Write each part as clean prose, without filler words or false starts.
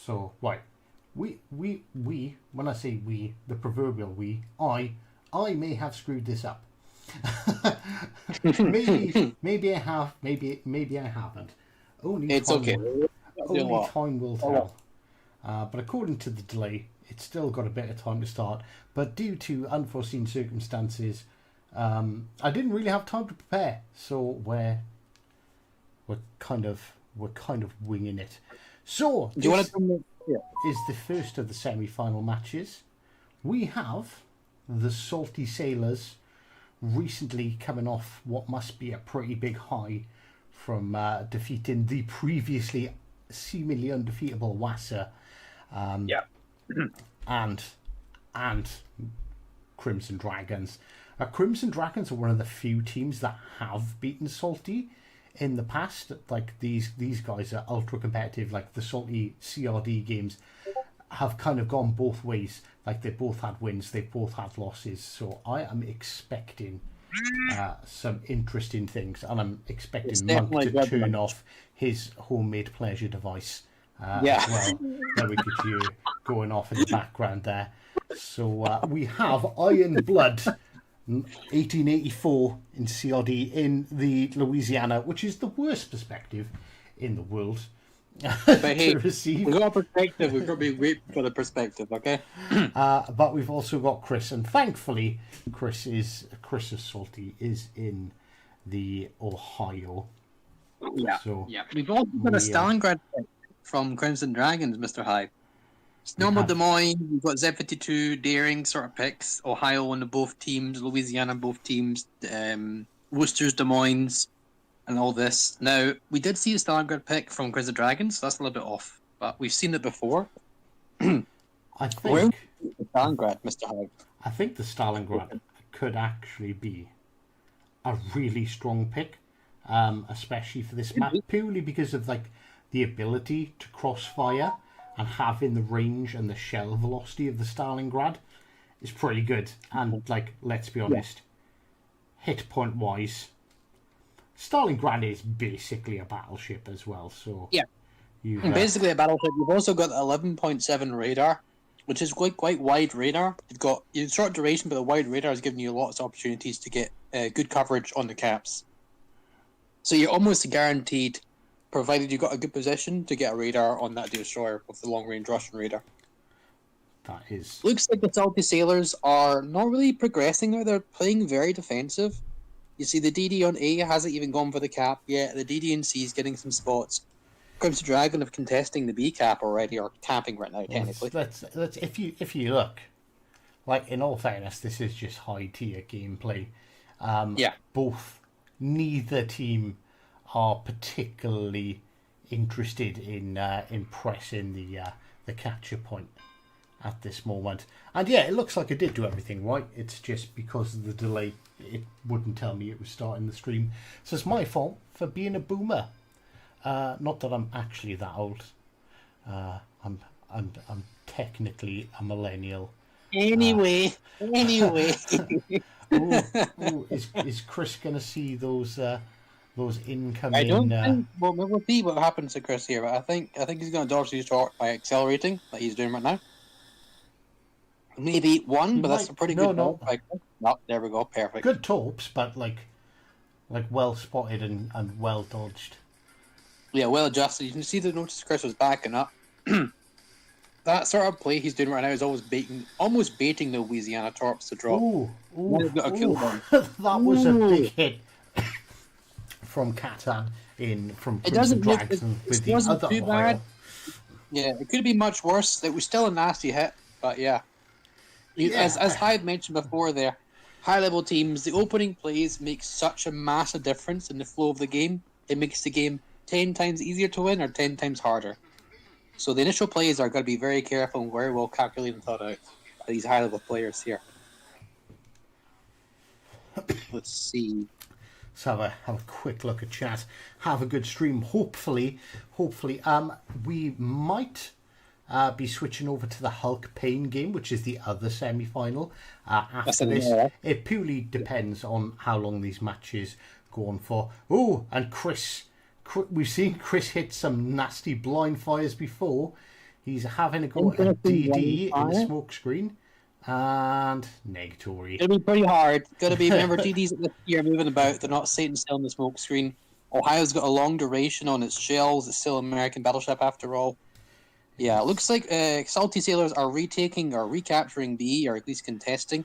So, right, we, when I say we, the proverbial we, I may have screwed this up. maybe I have, maybe I haven't. Only time will tell. But according to the delay, it's still got a bit of time to start. But due to unforeseen circumstances, I didn't really have time to prepare, so we're kind of winging it. So this is the first of the semi-final matches. We have the Salty Sailors recently coming off what must be a pretty big high from defeating the previously seemingly undefeatable WOWSL. And Crimson Dragons. Crimson Dragons are one of the few teams that have beaten Salty in the past. Like these guys are ultra competitive. Like the Salty CRD games have kind of gone both ways. Like they both had wins, they both had losses. So I am expecting some interesting things, and I'm expecting Monk to turn off his homemade pleasure device as well. There we could hear going off in the background there. So we have Iron Blood 1884 in CRD in the Louisiana, which is the worst perspective in the world but hey, to receive. We've got perspective. We've got to be waiting for the perspective, okay? But we've also got Chris, and thankfully Chris of Salty is in the Ohio. Yeah. So We've also got a Stalingrad pick from Crimson Dragons, Mr. High. It's normal Des Moines. We've got Z52, Daring sort of picks. Ohio on the both teams, Louisiana both teams, Worcester's Des Moines, and all this. Now, we did see a Stalingrad pick from Crimson Dragons, so that's a little bit off. But we've seen it before. I think the Stalingrad, Mr. High. I think the Stalingrad could actually be a really strong pick, especially for this map, purely because of like the ability to crossfire and having the range and the shell velocity of the Stalingrad is pretty good. And like, let's be honest, hit point wise, Stalingrad is basically a battleship as well. So basically a battleship. You've also got 11.7 radar, which is quite wide radar. You've got short duration, but the wide radar is giving you lots of opportunities to get good coverage on the caps. So you're almost guaranteed, provided you've got a good position, to get a radar on that destroyer with the long-range Russian radar. That is... Looks like the Salty Sailors are not really progressing there. They're playing very defensive. You see the DD on A hasn't even gone for the cap yet. The DD and C is getting some spots. Crimson Dragon have contesting the B cap already, or capping right now, technically. Let's if you look, like, in all fairness, this is just high-tier gameplay. Neither team are particularly interested in pressing the capture point at this moment. And yeah, it looks like I did do everything right. It's just because of the delay, it wouldn't tell me it was starting the stream. So it's my fault for being a boomer. Not that I'm actually that old. I'm technically a millennial. Anyway. Is Chris gonna see those incoming? I don't think. Well, we'll see what happens to Chris here, but I think he's going to dodge these torps by accelerating, like he's doing right now. Maybe one, but that's a pretty good. No, there we go, perfect. Good torps, but like well spotted and well dodged. Yeah, well adjusted. You can see the notice Chris was backing up. That sort of play he's doing right now is almost baiting the Louisiana torps to drop. That was a big hit from Catan from Crimson Dragon with the other too bad. Yeah, it could be much worse. It was still a nasty hit, but yeah. As Hyde mentioned before there, high-level teams, the opening plays make such a massive difference in the flow of the game. It makes the game 10 times easier to win or 10 times harder. So the initial plays are going to be very careful and very well calculated and thought out by these high-level players here. Let's see. Let's have a quick look at chat. Have a good stream. Hopefully, we might be switching over to the Hulk Pain game, which is the other semi-final. After this, it purely depends on how long these matches go on for. Oh, and Chris, we've seen Chris hit some nasty blind fires before. He's having a go at DD in the smoke screen. And negatory. It'll be pretty hard. Remember, DDs are moving about. They're not sitting still on the smoke screen. Ohio's got a long duration on its shells. It's still an American battleship after all. Yeah, it looks like Salty Sailors are retaking or recapturing B, or at least contesting.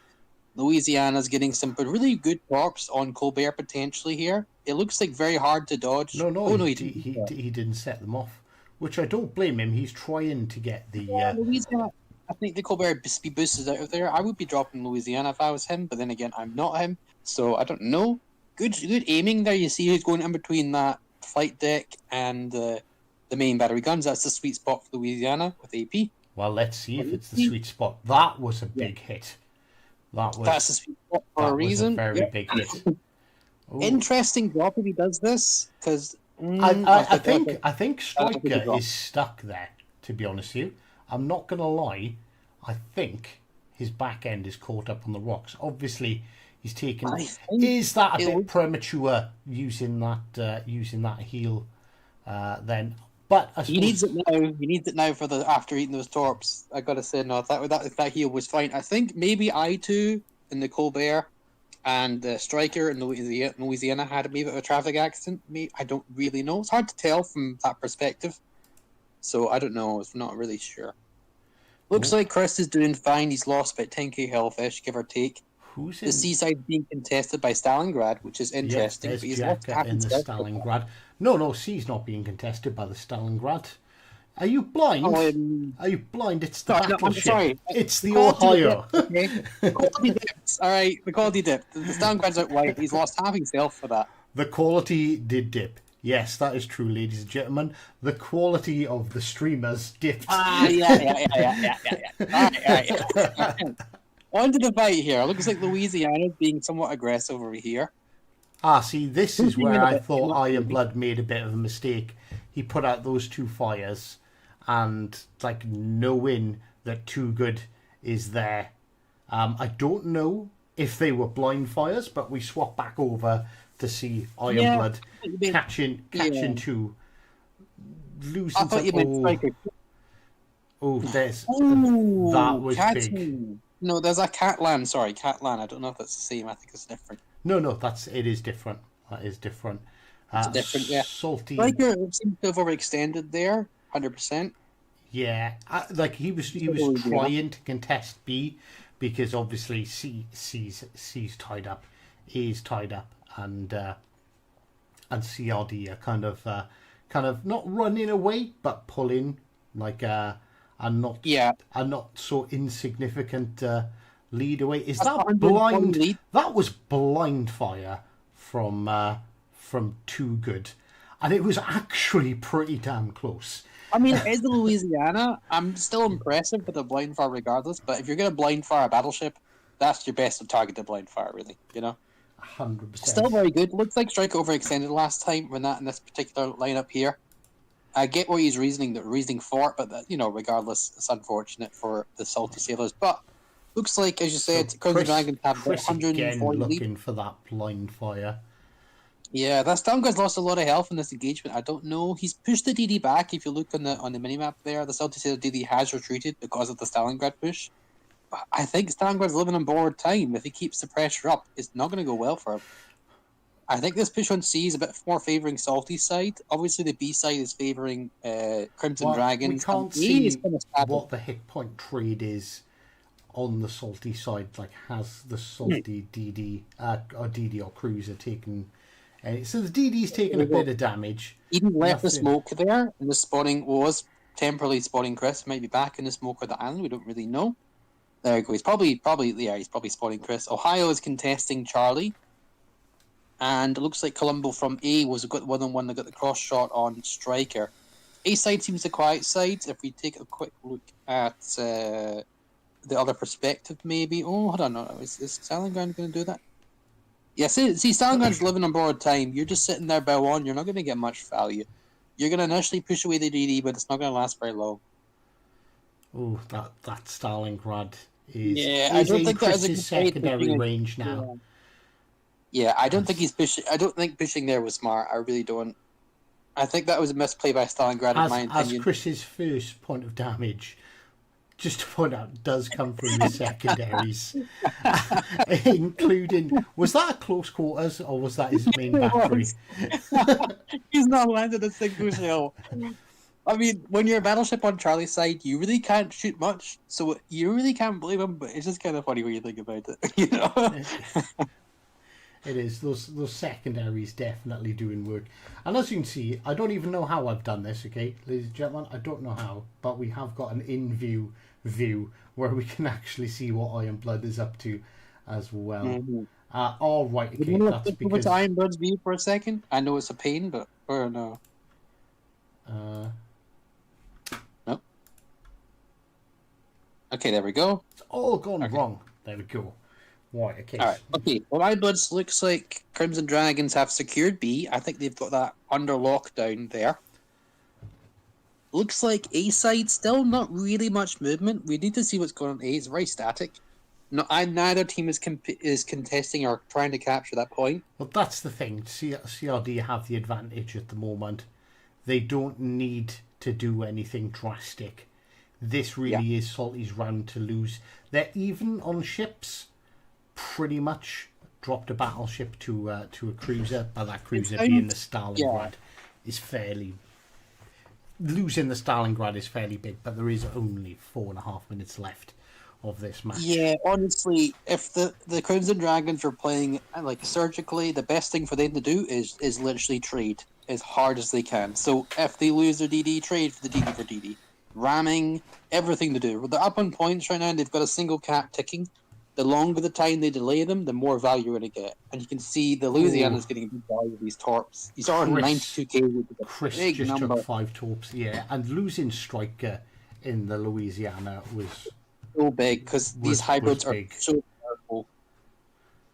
Louisiana's getting some really good torps on Colbert potentially here. It looks like very hard to dodge. He didn't set them off, which I don't blame him. He's trying to get the... Louisiana, I think the Colbert speed boost is out of there. I would be dropping Louisiana if I was him, but then again, I'm not him, so I don't know. Good aiming there. You see who's going in between that flight deck and the main battery guns. That's the sweet spot for Louisiana with AP. Well, let's see if it's the sweet spot. That was a big hit. That's a sweet spot for a reason. That was a very big hit. Interesting drop if he does this, because I think Striker is stuck there, to be honest with you. I'm not going to lie. I think his back end is caught up on the rocks. Obviously, he's taken... Is that a bit premature using that heel then? But I suppose... He needs it now. He needs it now for after eating those torps. I got to say, no, that heel was fine. I think maybe I2 in the Colbert and the Striker in Louisiana had a bit of a traffic accident. I don't really know. It's hard to tell from that perspective. So I don't know. I'm not really sure. Looks like Chris is doing fine. He's lost about 10k hellfish, give or take. The seaside being contested by Stalingrad, which is interesting. Yes, there's Jacker in the Stalingrad. No, C's not being contested by the Stalingrad. Are you blind? Are you blind? It's the battleship. Sorry. It's the Ohio. The quality dipped. All right, the quality dipped. The Stalingrad's out wide. He's lost half himself for that. The quality did dip. Yes, that is true, ladies and gentlemen. The quality of the streamers dipped. Yeah. On to the fight here. Looks like Louisiana's being somewhat aggressive over here. See, this is where I thought Iron Blood made a bit of a mistake. He put out those two fires, and knowing that Too Good is there. I don't know if they were blind fires, but we swap back over to see Iron Blood catching two, losing. I thought you meant Striker. That was big. No, there's a Catlan. Sorry, Catlan. I don't know if that's the same. I think it's different. No, it is different. That is different. It's different, yeah. Salty. Striker seems to have overextended there, 100%. Yeah, he was trying to contest B because obviously C's tied up, A's tied up, and CRD are kind of not running away but pulling and not so insignificant lead away. Is that blind? That was blind fire from Too Good. And it was actually pretty damn close. I mean, it is the Louisiana. I'm still impressive with the blind fire regardless, but if you're going to blind fire a battleship, that's your best of targeted blind fire, really, 100%. Still very good. Looks like Strike overextended last time when that in this particular lineup here. I get what he's reasoning for it, but regardless, it's unfortunate for the Salty Sailors. But looks like, as you said, Crimson Dragons have 140 again looking for that blind fire. Yeah, that Stalingrad's lost a lot of health in this engagement. I don't know. He's pushed the DD back. If you look on the minimap there, the Salty Sailor DD has retreated because of the Stalingrad push. But I think Stalingrad's living on borrowed time. If he keeps the pressure up, it's not going to go well for him. I think this push on C is a bit more favouring Salty's side. Obviously, the B side is favouring Crimson Dragons. We can't see what the hit point trade is on the Salty side. Like, has the Salty DD or DD or Cruiser taken... so the DD's taken a bit of damage. Even left the smoke there, and the spawning was temporarily spawning Chris. Might be back in the smoke or the island. We don't really know. There you go. He's probably spawning Chris. Ohio is contesting Charlie, and it looks like Colombo from A was a good one-on-one that got the cross shot on Striker. A side seems the quiet side. If we take a quick look at the other perspective, maybe. Oh, hold on, no, is Stalingrad going to do that? Yeah, see, Stalingrad's living on borrowed time. You're just sitting there bow on. You're not going to get much value. You're going to initially push away the DD, but it's not going to last very long. Oh, that Stalingrad is... Yeah, I don't think that is a secondary range now. Yeah, I don't think he's pushing... I don't think pushing there was smart. I really don't. I think that was a misplay by Stalingrad, in my opinion. As Chris's first point of damage... Just to point out, does come from the secondaries, including... Was that a close quarters, or was that his main battery? He's not landed a single shell. I mean, when you're a battleship on Charlie's side, you really can't shoot much, so you really can't blame him, but it's just kind of funny when you think about it, It is. Those secondaries definitely doing work. And as you can see, I don't even know how I've done this, okay? Ladies and gentlemen, I don't know how, but we have got an in-view view where we can actually see what Iron Blood is up to as well. Mm-hmm. All right, okay, that's because... Iron Blood's view for a second? I know it's a pain, but... Or no? Nope. Okay, there we go. It's all gone wrong. There we go. Right, okay. Alright, okay. Well, Iron Bloods looks like Crimson Dragons have secured B. I think they've got that under lockdown there. Looks like A side still not really much movement. We need to see what's going on A. It's very static. No, neither team is contesting or trying to capture that point. Well, that's the thing. CRD have the advantage at the moment. They don't need to do anything drastic. This really is Salty's round to lose. They're even on ships. Pretty much dropped a battleship to a cruiser, but that cruiser being the Stalingrad is fairly... Losing the Stalingrad is fairly big, but there is only 4.5 minutes left of this match. Yeah, honestly, if the Crimson Dragons are playing like surgically, the best thing for them to do is literally trade as hard as they can. So if they lose their DD, trade for the DD for DD. Ramming, everything to do. They're up on points right now, and they've got a single cap ticking. The longer the time they delay them, the more value you're going to get. And you can see the Louisiana's getting a big value of these torps. He's on 92k with a Chris big just number. took 5 torps, yeah. And losing Striker in the Louisiana was... So big, because these hybrids are so powerful.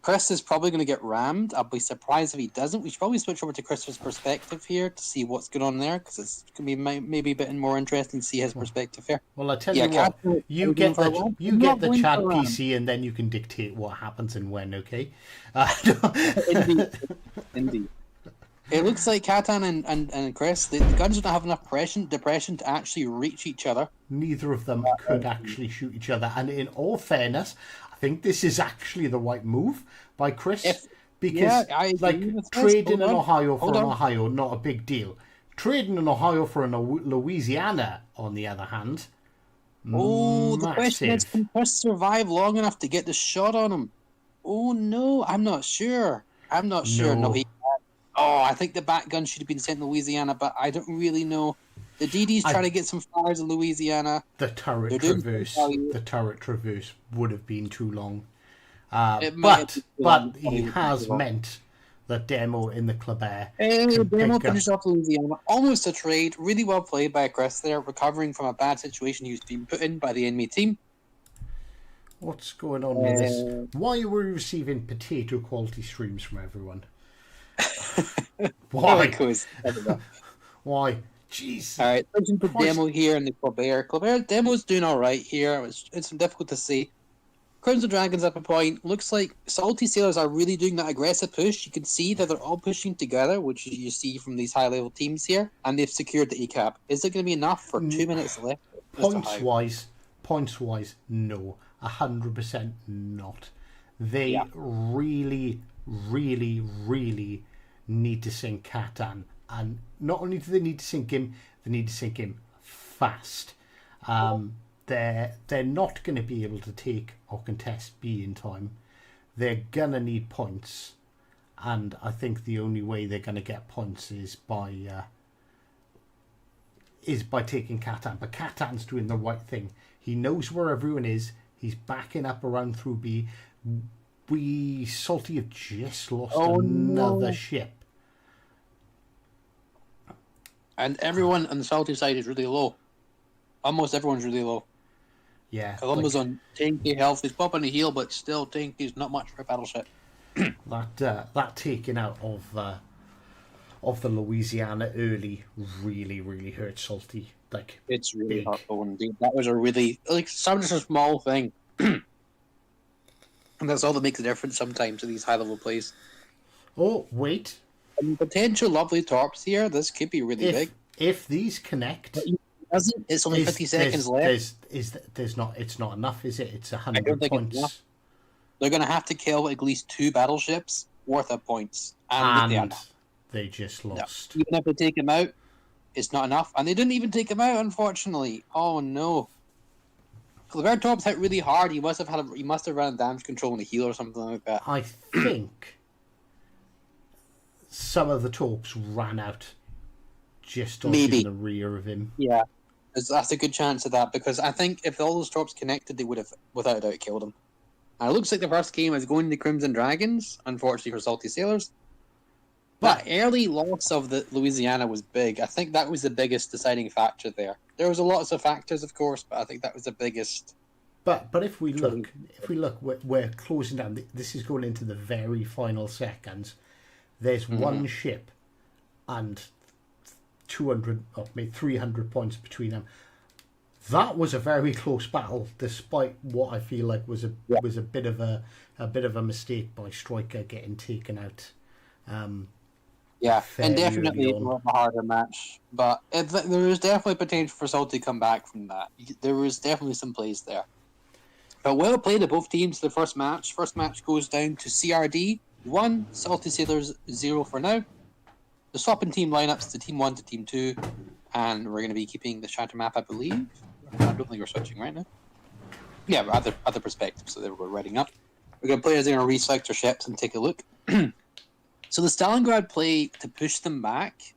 Chris is probably going to get rammed. I'll be surprised if he doesn't. We should probably switch over to Chris's perspective here to see what's going on there, because it's going to be maybe a bit more interesting to see his perspective here. Well, I tell you what, you get the chat PC, and then you can dictate what happens and when. Okay? Indeed. It looks like Catan and Chris, the guns don't have enough depression to actually reach each other. Neither of them could actually shoot each other, and in all fairness, I think this is actually the right move by Chris, because trading in Ohio for an Ohio, not a big deal. Trading in Ohio for a Louisiana, on the other hand, the question is, can Chris survive long enough to get the shot on him? Oh no, I'm not sure. No, he can't. Oh, I think the back gun should have been sent to Louisiana, but I don't really know. The DD's trying to get some fires in Louisiana. The turret traverse would have been too long. But he has meant the Demo in the Clubber. Demo finished off Louisiana. Almost a trade. Really well played by Chris there, recovering from a bad situation he was being put in by the enemy team. What's going on with this? Why are we receiving potato quality streams from everyone? Why? Why? Jeez. All right, switching to Demo here in the Clubber. Clubber Demo's doing all right here. It's difficult to see. Crimson Dragons up a point. Looks like Salty Sailors are really doing that aggressive push. You can see that they're all pushing together, which you see from these high-level teams here, and they've secured the ECAP. Is it going to be enough for 2 minutes left? Points-wise, no. 100% not. They really, really, really need to sink Catan. And not only do they need to sink him, they need to sink him fast. They're not going to be able to take or contest B in time. They're going to need points. And I think the only way they're going to get points is by taking Catan. But Catan's doing the right thing. He knows where everyone is. He's backing up around through B. Salty have just lost another ship. And everyone on the Salty side is really low. Almost everyone's really low. Yeah. Columbo's on 10k health. He's popping a heal, but still 10k is not much for a battleship. that taking out of the Louisiana early really, really hurt Salty. Like, it's really hurtful indeed. That was a really such a small thing. And that's all that makes a difference sometimes in these high level plays. Oh, wait. And potential lovely torps here. This could be really big. If these connect, it's only 50 seconds left. It's not enough, is it? It's 100 points. They're going to have to kill at least 2 battleships worth of points, and they just lost. No. Even if they take him out, it's not enough, and they didn't even take him out, unfortunately. Oh no! Klebertorp's hit really hard. He must have run damage control in the heal or something like that. I think some of the torps ran out just in the rear of him. Yeah, that's a good chance of that, because I think if all those torps connected, they would have without a doubt killed him. And it looks like the first game is going to Crimson Dragons, unfortunately for Salty Sailors. But early loss of the Louisiana was big. I think that was the biggest deciding factor there. There was lots of factors, of course, but I think that was the biggest. But if we look, we're closing down. This is going into the very final seconds. There's one ship, and 200 or maybe 300 points between them. That was a very close battle, despite what I feel like was a bit of a mistake by Striker getting taken out. And definitely it was a harder match, but there was definitely potential for Salty to come back from that. There was definitely some plays there. But well played of both teams. The first match goes down to CRD 1, Salty Sailors 0 for now. The swapping team lineups to Team 1 to Team 2, and we're going to be keeping the shatter map, I believe. I don't think we're switching right now. Yeah, other perspectives, so we're writing up. We're going to play as they're going to reselect their ships and take a look. So the Stalingrad play to push them back,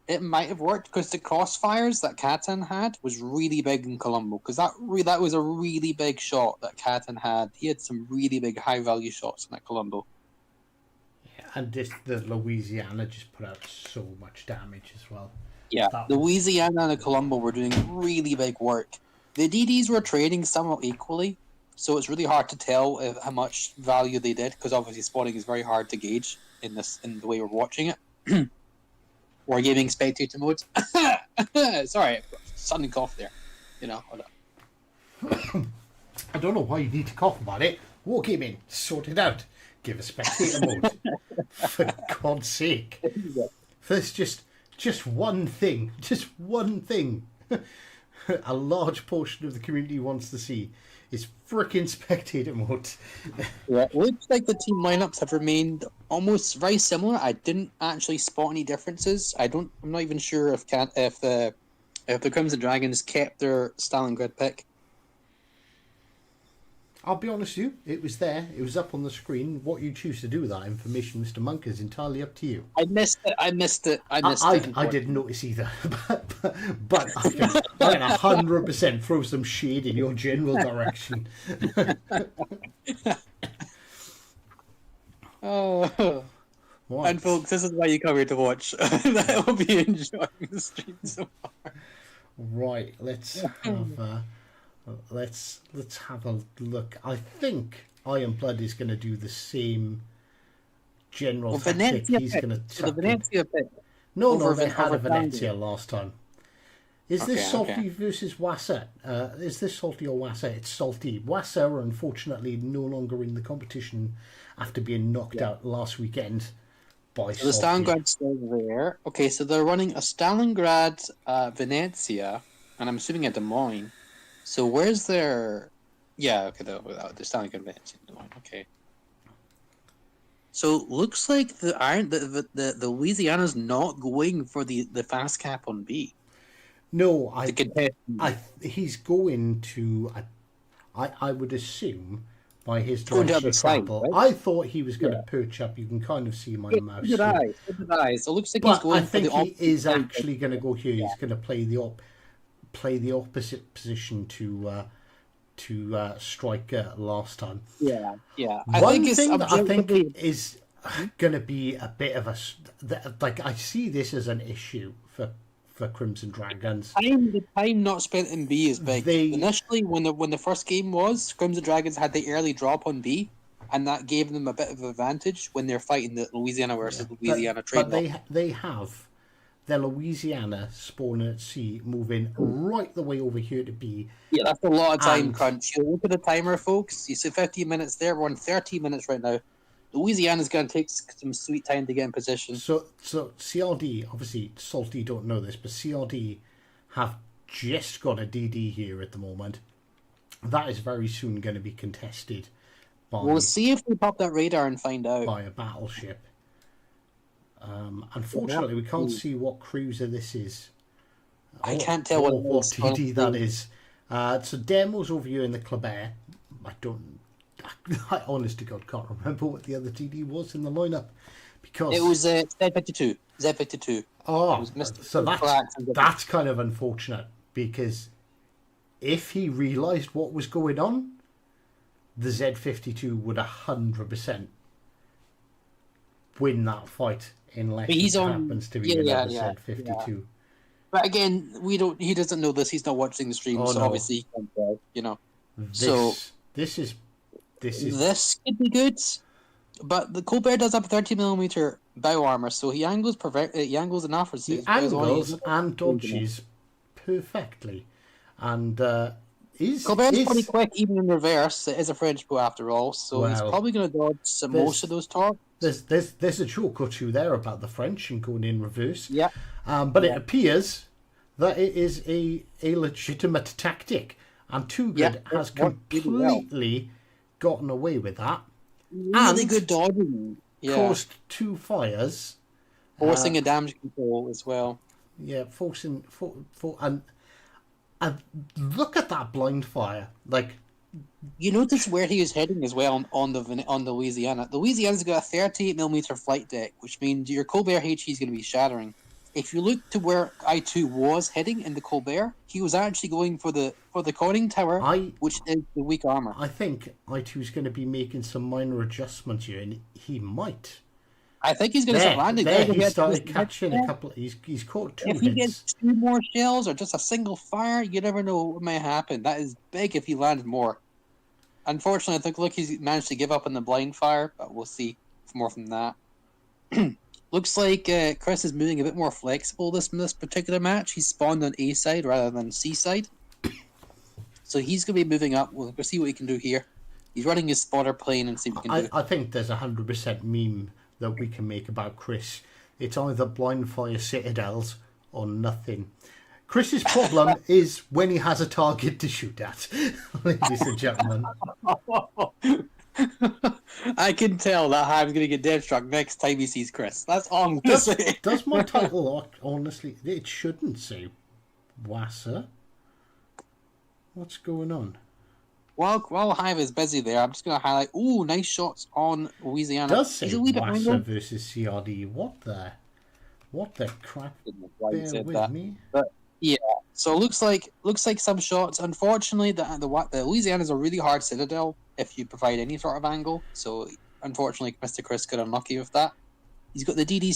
it might have worked because the crossfires that Catan had was really big in Colombo, because that was a really big shot that Catan had. He had some really big high-value shots in that Colombo. Yeah, and the Louisiana just put out so much damage as well. Yeah, Louisiana and the Colombo were doing really big work. The DDs were trading somewhat equally, so it's really hard to tell how much value they did, because obviously spawning is very hard to gauge in the way we're watching it. Or gaming spectator mode. Sorry, sudden cough there. Hold up. I don't know why you need to cough about it. Wargaming, sort it out. Give a spectator mode. For God's sake. There's just one thing. Just one thing. A large portion of the community wants to see is frickin' spectator mode. Yeah, it looks like the team lineups have remained almost very similar. I didn't actually spot any differences. I'm not even sure if the Crimson Dragons kept their Stalingrad pick. I'll be honest with you, it was there. It was up on the screen. What you choose to do with that information, Mr. Monk, is entirely up to you. I missed it. I didn't notice either. but I can 100% throw some shade in your general direction. Right. And folks, this is why you come here to watch. I will be enjoying the stream so far. Right, let's have a look. I think Iron Blood is going to do the same general tactic. He's going to the Venezia pick. No, they had a Venezia last time. Is this Salty versus Wassa? Is this Salty or Wassa? It's Salty. Wassa are unfortunately no longer in the competition after being knocked out last weekend by Salty. The Stalingrad's still there. Okay, so they're running a Stalingrad Venezia, and I'm assuming a Des Moines. So where's their... Yeah, okay, the Stalingrad Venezia Des Moines, okay. So looks like the Louisiana's not going for the fast cap on B. No, he's going to. I would assume by his direction of travel. Right? I thought he was going to perch up. You can kind of see my mouse. So did I. So it looks like he's going. I think he is actually going to go here. Yeah. He's going to play the opposite position to Striker last time. Yeah. One thing that I think is going to be a bit of I see this as an issue for Crimson Dragons. The time not spent in B is big. Initially, when the first game was, Crimson Dragons had the early drop on B, and that gave them a bit of advantage when they're fighting the Louisiana versus Louisiana trade. But they have their Louisiana spawning at C, moving right the way over here to B. Yeah, that's a lot of time crunch. You look at the timer, folks. You see 15 minutes there. We're on 13 minutes right now. Louisiana's going to take some sweet time to get in position. So CRD, obviously, Salty don't know this, but CRD have just got a DD here at the moment. That is very soon going to be contested. We'll see if we pop that radar and find out. By a battleship. Unfortunately, we can't see what cruiser this is. I can't tell what DD that is. So demos over here in the Clabert. I honest to God can't remember what the other TD was in the lineup because it was Z52. Z52. Oh, so that's kind of unfortunate because if he realised what was going on, the Z52 would 100% win that fight unless he happens to be another Z52. Yeah. But again, he doesn't know this. He's not watching the stream, so obviously he can't tell. This could be good, but the Colbert does have 30mm bow armor, so he angles enough for he angles and dodges perfectly, and Colbert's pretty quick even in reverse. It is a French bow after all, so he's probably going to dodge most of those torps. There's a joke or two there about the French and going in reverse. Yeah, but it appears that it is a legitimate tactic, and Too Good has completely gotten away with that. Really good dodging. Caused 2 fires. Forcing a damage control as well. Yeah, forcing... and look at that blind fire. Like... You notice where he is heading as well on the Louisiana. The Louisiana's got a 38mm flight deck, which means your Colbert HE is going to be shattering. If you look to where I2 was heading in the Colbert, he was actually going for the conning tower, which is the weak armor. I think I2 is going to be making some minor adjustments here, and he might. I think he's going to start landing. He started catching a couple. He's caught 2 hits. If he gets 2 more shells or just a single fire, you never know what may happen. That is big if he lands more. Unfortunately, I think he's managed to give up on the blind fire, but we'll see more from that. Looks like Chris is moving a bit more flexible this particular match. He's spawned on A side rather than C side. So he's going to be moving up. We'll see what he can do here. He's running his spotter plane and see what he can do. I think there's 100% meme that we can make about Chris. It's either blind fire citadels or nothing. Chris's problem is when he has a target to shoot at, ladies and gentlemen. I can tell that Hive's going to get dead struck next time he sees Chris. That's all I'm going to say. Does my title, honestly, it shouldn't say Wassa. What's going on? While Hive is busy there, I'm just going to highlight, nice shots on Louisiana. It does say Wassa versus CRD. What the crap? Bear with me. But yeah, so it looks like some shots. Unfortunately, the Louisiana is a really hard citadel if you provide any sort of angle. So unfortunately, Mr. Chris got unlucky with that. He's got the DD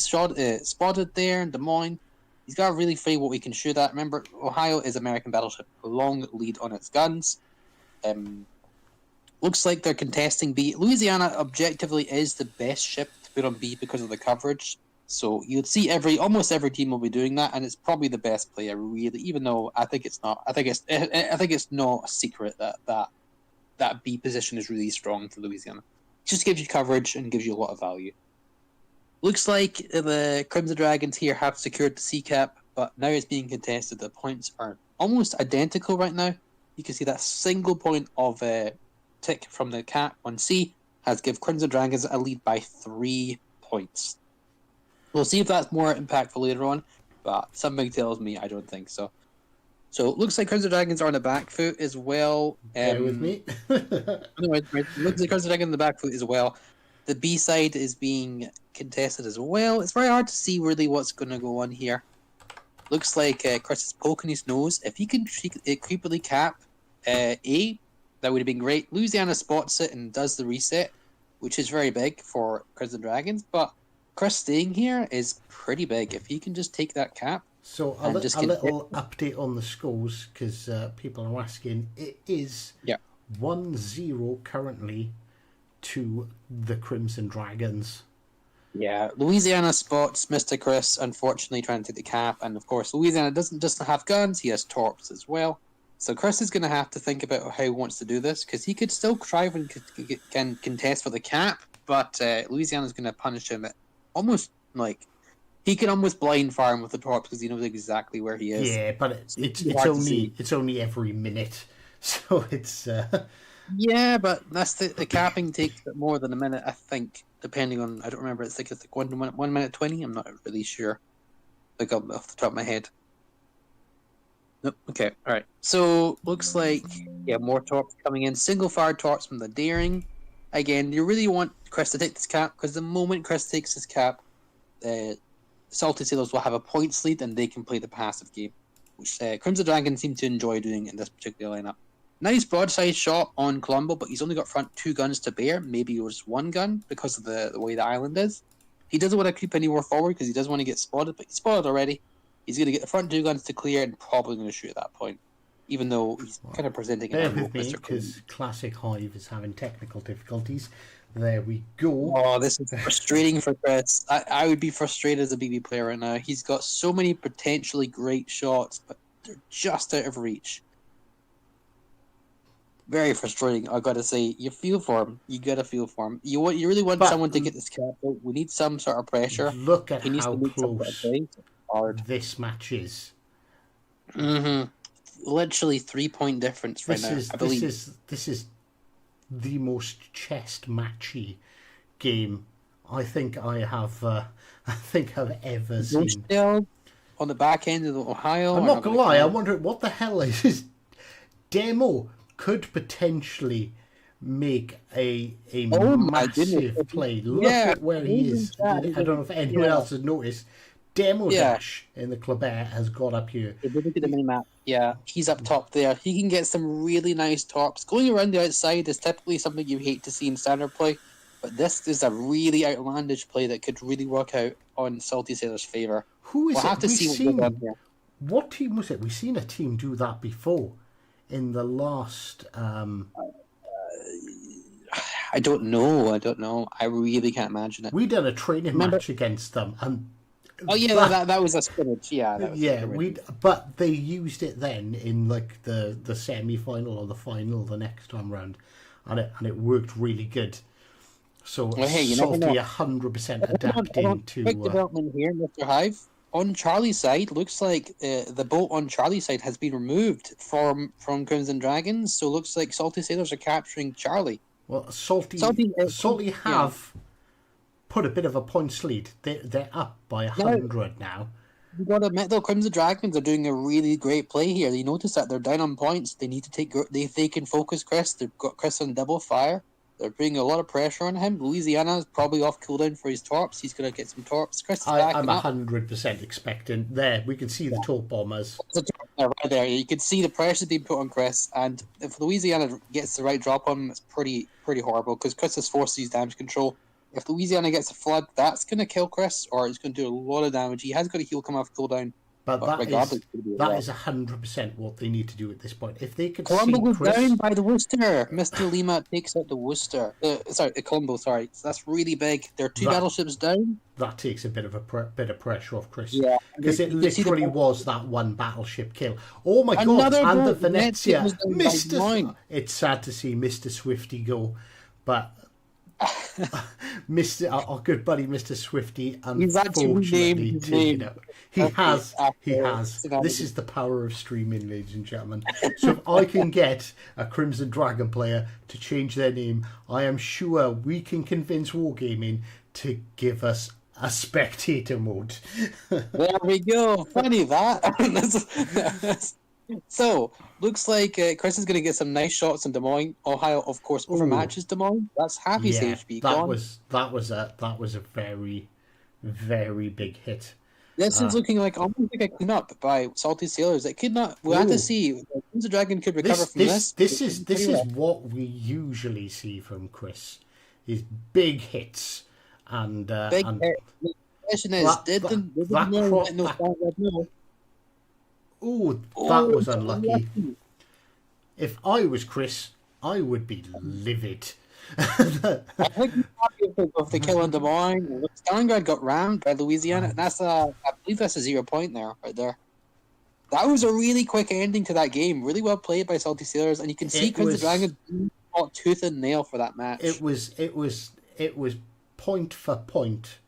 spotted there in Des Moines. He's got to really free what we can shoot at. Remember, Ohio is American battleship. A long lead on its guns. Looks like they're contesting B. Louisiana objectively is the best ship to put on B because of the coverage. So you'd see almost every team will be doing that, and it's probably the best player, really. Even though I think it's not. I think it's not a secret that B position is really strong for Louisiana. It just gives you coverage and gives you a lot of value. Looks like the Crimson Dragons here have secured the C cap, but now it's being contested. The points are almost identical right now. You can see that single point of tick from the cap on C has given Crimson Dragons a lead by 3 points. We'll see if that's more impactful later on, but something tells me I don't think so. So it looks like Crimson Dragons are on the back foot as well. Bear with me. Anyway, it looks like Crimson Dragons on the back foot as well. The B side is being contested as well. It's very hard to see really what's going to go on here. Looks like Chris is poking his nose. If he can creepily cap A, that would have been great. Louisiana spots it and does the reset, which is very big for Crimson Dragons, but Chris staying here is pretty big. If he can just take that cap. So a little update on the scores, because people are asking. It is 1-0 currently to the Crimson Dragons. Yeah, Louisiana spots Mr. Chris, unfortunately, trying to take the cap. And, of course, Louisiana doesn't just have guns, he has torps as well. So Chris is going to have to think about how he wants to do this, because he could still try and can contest for the cap, but Louisiana's going to punish him at almost, like, he can almost blind fire him with the torps because he knows exactly where he is. Yeah, but it's only every minute, so it's... Yeah, but that's the capping takes more than a minute, I think, depending on, I don't remember, it's like 1 minute 20, I'm not really sure, like off the top of my head. Nope, okay, alright. So, looks like, more torps coming in, single fire torps from the Daring. Again, you really want Chris to take this cap, because the moment Chris takes this cap, Salty Sailors will have a points lead and they can play the passive game, which Crimson Dragons seem to enjoy doing in this particular lineup. Nice broadside shot on Colombo, but he's only got front 2 guns to bear. Maybe it was 1 gun because of the way the island is. He doesn't want to creep anywhere forward because he doesn't want to get spotted, but he's spotted already. He's going to get the front 2 guns to clear and probably going to shoot at that point, even though he's kind of presenting it. Bear with me, because Classic Hive is having technical difficulties. There we go. Oh, this is frustrating for Chris. I would be frustrated as a BB player right now. He's got so many potentially great shots, but they're just out of reach. Very frustrating, I gotta say. You feel for him. You gotta feel for him. You really want someone to get this cap out. We need some sort of pressure. Look at how close this match is. Mm-hmm. Literally 3-point difference right now. I believe this is the most chest matchy game I think I've ever seen. On the back end of the Ohio. I'm not gonna lie. I wonder what the hell is this demo. Could potentially make a massive play. Look at where he is. I don't know if anyone else has noticed. Demo Dash in the Clubber has got up here. If you look at the mini-map, he's up top there. He can get some really nice torps. Going around the outside is typically something you hate to see in standard play, but this is a really outlandish play that could really work out on Salty Sailor's favour. Who is it? What team was it? We've seen a team do that before. In the last... I don't know. I really can't imagine it. We did a training match against them. And that was a scrimmage. But they used it then in like the semi-final or the final the next time round. And it worked really good. So Salty 100% adapting to... Quick development here, Mr. Hive. On Charlie's side, looks like the boat on Charlie's side has been removed from Crimson Dragons, so looks like Salty Sailors are capturing Charlie. Well, Salty have put a bit of a points lead. They're up by 100 now. You got to admit, though, Crimson Dragons are doing a really great play here. You notice that they're down on points. They need to take... They can focus Chris. They've got Chris on double fire. They're putting a lot of pressure on him. Louisiana is probably off cooldown for his torps. He's going to get some torps. Chris is I'm 100% expecting. There, we can see the torp bombers. Right there. You can see the pressure being put on Chris. And if Louisiana gets the right drop on him, it's pretty horrible because Chris has forced his damage control. if Louisiana gets a flood, that's going to kill Chris, or it's going to do a lot of damage. He has got a heal come off cooldown. But that is 100% what they need to do at this point. If they could Colombo see goes Chris... down by the Worcester. Mr. Lima takes out the Worcester. Colombo, sorry. So that's really big. There are two battleships down. That takes a bit of pressure off Chris. Yeah. Because it literally was that one battleship kill. Oh my God, and the Venezia. It's sad to see Mr. Swifty go, but... our good buddy Mr. Swifty, unfortunately taken it. He has. This is the power of streaming, ladies and gentlemen. So if I can get a Crimson Dragon player to change their name, I am sure we can convince Wargaming to give us a spectator mode. There we go. Funny that. So, looks like Chris is going to get some nice shots in Des Moines. Ohio, of course, overmatches Des Moines. That's happy CHB. That was a very, very big hit. This is looking like almost like a cleanup by Salty Sailors. It could not. We'll have to see. The Dragon could recover from this. This is what we usually see from Chris: is big hits and big hits. The question is, Oh, that was unlucky. If I was Chris, I would be livid. I think he's happy of the kill in Des Moines. Stalingrad got rammed by Louisiana. That's I believe that's a 0 point there, right there. That was a really quick ending to that game. Really well played by Salty Sailors, and you can see Crimson Dragon fought tooth and nail for that match. It was point for point,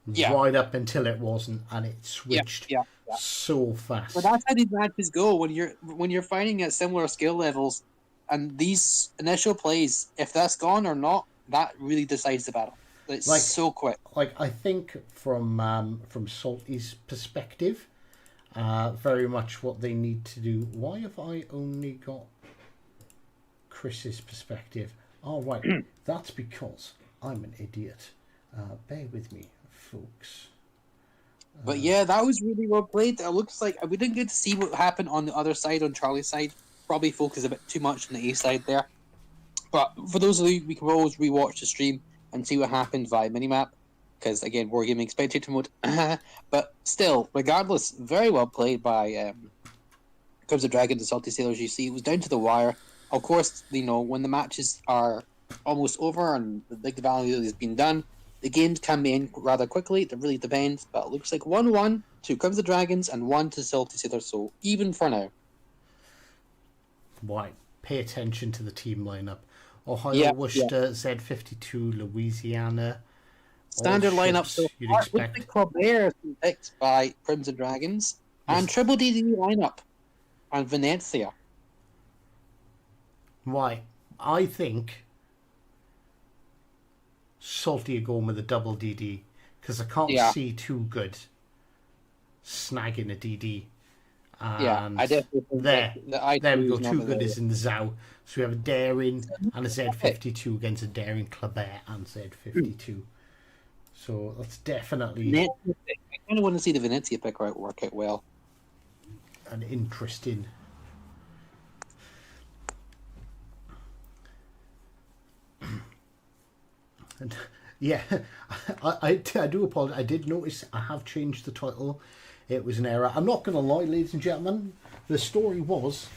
right up until it wasn't, and it switched. So fast. But that's how these matches go when you're fighting at similar skill levels, and these initial plays, if that's gone or not, that really decides the battle. It's so quick. Like I think from Salty's perspective, very much what they need to do. Why have I only got Chris's perspective? Oh right, that's because I'm an idiot. Bear with me, folks. But yeah, that was really well played. It looks like we didn't get to see what happened on the other side, on Charlie's side. Probably focus a bit too much on the A side there. But for those of you, we can always rewatch the stream and see what happened via minimap. Because again, Wargaming spectator mode. But still, regardless, very well played by Crimson Dragon and Salty Sailors. You see, it was down to the wire. Of course, when the matches are almost over and the big value has been done, the games can be in rather quickly. It really depends. But it looks like 1-1 to Crimson Dragons and 1 to Salty Sailors. So even for now. Right. Pay attention to the team lineup. Ohio, Worcester, Z52, Louisiana. Standard lineup. So you'd expect. Colbert picked by Crimson Dragons. Yes. And Triple DD lineup. And Venezia. Right. I think Salty are going with a double DD because I can't see too good snagging a DD. And I definitely think there we go. Too good is in the ZOW. So we have a Daring and a Z52 against a Daring Kleber and Z52. So that's definitely I kind of want to see the Venezia pick work out well. An interesting. And yeah, I do apologize. I did notice I have changed the title. It was an error. I'm not going to lie, ladies and gentlemen. The story was,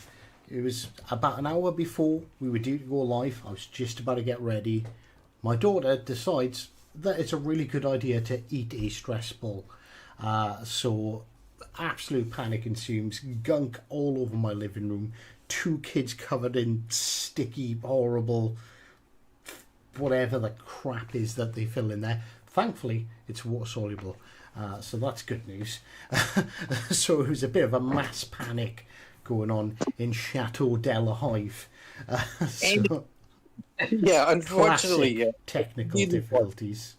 it was about an hour before we were due to go live. I was just about to get ready. My daughter decides that it's a really good idea to eat a stress ball. So absolute panic ensues. Gunk all over my living room. 2 kids covered in sticky, horrible, whatever the crap is that they fill in there. Thankfully, it's water soluble. So that's good news. So it was a bit of a mass panic going on in Chateau de la Hive. Unfortunately, technical difficulties.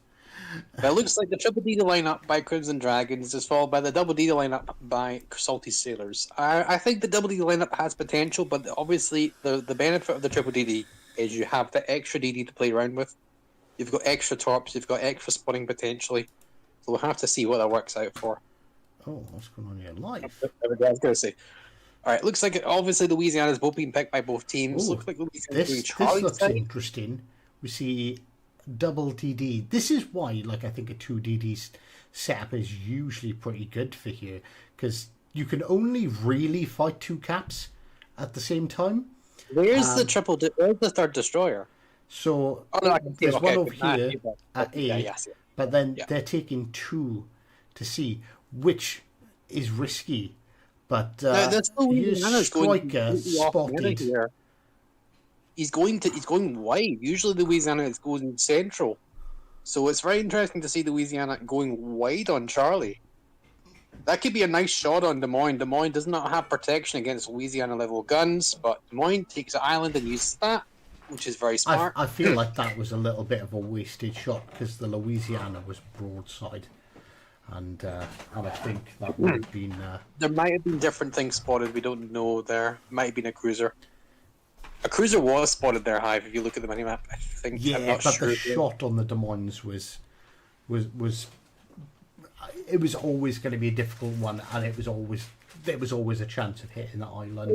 It looks like the Triple D lineup by Crimson Dragons is followed by the Double D lineup by Salty Sailors. I think the Double D lineup has potential, but obviously the benefit of the Triple DD is you have the extra DD to play around with. You've got extra torps, you've got extra spotting potentially. So we'll have to see what that works out for. Oh, what's going on here live? I was going to say. All right, looks like obviously Louisiana's both being picked by both teams. Ooh, looks like Louisiana's doing this looks interesting. We see double DD. This is why, like, I think a 2DD setup is usually pretty good for here, because you can only really fight 2 caps at the same time. Where's the where's the third destroyer? So no, there's one over here at A, yes. but then they're taking 2 to C, which is risky. But here's Striker spotted. Here. He's going wide. Usually Louisiana is going central, so it's very interesting to see Louisiana going wide on Charlie. That could be a nice shot on Des Moines. Des Moines does not have protection against Louisiana level guns, but Des Moines takes the island and uses that, which is very smart. I feel like that was a little bit of a wasted shot because the Louisiana was broadside, and I think that would have been. There might have been different things spotted. We don't know. There might have been a cruiser. A cruiser was spotted there, Hive. If you look at the minimap, I think. Yeah, I'm not but sure the shot on the Des Moines was. It was always going to be a difficult one, and there was always a chance of hitting the island.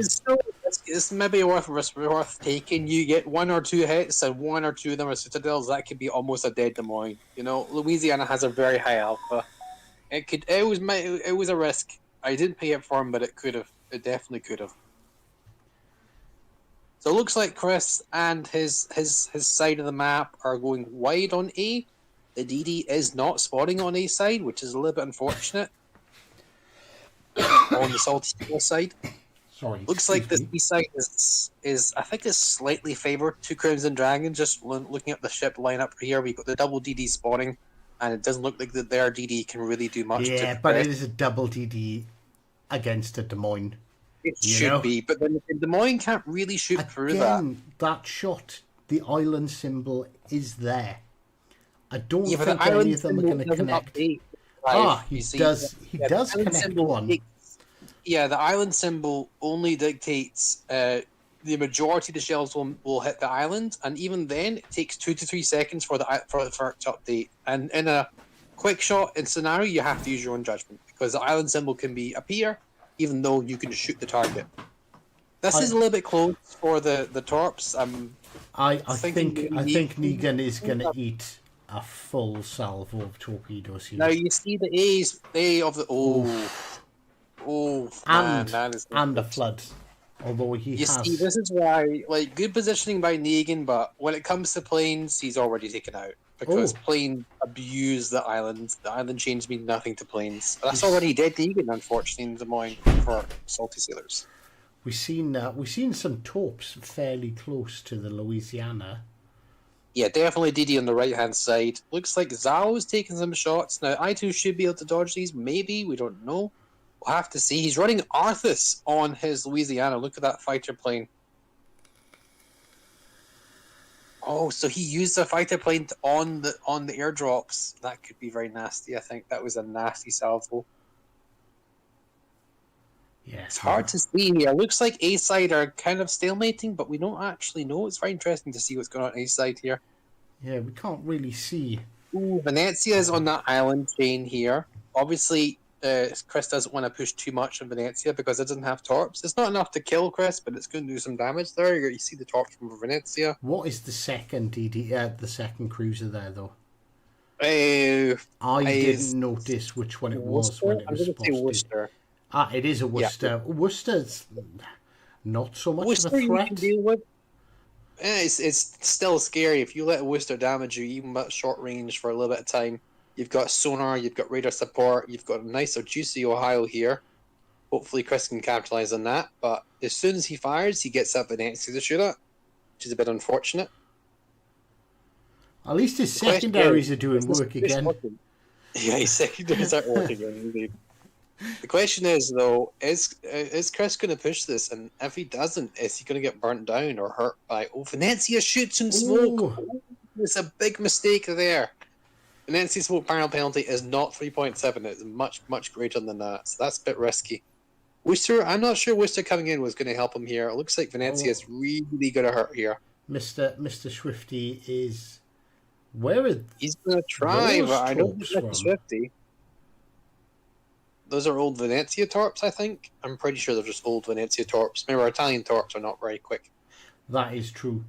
It's maybe worth taking. You get 1 or 2 hits, and 1 or 2 of them are citadels. That could be almost a dead Des Moines. You know, Louisiana has a very high alpha. It was a risk. I didn't pay it for him, but it could have. It definitely could have. So it looks like Chris and his side of the map are going wide on A. The DD is not spotting on A side, which is a little bit unfortunate. On the Salty Seal side. Sorry. Looks like the B side is I think is slightly favoured to Crimson Dragon. Just looking at the ship lineup here, we've got the double DD spotting, and it doesn't look like that their DD can really do much. Yeah, but it is a double DD against a Des Moines. It should be, but then Des Moines can't really shoot through that. That shot, the island symbol is there. I don't think the any of them are going to connect. He does connect one. The island symbol only dictates the majority of the shells will hit the island, and even then, it takes 2 to 3 seconds for it to update. And in a quick shot in scenario, you have to use your own judgment because the island symbol can appear, even though you can shoot the target. This is a little bit close for the torps. I think Negan is going to eat a full salvo of torpedoes here. Now you see the A of the and the flood. Although he see, this is why good positioning by Negan, but when it comes to planes, he's already taken out because planes abuse the island. The island chains mean nothing to planes. That's already dead Negan, unfortunately, in Des Moines for Salty Sailors. We've seen some torps fairly close to the Louisiana. Yeah, definitely DD on the right-hand side. Looks like Zhao's taking some shots. Now, I2 should be able to dodge these. Maybe. We don't know. We'll have to see. He's running Arthas on his Louisiana. Look at that fighter plane. Oh, so he used the fighter plane on the airdrops. That could be very nasty, I think. That was a nasty salvo. Yeah, it's hard to see here. Looks like A side are kind of stalemating, but we don't actually know. It's very interesting to see what's going on A side here. Yeah, we can't really see. Ooh, Venezia is on that island chain here. Obviously, Chris doesn't want to push too much on Venezia because it doesn't have torps. It's not enough to kill Chris, but it's going to do some damage there. You see the torps from Venezia. What is the second the second cruiser there, though? I didn't notice which one it was when it was spotted. Worcester. It is a Worcester. Yeah. Worcester's not so much of a threat. You can deal with. It's still scary. If you let Worcester damage you, even at short range for a little bit of time, you've got sonar, you've got radar support, you've got a nice or juicy Ohio here. Hopefully Chris can capitalize on that. But as soon as he fires, he gets up Venezia to shoot at, which is a bit unfortunate. At least his secondaries are doing work again. Yeah, his secondaries are working again, indeed. The question is, though, is Chris going to push this? And if he doesn't, is he going to get burnt down or hurt by... Oh, Venezia shoots in smoke! Oh, it's a big mistake there. Venezia smoke barrel penalty is not 3.7. It's much, much greater than that. So that's a bit risky. Worcester, I'm not sure Worcester coming in was going to help him here. It looks like Venezia is really going to hurt here. Mr. Swifty is... He's going to try, but I don't think Mr. Swifty... Those are old Venezia torps, I think. I'm pretty sure they're just old Venezia torps. Remember, Italian torps are not very quick. That is true.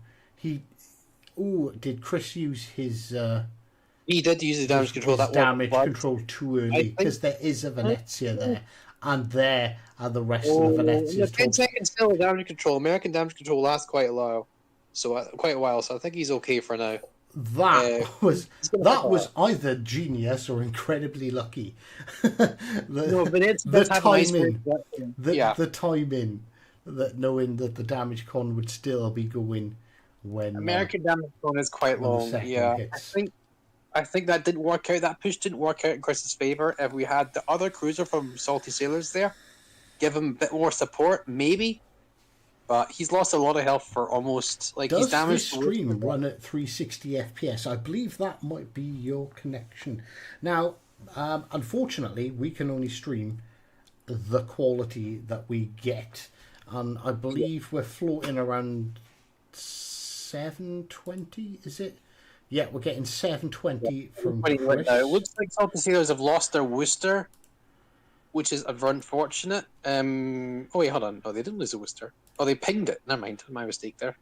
Oh, did Chris use his... he did use the damage control. That damage control too early, because there is a Venezia there, and there are the rest of the Venezias. 10 seconds still of damage control. American damage control lasts quite a while, so I think he's okay for now. That was either genius or incredibly lucky. The timing, that knowing that the damage con would still be going when American damage con is quite long. Yeah, hits. I think that didn't work out. That push didn't work out in Chris's favor. If we had the other cruiser from Salty Sailors there, give him a bit more support, maybe. But he's lost a lot of health for almost he's damaged. Does this stream run at 360 FPS? I believe that might be your connection. Now, unfortunately, we can only stream the quality that we get, and I believe we're floating around 720. Is it? Yeah, we're getting 720 from Chris. It looks like Salty Sailors have lost their Worcester, which is unfortunate. Oh wait, hold on. No, they didn't lose the Worcester. Oh, they pinged it. Never mind. My mistake there.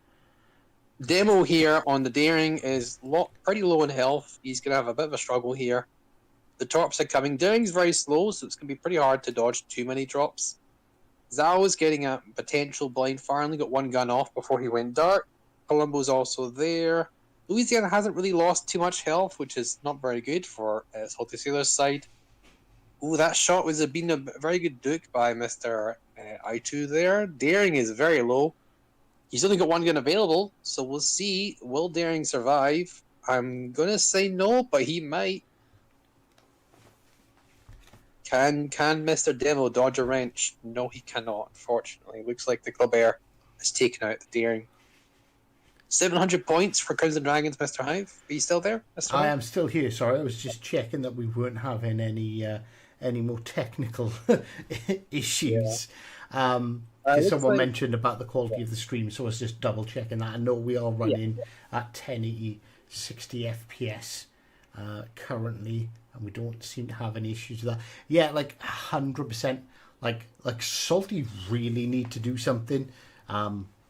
Demo here on the Daring is pretty low in health. He's going to have a bit of a struggle here. The torps are coming. Daring's very slow, so it's going to be pretty hard to dodge too many drops. Zhao is getting a potential blind fire. Only got one gun off before he went dark. Columbo's also there. Louisiana hasn't really lost too much health, which is not very good for Salty Sailor's side. Ooh, that shot was been a very good duke by Mr. I2 there. Daring is very low. He's only got one gun available, so we'll see. Will Daring survive? I'm going to say no, but he might. Can Mr. Demo dodge a wrench? No, he cannot, unfortunately. Looks like the Club Air has taken out the Daring. 700 points for Crimson Dragons, Mr. Hive. Are you still there, Mr. Hive? I am still here, sorry. I was just checking that we weren't having any more technical issues. Someone mentioned about the quality of the stream, so I was just double checking that. I know we are running at 1080 60 FPS currently, and we don't seem to have any issues with that. Yeah, 100%. Like Salty really need to do something.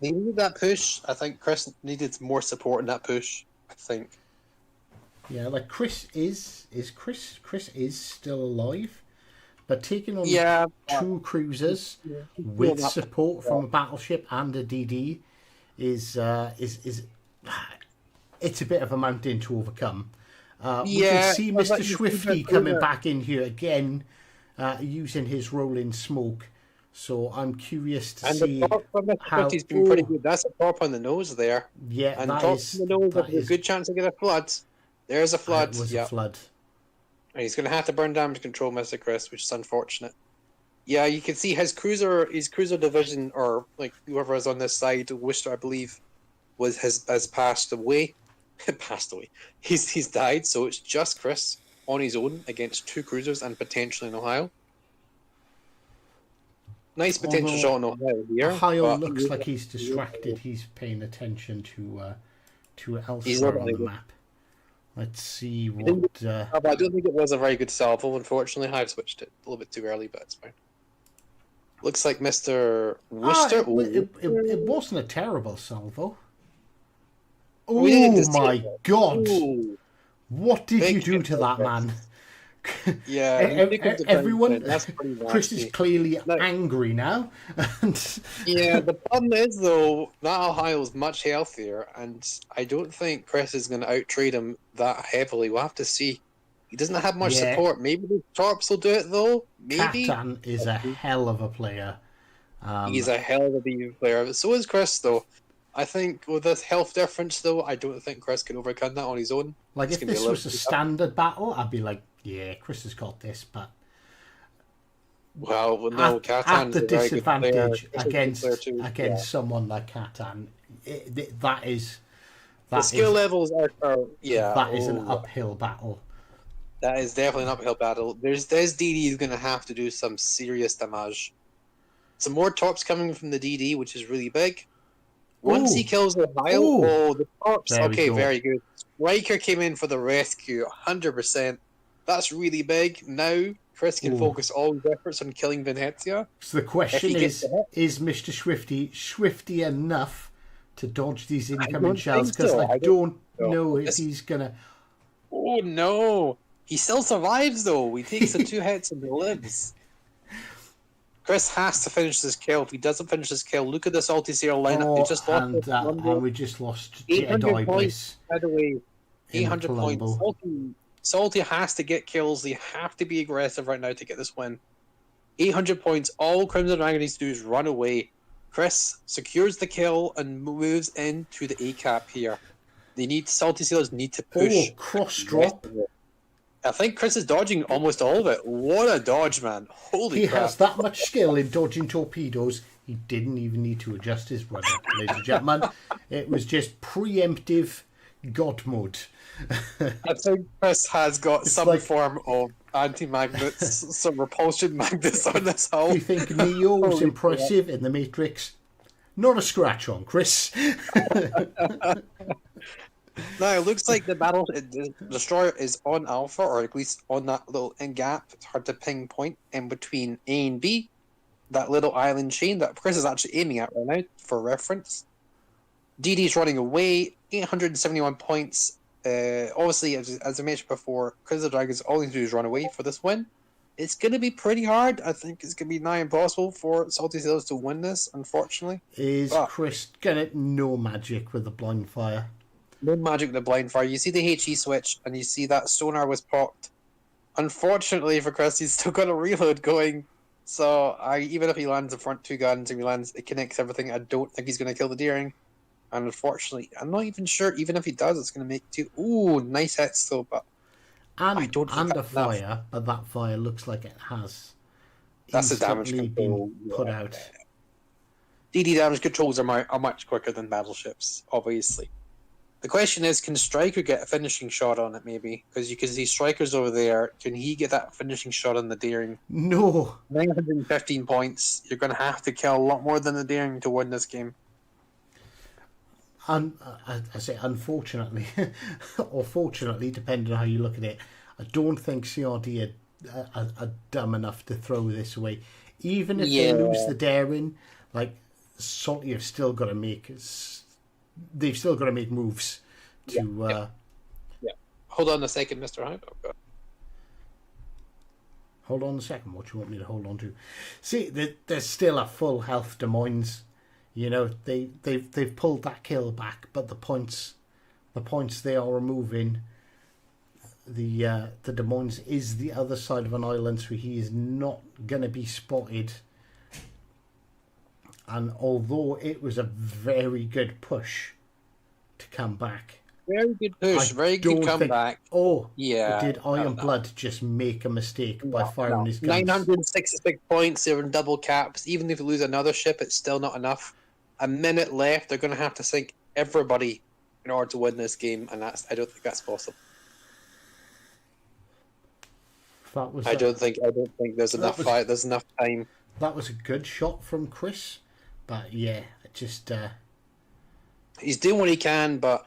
They needed that push. I think Chris needed more support in that push. I think. Yeah, Chris is still alive, but taking on two cruisers with support from a battleship and a DD is it's a bit of a mountain to overcome. We can see Mr. Swifty coming back in here again, using his rolling smoke. So I'm curious to see how... He's been pretty good. That's a top on the nose there. Yeah, and top on the nose with a good chance to get a flood. There's a flood. It was a flood. And he's going to have to burn damage control, Mr. Chris, which is unfortunate. Yeah, you can see his cruiser division, or whoever is on this side, Worcester, I believe, has passed away. Passed away. He's died, so it's just Chris on his own against two cruisers and potentially in Ohio. Nice potential shot on Ohio here. Ohio looks like he's distracted. He's paying attention to elsewhere on the map. Let's see what... I don't think it was a very good salvo, unfortunately. I've switched it a little bit too early, but it's fine. Looks like Mr. Worcester... It wasn't a terrible salvo. Oh my God! Ooh. What did you do to that man? Yeah, everyone. Chris is clearly angry now. Yeah, the problem is though that Ohio's much healthier, and I don't think Chris is going to outtrade him that heavily. We'll have to see. He doesn't have much support. Maybe the Torps will do it though. Maybe Catan is a hell of a player. He's a hell of a player. So is Chris though. I think with this health difference though, I don't think Chris can overcome that on his own. If this was a standard battle, I'd be like, yeah, Chris has got this, but no, Catan at the disadvantage against someone like Catan, that is the skill levels are that is an uphill battle. That is definitely an uphill battle. This DD is going to have to do some serious damage. Some more tops coming from the DD, which is really big. Once he kills Ohio, the Torps. Okay, very good. Riker came in for the rescue, 100%. That's really big. Now, Chris can focus all his efforts on killing Venezia. So the question is Mr. Swifty enough to dodge these incoming shells, because I don't know if he's gonna. Oh no! He still survives though. He takes the 2 hits and lives. Chris has to finish this kill. If he doesn't finish this kill, look at the Salty Sailor lineup. They just lost and we just lost 800 points. By the way, 800 points. Salty has to get kills. They have to be aggressive right now to get this win. 800 points. All Crimson Dragon needs to do is run away. Chris secures the kill and moves into the A cap here. Salty Sailors need to push. Oh, cross drop. I think Chris is dodging almost all of it. What a dodge, man. Holy crap. He has that much skill in dodging torpedoes, he didn't even need to adjust his rudder, ladies and gentlemen. It was just preemptive God mode. I think Chris has got some form of anti-magnets, some repulsion magnets on this hull. You think Neo was impressive in The Matrix? Not a scratch on Chris. Now, it looks like the destroyer is on Alpha, or at least on that little gap. It's hard to pinpoint in between A and B. That little island chain that Chris is actually aiming at right now, for reference. DD's running away, 871 points. Obviously, as I mentioned before, Crimson Dragons, all they do is run away for this win. It's going to be pretty hard. I think it's going to be nigh impossible for Salty Sailors to win this, unfortunately. Is Chris going to no magic with the blind fire? No magic with the blind fire. You see the HE switch, and you see that sonar was popped. Unfortunately for Chris, he's still got a reload going. So even if he lands the front 2 guns and it connects everything, I don't think he's going to kill the Deering. And unfortunately, I'm not even sure. Even if he does, it's going to make 2. Ooh, nice hits though, but I don't think that's fire, but that fire looks like it has. That's the damage control been put out. DD damage controls are much quicker than battleships, obviously. The question is, can Striker get a finishing shot on it, maybe? Because you can see Striker's over there. Can he get that finishing shot on the Deering? No. 915 points. You're going to have to kill a lot more than the Deering to win this game. I say unfortunately, or fortunately, depending on how you look at it, I don't think CRD are dumb enough to throw this away. Even if they lose the Daring, like Salty have still got to make. They've still got to make moves to. Yeah. Hold on a second, Mr. Hyde. Hold on a second. What do you want me to hold on to? See, there's still a full health Des Moines. You know, they've pulled that kill back, but the points they are removing. The Des Moines is the other side of an island, so he is not going to be spotted. And although it was a very good push to come back, very good push, very good comeback. Did Iron Blood just make a mistake by firing his guns? 966 points. They're in double caps. Even if you lose another ship, it's still not enough. A minute left. They're going to have to sink everybody in order to win this game, and I don't think that's possible. I don't think there's enough fight. There's enough time. That was a good shot from Chris, but yeah, just he's doing what he can. But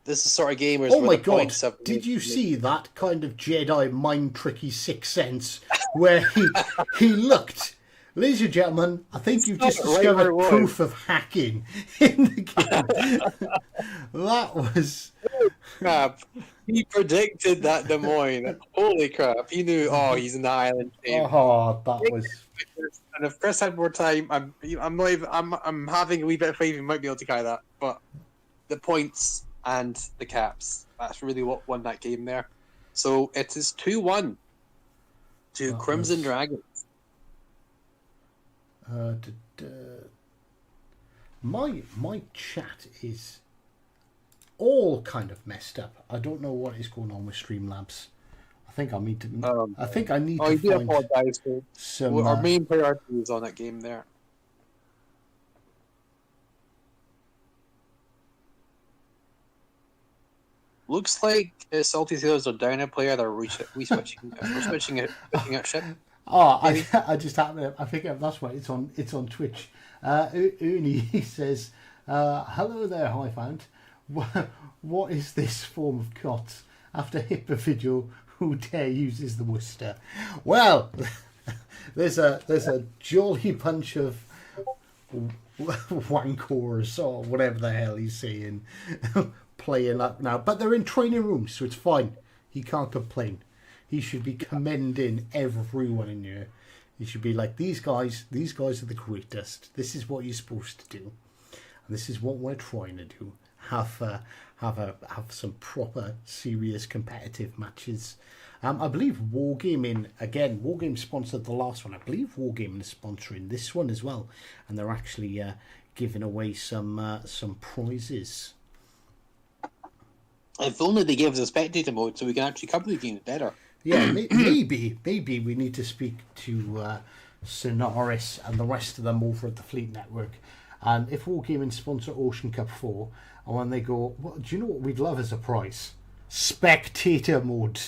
this is the sort of game where oh my god! Did you see that kind of Jedi mind tricky sixth sense where he looked? Ladies and gentlemen, I think you've just discovered proof of hacking in the game. That was... Crap. He predicted that Des Moines. Holy crap. He knew, he's in the island chain. Oh, that was... And if Chris had more time, I'm having a wee bit of faith he might be able to carry that. But the points and the caps, that's really what won that game there. So it is 2-1 to Crimson Dragons. My chat is all kind of messed up. I don't know what is going on with Streamlabs. I think I need to. I think I need to find some. Well, our main priority is on that game there. Looks like Salty Sailors are down a player. They're switching out ship. I just happened to, I think that's why it's on Twitch. Uni says, hello there, Highfound. What is this form of COTS? After HIPAA video, who dare uses the Worcester? Well, there's a jolly bunch of wankors or whatever the hell he's saying playing up now. But they're in training rooms, so it's fine. He can't complain. He should be commending everyone in here. He should be like, these guys are the greatest. This is what you're supposed to do. And this is what we're trying to do. Have some proper, serious, competitive matches. I believe Wargaming, again, Wargaming sponsored the last one. I believe Wargaming is sponsoring this one as well. And they're actually giving away some prizes. If only they gave us a spectator mode so we can actually cover the games better. Yeah, maybe we need to speak to Sonaris and the rest of them over at the Fleet Network. And if Wargaming sponsor Ocean Cup 4, and when they go, well, do you know what we'd love as a prize? Spectator mode.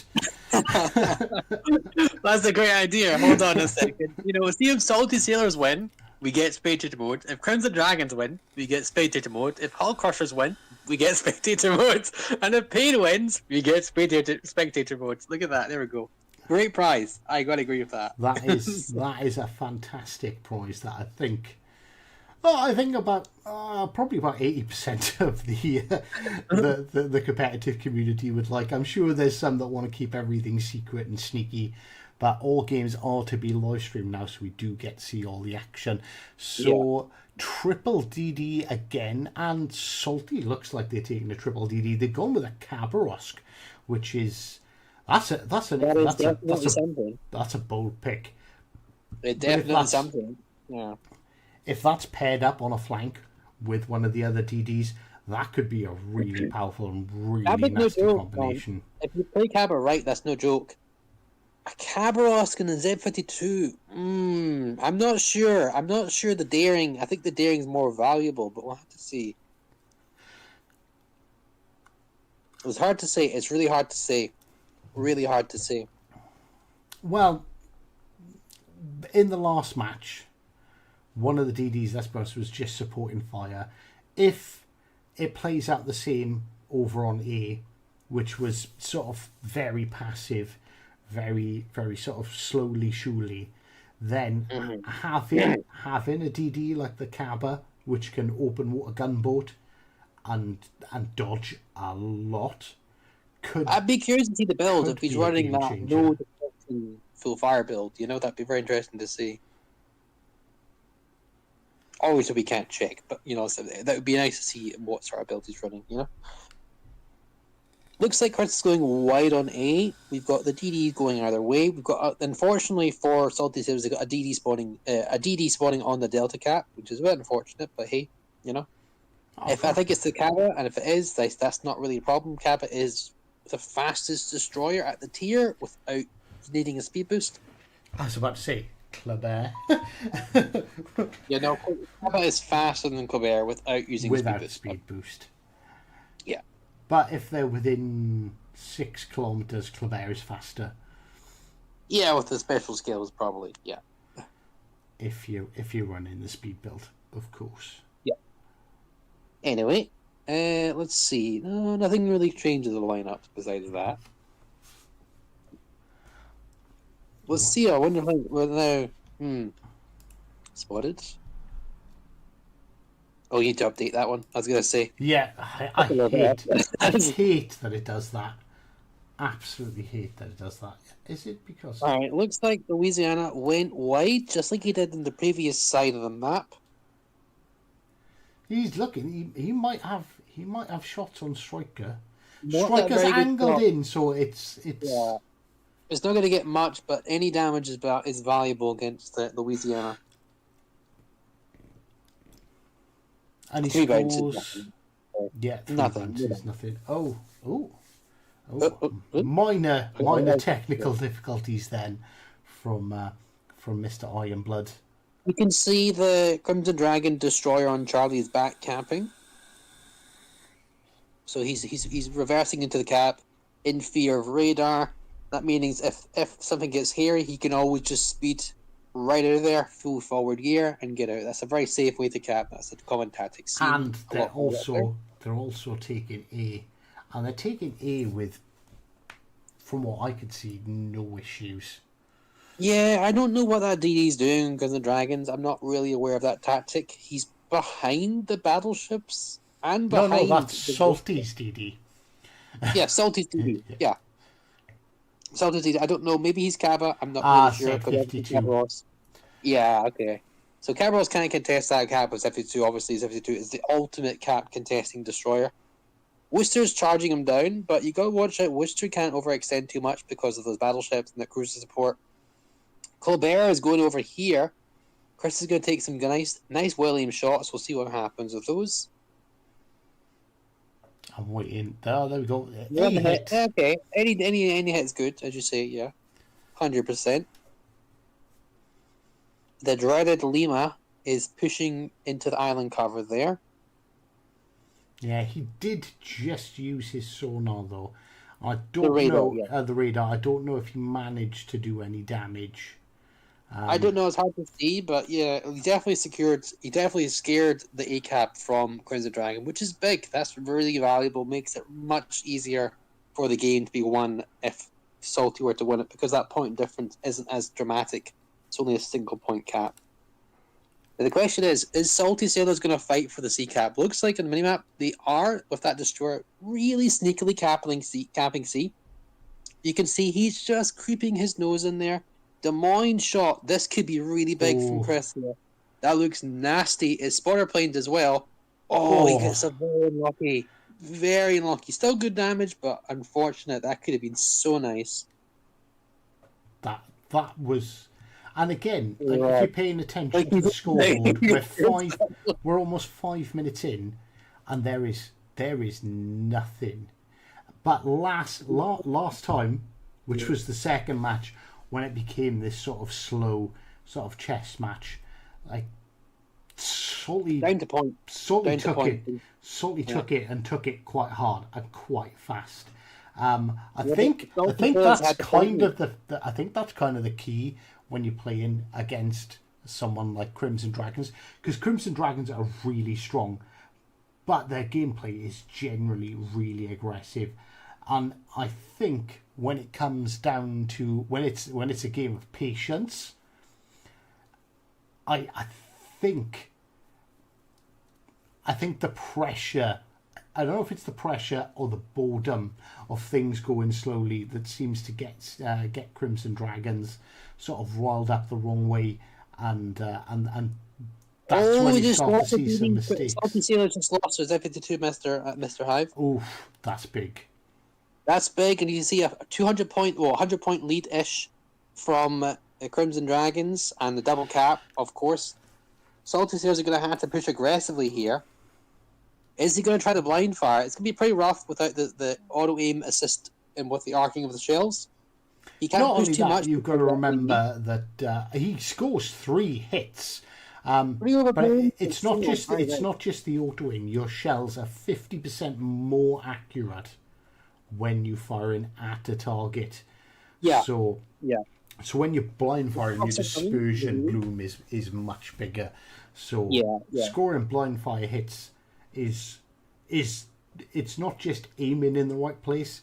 That's a great idea. Hold on a second. See if Salty Sailors win, we get spectator mode. If Crimson Dragons win, we get spectator mode. If Hull Crushers win, we get spectator mode. And if Pain wins, we get spectator mode. Look at that. There we go. Great prize. I gotta agree with that. That is a fantastic prize that I think. Well, I think about probably about 80% of the competitive community would like. I'm sure there's some that want to keep everything secret and sneaky, but all games are to be live streamed now, so we do get to see all the action. So triple DD again, and Salty looks like they're taking a triple DD. They've gone with a Khabarovsk, which is that's a bold pick. It's definitely something. Yeah. If that's paired up on a flank with one of the other DDs, that could be a really powerful and really nasty combination. If you play Cabra right, that's no joke. A Khabarovsk and a Z52. I'm not sure. I'm not sure the daring. I think the daring is more valuable, but we'll have to see. It was hard to say. It's really hard to say. Really hard to say. Well, in the last match, one of the DDs, let's be honest, was just supporting fire. If it plays out the same over on A, which was sort of very passive, very, very sort of slowly, surely, then having a DD like the Kaba, which can open water gunboat and dodge a lot, I'd be curious to see the build if he's running that no deflection full fire build. That'd be very interesting to see. Obviously, we can't check, but so that would be nice to see what sort of build he's running. Looks like Chris is going wide on A. We've got the DD going either way. We've got, unfortunately for Salty Sailors, they've got a DD spawning on the Delta Cap, which is a bit unfortunate. But hey, if I think it's the Kappa, and if it is, that's not really a problem. Kappa is the fastest destroyer at the tier without needing a speed boost. I was about to say. Kleber. Kappa is faster than Kleber without using speed boost. Yeah. But if they're within 6 kilometers, Kleber is faster. Yeah, with the special skills, probably. Yeah. If you're running the speed build, of course. Yeah. Anyway, let's see. No, nothing really changes the lineup besides that. Let's see. I wonder if we're now spotted. Oh, you need to update that one. I was gonna say. Yeah, I hate that it does that. Absolutely hate that it does that. Is it because? All right. Looks like Louisiana went wide, just like he did in the previous side of the map. He's looking. He might have shots on Striker. Striker's angled in, so it's. Yeah. It's not going to get much, but any damage is valuable against Louisiana. And he scores. Yeah, nothing. Oh. Minor technical difficulties then from Mr. Ironblood. You can see the Crimson Dragon destroyer on Charlie's back camping. So he's reversing into the cap in fear of radar. That means if something gets hairy, he can always just speed right out of there, full forward gear, and get out. That's a very safe way to cap. That's a common tactic. And they're also taking A, and they're taking A with, from what I could see, no issues. Yeah, I don't know what that DD's doing because the Dragons. I'm not really aware of that tactic. He's behind the battleships and No, behind that's the Salty's DD. yeah, Salty's DD. Yeah, Salty's DD. I don't know. Maybe he's Cabba. I'm not really Ah, sure set because obviously 52. Cabros. Yeah, okay. So Cabros can't contest that cap with 52. Obviously, 52 is the ultimate cap contesting destroyer. Worcester's charging him down, but you gotta watch out. Worcester can't overextend too much because of those battleships and the cruiser support. Colbert is going over here. Chris is going to take some nice William shots. We'll see what happens with those. I'm waiting. There we go. Any hit. Okay. Any hit's good, as you say, yeah. 100%. The dreaded Lima is pushing into the island cover there. Yeah, he did just use his sonar though. I don't know the radar. I don't know if he managed to do any damage. I don't know. It's hard to see, but yeah, he definitely scared the ACAP from Crimson Dragon, which is big. That's really valuable. Makes it much easier for the game to be won if Salty were to win it, because that point difference isn't as dramatic. It's only a single point cap. But the question is Salty Sailors going to fight for the C cap? Looks like in the minimap they are, with that destroyer really sneakily capping C. You can see he's just creeping his nose in there. Des Moines shot. This could be really big from Chris here. That looks nasty. It's spotter planed as well. He gets a very unlucky. Very unlucky. Still good damage, but unfortunate. That could have been so nice. That was, and again, if you're paying attention to the scoreboard, we're almost 5 minutes in, and there is nothing. But last time, which was the second match, when it became this sort of slow sort of chess match, like Salty took it and took it quite hard and quite fast. I think that's kind of the key when you're playing against someone like Crimson Dragons, because Crimson Dragons are really strong, but their gameplay is generally really aggressive. And I think when it comes down to when it's a game of patience, I think the pressure, I don't know if it's the pressure or the boredom of things going slowly that seems to get Crimson Dragons sort of riled up the wrong way, and that's when you start to see some mistakes. Salty Sailors just lost to F52, Mr. Hive. Oof, that's big. That's big, and you can see a 100 point lead-ish from Crimson Dragons, and the double cap, of course. Salty Sailors are going to have to push aggressively here. Is he going to try to blind fire? It's going to be pretty rough without the auto-aim assist and with the arcing of the shells. He can't push too much. You've got to remember that he scores 3 hits. But it's not just the auto-aim. Your shells are 50% more accurate when you fire in at a target. Yeah. So when you're blind firing, your dispersion bloom is much bigger. So scoring blind fire hits is it's not just aiming in the right place.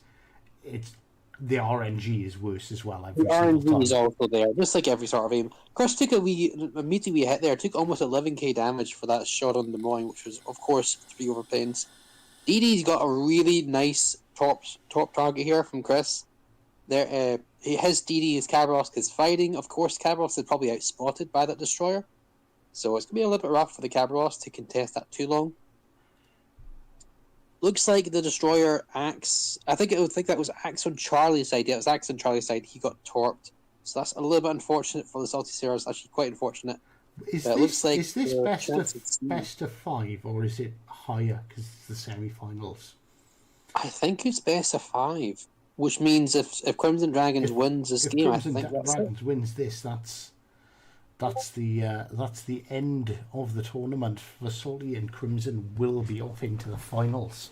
It's the RNG is worse as well. The RNG is also there, just like every sort of aim. Chris took a meaty wee hit there. Took almost 11k damage for that shot on Des Moines, which was of course 3 overplanes. DD's got a really nice top target here from Chris. There, his DD is Cabros is fighting. Of course, Cabros is probably outspotted by that destroyer, so it's gonna be a little bit rough for the Cabros to contest that too long. Looks like the destroyer Axe. I think that was Axe on Charlie's side. Yeah, it was Axe on Charlie's side. He got torped, so that's a little bit unfortunate for the Salty Sailors. Actually, quite unfortunate. Is this best of 5 or is it higher because it's the semi-finals? I think it's best of 5, which means if Crimson Dragons wins this game, I think Dragons wins this, that's the end of the tournament for Salty, and Crimson will be off into the finals.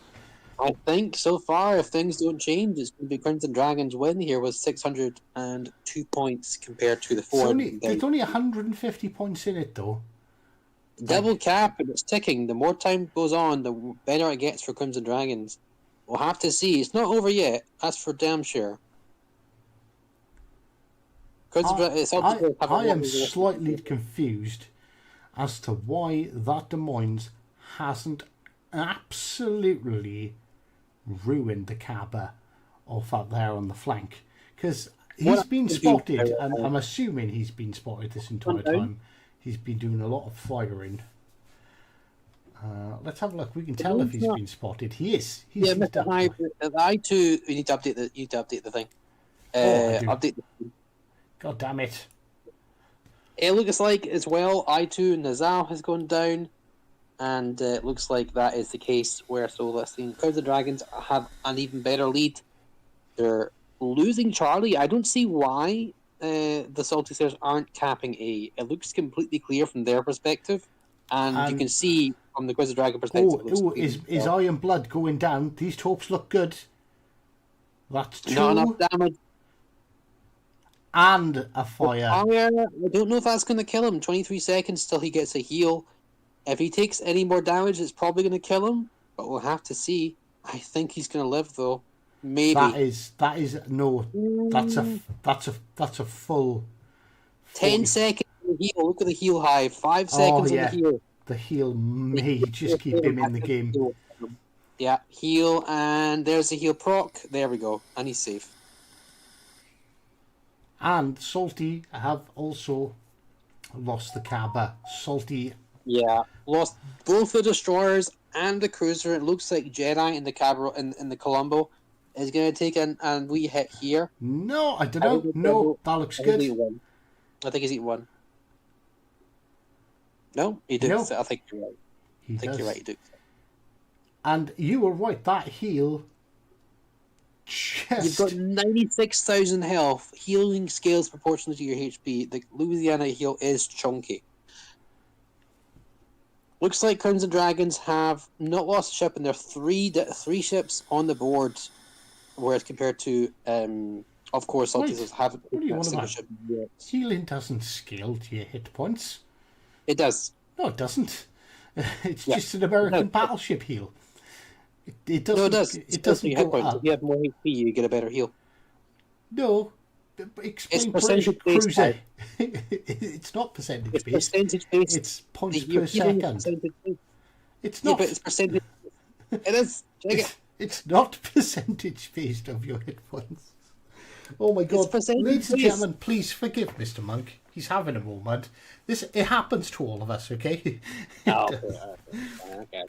I think so far, if things don't change, it's going to be Crimson Dragons win here with 602 points compared to the 400. There's only 150 points in it though. Double cap, and it's ticking. The more time goes on, the better it gets for Crimson Dragons. We'll have to see. It's not over yet. That's for damn sure. I am slightly confused as to why that Des Moines hasn't absolutely ruined the Cabba off up there on the flank. Because he's been spotted, and I'm assuming he's been spotted this entire time. He's been doing a lot of firing. Let's have a look. We can tell if he's been spotted. He is. He's Mr. Hyde, the I2, we need to update the thing. Update the thing. God damn it. It looks like as well I2 Nazal has gone down, and it looks like that is the case where let's see, because the Dragons have an even better lead. They're losing Charlie. I don't see why the Salty Sailors aren't capping A. It looks completely clear from their perspective, and you can see from the Quiz of Dragon perspective. Is Iron Blood going down? These torps look good. That's 2. Not enough damage. And a fire. I don't know if that's going to kill him. 23 seconds till he gets a heal. If he takes any more damage, it's probably going to kill him. But we'll have to see. I think he's going to live though. Maybe. That is no. That's a full 10 seconds to heal. Look at the heal high. 5 seconds on the heal. The heal may just keep him in the game. Yeah, heal, and there's the heal proc. There we go, and he's safe. And Salty have also lost the Cabba. Salty, lost both the destroyers and the cruiser. It looks like Jedi in the Cabra in the Colombo is going to take a wee hit here. No, I don't know. No, that looks good. I think he's eaten one. No, he did. No. I think you're right. You're right. You do. And you were right. That heal. You've got 96,000 health. Healing scales proportionally to your HP. The Louisiana heal is chunky. Looks like Crimson Dragons have not lost a ship, and there are three ships on the board, whereas compared to, of course, Salties haven't a single ship yet. Healing doesn't scale to your hit points. It does. No, it doesn't. It's just an American battleship heal. It doesn't. No, it does. It doesn't go up. If you have more HP, you get a better heal. No, explain British cruiser. It's not percentage based. It's percentage based. It's points per second. It's not. Yeah, but it's percentage. It is. Check it. It's not percentage based of your hit points. Oh my God, ladies and gentlemen, please forgive Mr. Monk. He's having a moment. It happens to all of us, okay? Okay.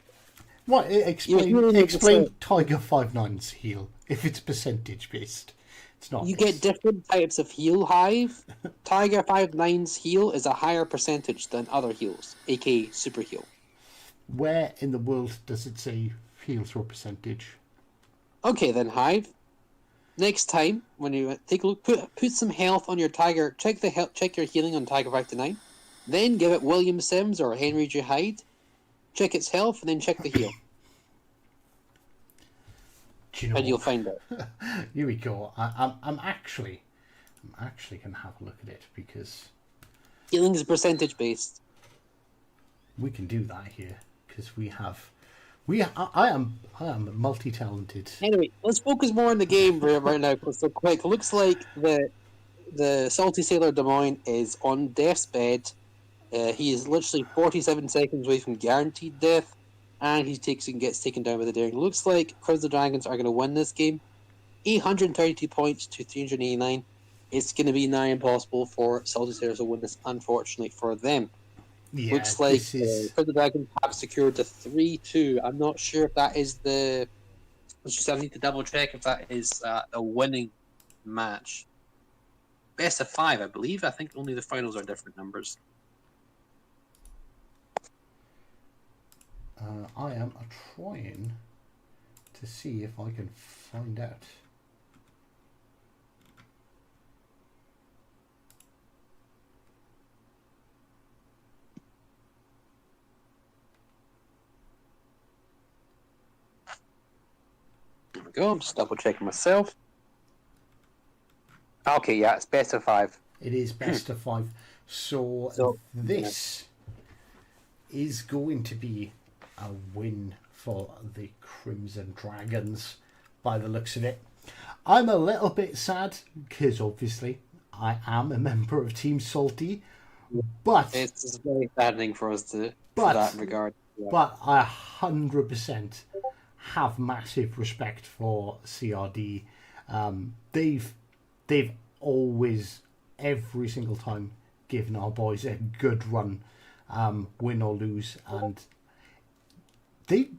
What? Explain Tiger 5-9's heal if it's percentage based. It's not. You get different types of heal hive. Tiger 5-9's heal is a higher percentage than other heals, aka super heal. Where in the world does it say heals or percentage? Okay then, Hive. Next time when you take a look, put some health on your Tiger. Check your healing on Tiger 5-9. Then give it William Sims or Henry J. Hyde. Check its health and then check the heal. And you'll find out. Here we go. I'm actually gonna have a look at it because healing is percentage based. We can do that here because I am multi-talented. Anyway, let's focus more on the game right now. So quick, looks like the Salty Sailor Des Moines is on death's bed. He is literally 47 seconds away from guaranteed death, and gets taken down by the Daring. Looks like Crimson Dragons are going to win this game, 832 points to 389. It's going to be nigh impossible for Salty Sailors to win this, unfortunately for them. Yeah, looks like Crimson Dragons have secured the 3-2. I'm not sure if that is the. I need to double check if that is a winning match. Best of 5, I believe. I think only the finals are different numbers. I am trying to see if I can find out. There we go. I'm just double checking myself. Okay, yeah, it's best of 5. It is best of 5. So this is going to be a win for the Crimson Dragons by the looks of it. I'm a little bit sad because obviously I am a member of Team Salty, but it's very saddening for us for that regard. Yeah. But I 100% have massive respect for CRD. They've always, every single time, given our boys a good run, win or lose, and they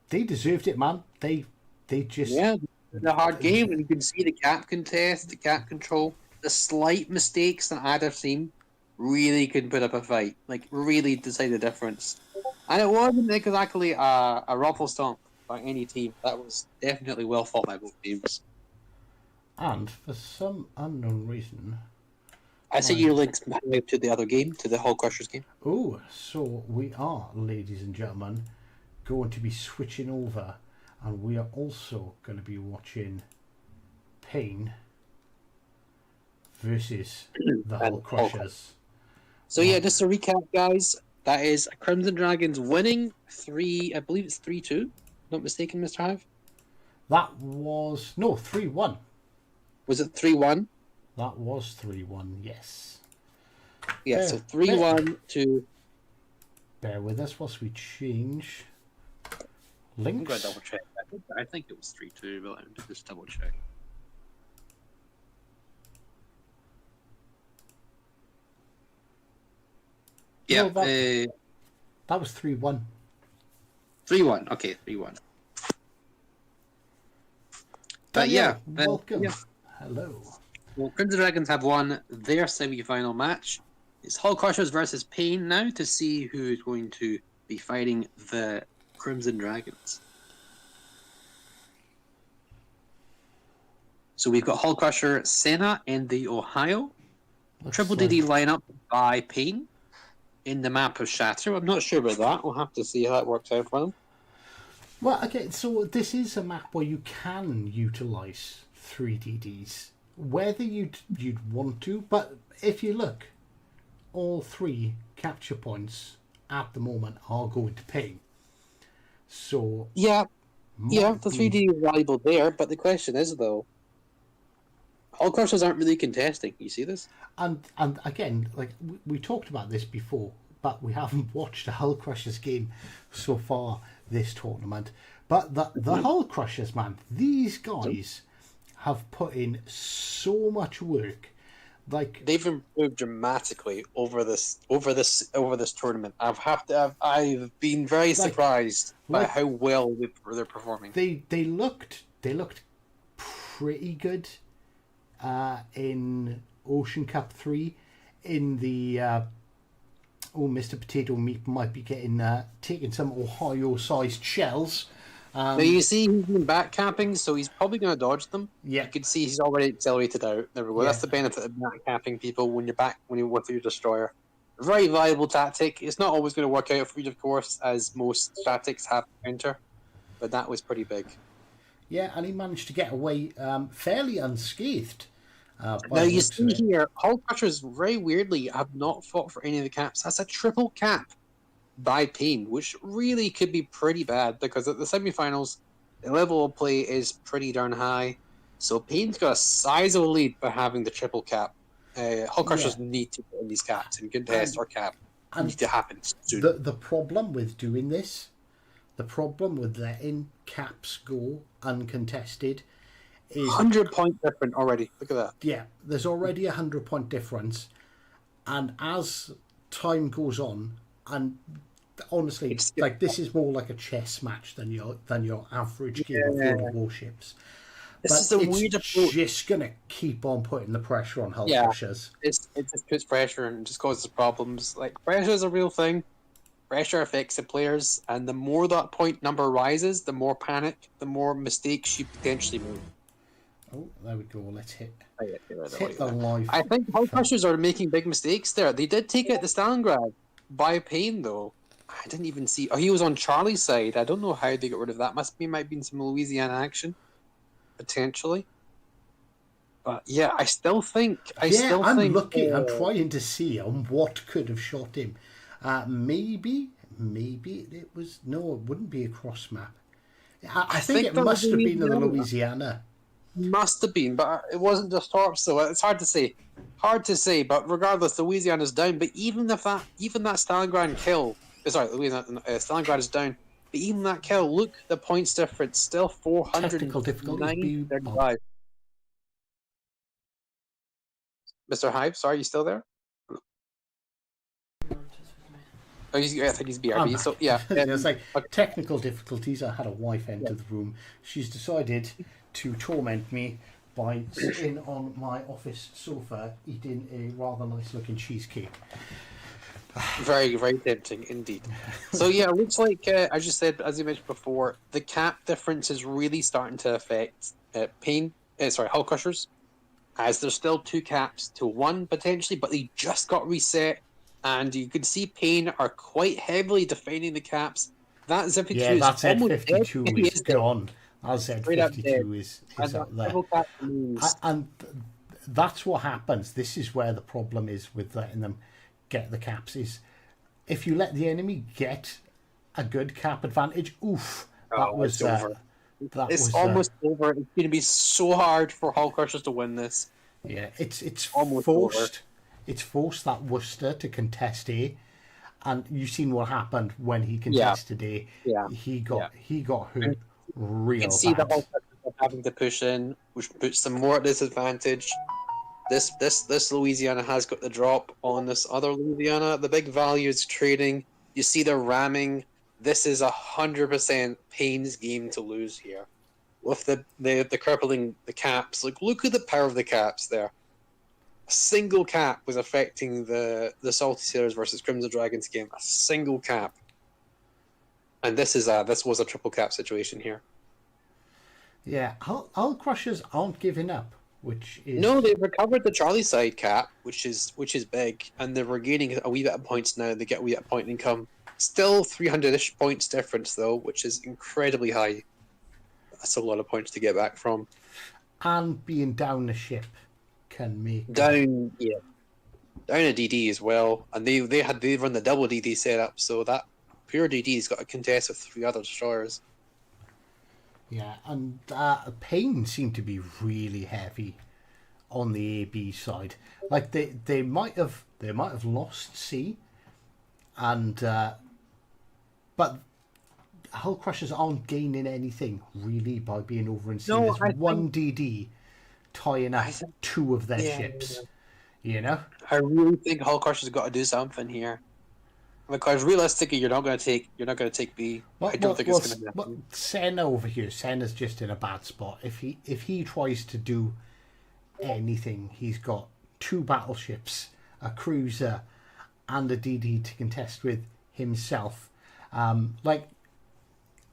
deserved it, man. They just the hard game, and you can see the cap contest, the cap control, the slight mistakes on either team really could put up a fight, like really decide the difference. And it wasn't exactly a ruffle stomp by any team. That was definitely well fought by both teams. And for some unknown reason, I see you linked to the other game, to the Hull Crushers game. Oh, so we are, ladies and gentlemen, going to be switching over, and we are also going to be watching Pain versus the Hull Crushers. So yeah, just to recap, guys, that is Crimson Dragons winning 3, I believe it's 3-2. Not mistaken, Mr. Hive? That was 3-1. Was it 3-1? That was 3-1, yes. Yeah, so 3-1 to... Bear with us whilst we change links. I'm going to double check. I think it was 3-2, but let me just double check. Yeah, no, that was 3-1. 3-1, okay, 3-1. But welcome. Hello. Well, Crimson Dragons have won their semi-final match. It's Hull Crushers versus Pain now to see who is going to be fighting the Crimson Dragons. So we've got Hull Crusher Senna in the Ohio. Triple DD lineup by Pain in the map of Shatter. I'm not sure about that. We'll have to see how that works out for them. Well, okay, so this is a map where you can utilise 3DDs, whether you'd want to, but if you look, all 3 capture points at the moment are going to Pain. So the 3D is valuable there, but the question is though, Hull Crushers aren't really contesting. You see this? And again, like we talked about this before, but we haven't watched a Hull Crushers game so far this tournament. But the Hull Crushers, man, these guys have put in so much work. Like they've improved dramatically over this tournament. I've been very surprised by how well they're performing. They looked pretty good in Ocean Cup 3 in the Mr. Potato Meat might be getting taking some Ohio-sized shells. Now you see he's been back capping, so he's probably going to dodge them. Yeah, you can see he's already accelerated out. There we go. Yeah. That's the benefit of back capping people when you're with your destroyer. A very viable tactic. It's not always going to work out for you, of course, as most tactics have counter, but that was pretty big. Yeah, and he managed to get away fairly unscathed. Now you see here, Hull Crushers very weirdly have not fought for any of the caps. That's a triple cap by Pain, which really could be pretty bad because at the semi-finals, the level of play is pretty darn high. So Pain's got a sizable lead by having the triple cap. Hull Crushers need to put in these caps and contest or cap. Need to happen soon. The problem with doing this, the problem with letting caps go uncontested is 100-point difference already. Look at that. Yeah, there's already a 100-point difference, and as time goes on, and honestly, like this is more like a chess match than your average game of World of Warships. This is a weird approach. Just gonna keep on putting the pressure on Hull Crushers. It just puts pressure and just causes problems. Like pressure is a real thing. Pressure affects the players, and the more that point number rises, the more panic, the more mistakes you potentially make. Oh, there we go. Let's hit the live. I think Hull Crushers are making big mistakes there. They did take out the Stalingrad by Pain, though. I didn't even see. Oh, he was on Charlie's side. I don't know how they got rid of that. Might have been some Louisiana action, potentially. But yeah, I still think. I'm looking. I'm trying to see on what could have shot him. Maybe it was. No, it wouldn't be a cross map. I think it must have been in the Louisiana. Must have been, but it wasn't just Torps, so it's hard to say. But regardless, Louisiana's down. But even that Stalingrad kill, Stalingrad is down. But even that kill, look, the points difference still 409. Mr. Hive, sorry, you still there? Oh, I think he's BRB. So yeah, it's like technical difficulties. I had a wife enter the room. She's decided to torment me by sitting on my office sofa eating a rather nice looking cheesecake. Very, very tempting indeed. So yeah, it looks like as you said, as you mentioned before, the cap difference is really starting to affect Hull Crushers, as there's still 2 caps to 1 potentially, but they just got reset. And you can see Payne are quite heavily defending the caps. That Z52 that Z52 is gone. That Z52 is up there. And that's what happens. This is where the problem is with letting them get the caps. Is if you let the enemy get a good cap advantage, over. It's almost over. It's going to be so hard for Hull Crushers to win this. Yeah, it's almost forced. Over. It's forced that Worcester to contest A, and you've seen what happened when he contested A. Yeah. He got hurt real bad. You can see the Hull Crushers having to push in, which puts them more at disadvantage. This Louisiana has got the drop on this other Louisiana. The big value is trading. You see the ramming. This is 100% Payne's game to lose here. With the crippling the caps. Look at the power of the caps there. A single cap was affecting the Salty Sailors versus Crimson Dragons game. A single cap. And this was a triple cap situation here. Yeah, Hull Crushers aren't giving up. No, they've recovered the Charlie side cap, which is big, and they're regaining a wee bit of points now. They get a wee bit of point income. Still 300-ish points difference though, which is incredibly high. That's a lot of points to get back from. And being down a ship can make down a DD as well, and they run the double DD setup, so that pure DD's got to contest with 3 other destroyers. Yeah, and Payne seemed to be really heavy on the AB side. Like they might have lost C, and but Hull Crushers aren't gaining anything really by being over in C. No, There's one DD tying up 2 of their ships. Yeah. You know, I really think Hull Crushers got to do something here. Because realistically, you're not going to take B. I don't think it's going to happen. Senna over here, Senna's just in a bad spot. If he tries to do anything, he's got 2 battleships, a cruiser, and a DD to contest with himself.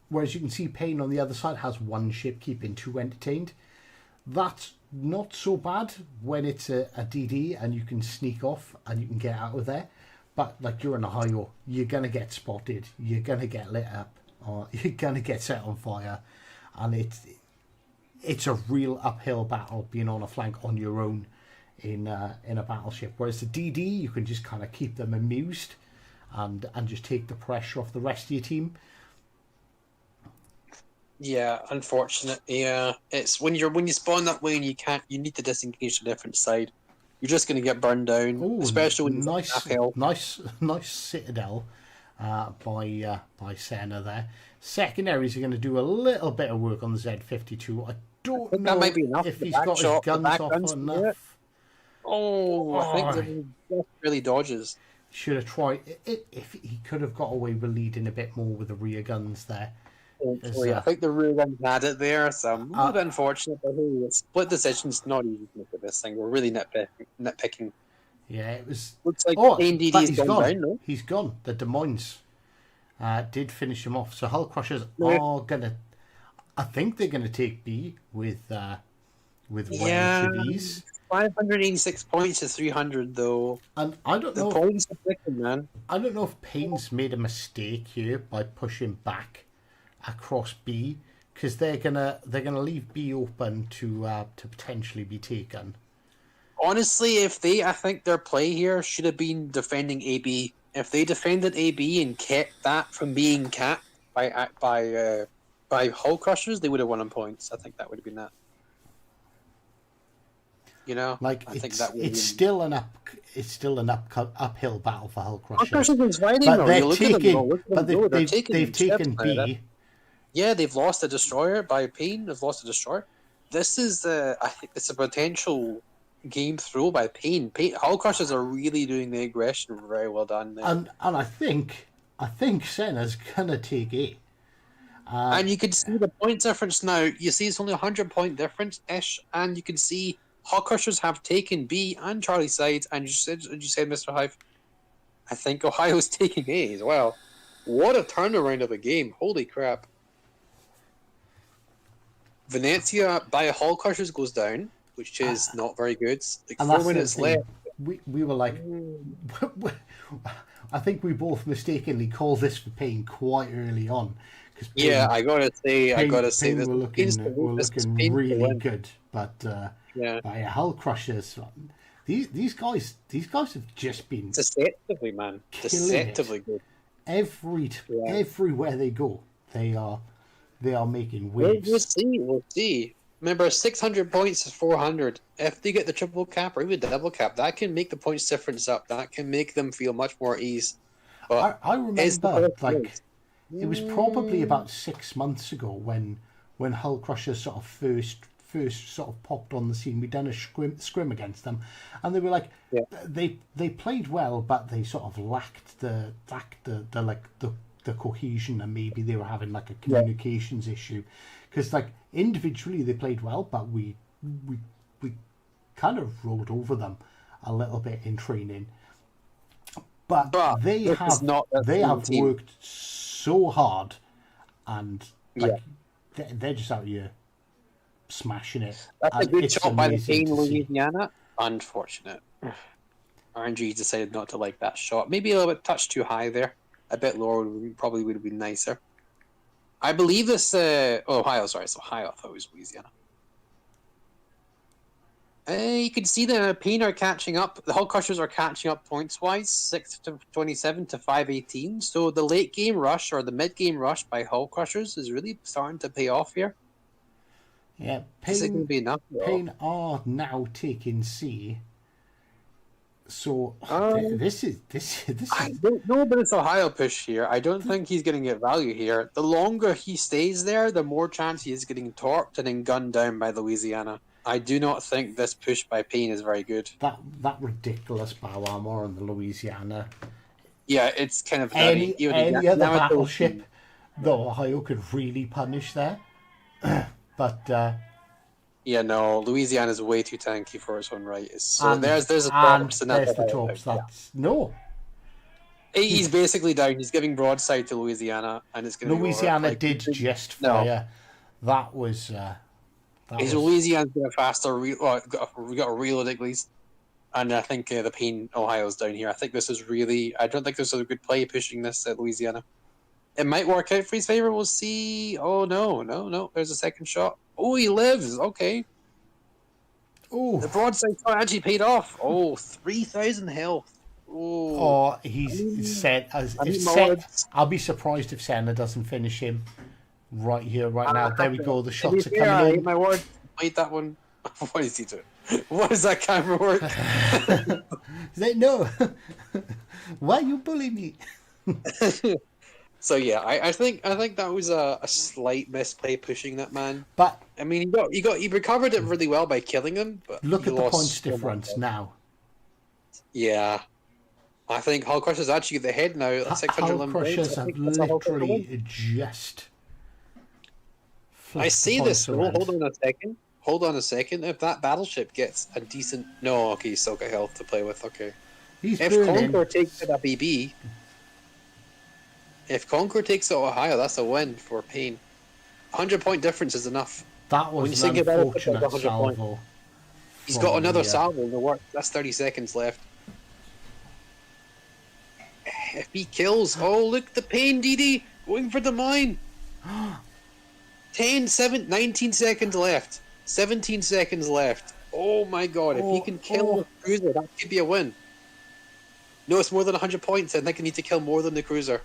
Whereas you can see Payne on the other side has 1 ship keeping 2 entertained. That's not so bad when it's a DD and you can sneak off and you can get out of there. But you're in Ohio, you're gonna get spotted, you're gonna get lit up, or you're gonna get set on fire, and it's a real uphill battle being on a flank on your own in a battleship. Whereas the DD, you can just kind of keep them amused, and just take the pressure off the rest of your team. Yeah, unfortunate. Yeah, it's when you spawn that way and you need to disengage the different side. You're just going to get burned down. Ooh, especially when nice citadel by Senna there. Secondaries are going to do a little bit of work on the Z52. I don't know that might be enough. If he's got his guns off enough. I think that really dodges. Should have tried it. If he could have got away with leading a bit more with the rear guns there. I think the rear guns had it there, so I'm a bit unfortunate. But hey, split decision's not easy to make with this thing. We're really nitpicking. Yeah, it was. Looks like ADD's he's gone. Down, no? He's gone. The Des Moines did finish him off. So Hull Crushers are gonna. I think they're gonna take B with these. 586 points to 300 though. And I don't know. The points are picking, man. I don't know if Payne's made a mistake here by pushing back across B, because they're gonna leave B open to potentially be taken. Honestly, I think their play here should have been defending AB. If they defended AB and kept that from being capped by Hull Crushers, they would have won on points. I think that would have been that. You know, like I think it's that it's still an uphill battle for Hull Hull Crushers. Crushers is fighting But though. they're You look at them, taking, look at but them go. They're they've taking ships taken now. B. Yeah, they've lost a destroyer by Payne. They've lost a destroyer. This is, I think, it's a potential game throw by Payne. Hull Crushers are really doing the aggression very well done there. And I think Senna's gonna take A. And you can see the point difference now. You see it's only 100-point difference ish, and you can see Hull Crushers have taken B and Charlie's side. And you said, Mr. Hive, I think Ohio's taking A as well. What a turnaround of a game! Holy crap! Venezia by Hull Crushers goes down, which is not very good. Like 4 minutes left. We were like, I think we both mistakenly called this for Payne quite early on. Yeah, I gotta say, Payne this were looking really good, but by Hull Crushers, these guys have just been deceptively, man, deceptively good. Everywhere they go, they are making waves. We'll see. Remember, 600 points is 400. If they get the triple cap or even double cap, that can make the points difference up. That can make them feel much more ease. But I remember, like, it was probably about 6 months ago when Hull Crushers sort of first sort of popped on the scene. We'd done a scrim against them, and they were like, they played well, but they sort of lacked the cohesion, and maybe they were having like a communications issue, because like individually they played well, but we kind of rolled over them a little bit in training. But they have worked so hard, and like they're just out here smashing it. That's a good shot by the Payne, Louisiana. Unfortunate. RNG decided not to like that shot. Maybe a little bit touch too high there. A bit lower probably would have been nicer. I believe this. Ohio, sorry, it's Ohio. I thought it was Louisiana. You can see the Payne are catching up. The Hull Crushers are catching up points-wise, 6-27 to 5-18. So the late game rush or the mid game rush by Hull Crushers is really starting to pay off here. Yeah, Payne are now taking C. So this is. I don't know, but it's Ohio push here. I don't think he's going to get value here. The longer he stays there, the more chance he is getting torped and then gunned down by Louisiana. I do not think this push by Payne is very good. That ridiculous bow armor on the Louisiana. Yeah, it's kind of any other battleship, though Ohio could really punish there. But yeah, no, Louisiana's way too tanky for its own right. So there's the torps, and there's the torps. That's no. He's basically down. He's giving broadside to Louisiana, and it's going to Louisiana did just fire. No. That was. Louisiana's got a faster. We got a reload at least, and I think the Payne Ohio's down here. I think this is really. I don't think this is a good play pushing this at Louisiana. It might work out for his favor. We'll see. Oh no! There's a second shot. Oh, he lives. Okay. Oh, the broadside shot actually paid off. Oh, 3,000 health. Oh, he's set. I'll be surprised if Senna doesn't finish him right here, right now. There we go. The shots are coming in. My word, played that one. What is he doing? What does that camera work? No. Why you bully me? So yeah, I think that was a slight misplay pushing that man. But I mean, he recovered it really well by killing him. But look at the points difference now. Yeah, I think Hull Crushers actually get the head now. Hull Crushers have literally just. I see this. Hold on a second. If that battleship gets a decent, he's still got health to play with. Okay, if Concord takes it a BB. If Concord takes it Ohio, that's a win for Payne. 100-point difference is enough. That was an unfortunate salvo. He's got another salvo in the work. That's 30 seconds left. If he kills, look, the Payne DD going for the mine. 19 seconds left. 17 seconds left. Oh my god, if he can kill the cruiser, that could be a win. No, it's more than 100 points. I think I need to kill more than the cruiser.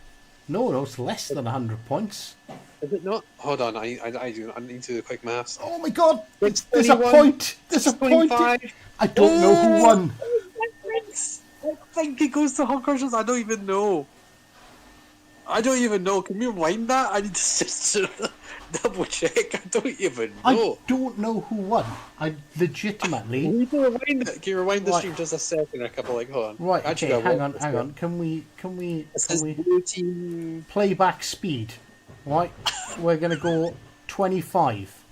No, it's less than 100 points. Is it not? Hold on, I need to do quick maths. Oh my god! It's There's a 21, point! There's a point! 25. I don't know who won. I think it goes to Hull Crushers. I don't even know. Can we rewind that? I need to just double check. I don't even know. I don't know who won. I legitimately. We need to rewind it. Can you rewind the stream just a second? A couple hold on. Right. Actually, Okay. Hang on. Can we blue team playback speed? Right. We're gonna go 25.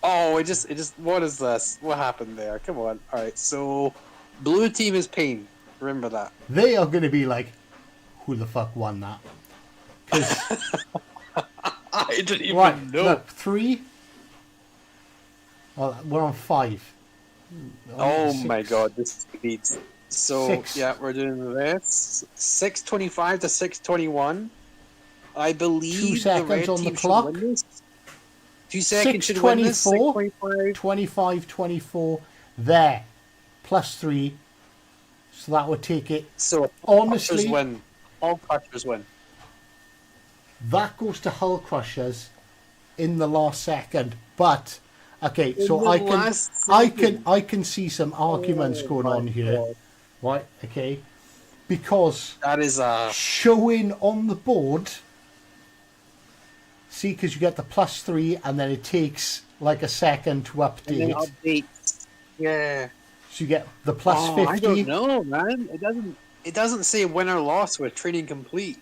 Oh, it just. What is this? What happened there? Come on. All right. So, blue team is Pain. Remember that. They are gonna be like, who the fuck won that? I didn't even know. Look, 3. Well, we're on 5. Oh my god, this speeds. So 6. yeah, we're doing this. 6:25 to 6:21. I believe 2 seconds on the clock. 2 seconds should win this. 25, 24. There, +3. So that would take it. So honestly, win. All Crushers win. That goes to Hull Crushers in the last second. But okay, so I can see some arguments going on here, right? Okay, because that is showing on the board. See, because you get the +3, and then it takes like a second to update. Yeah. So you get the +50. I don't know, man. It doesn't say win or loss with training complete.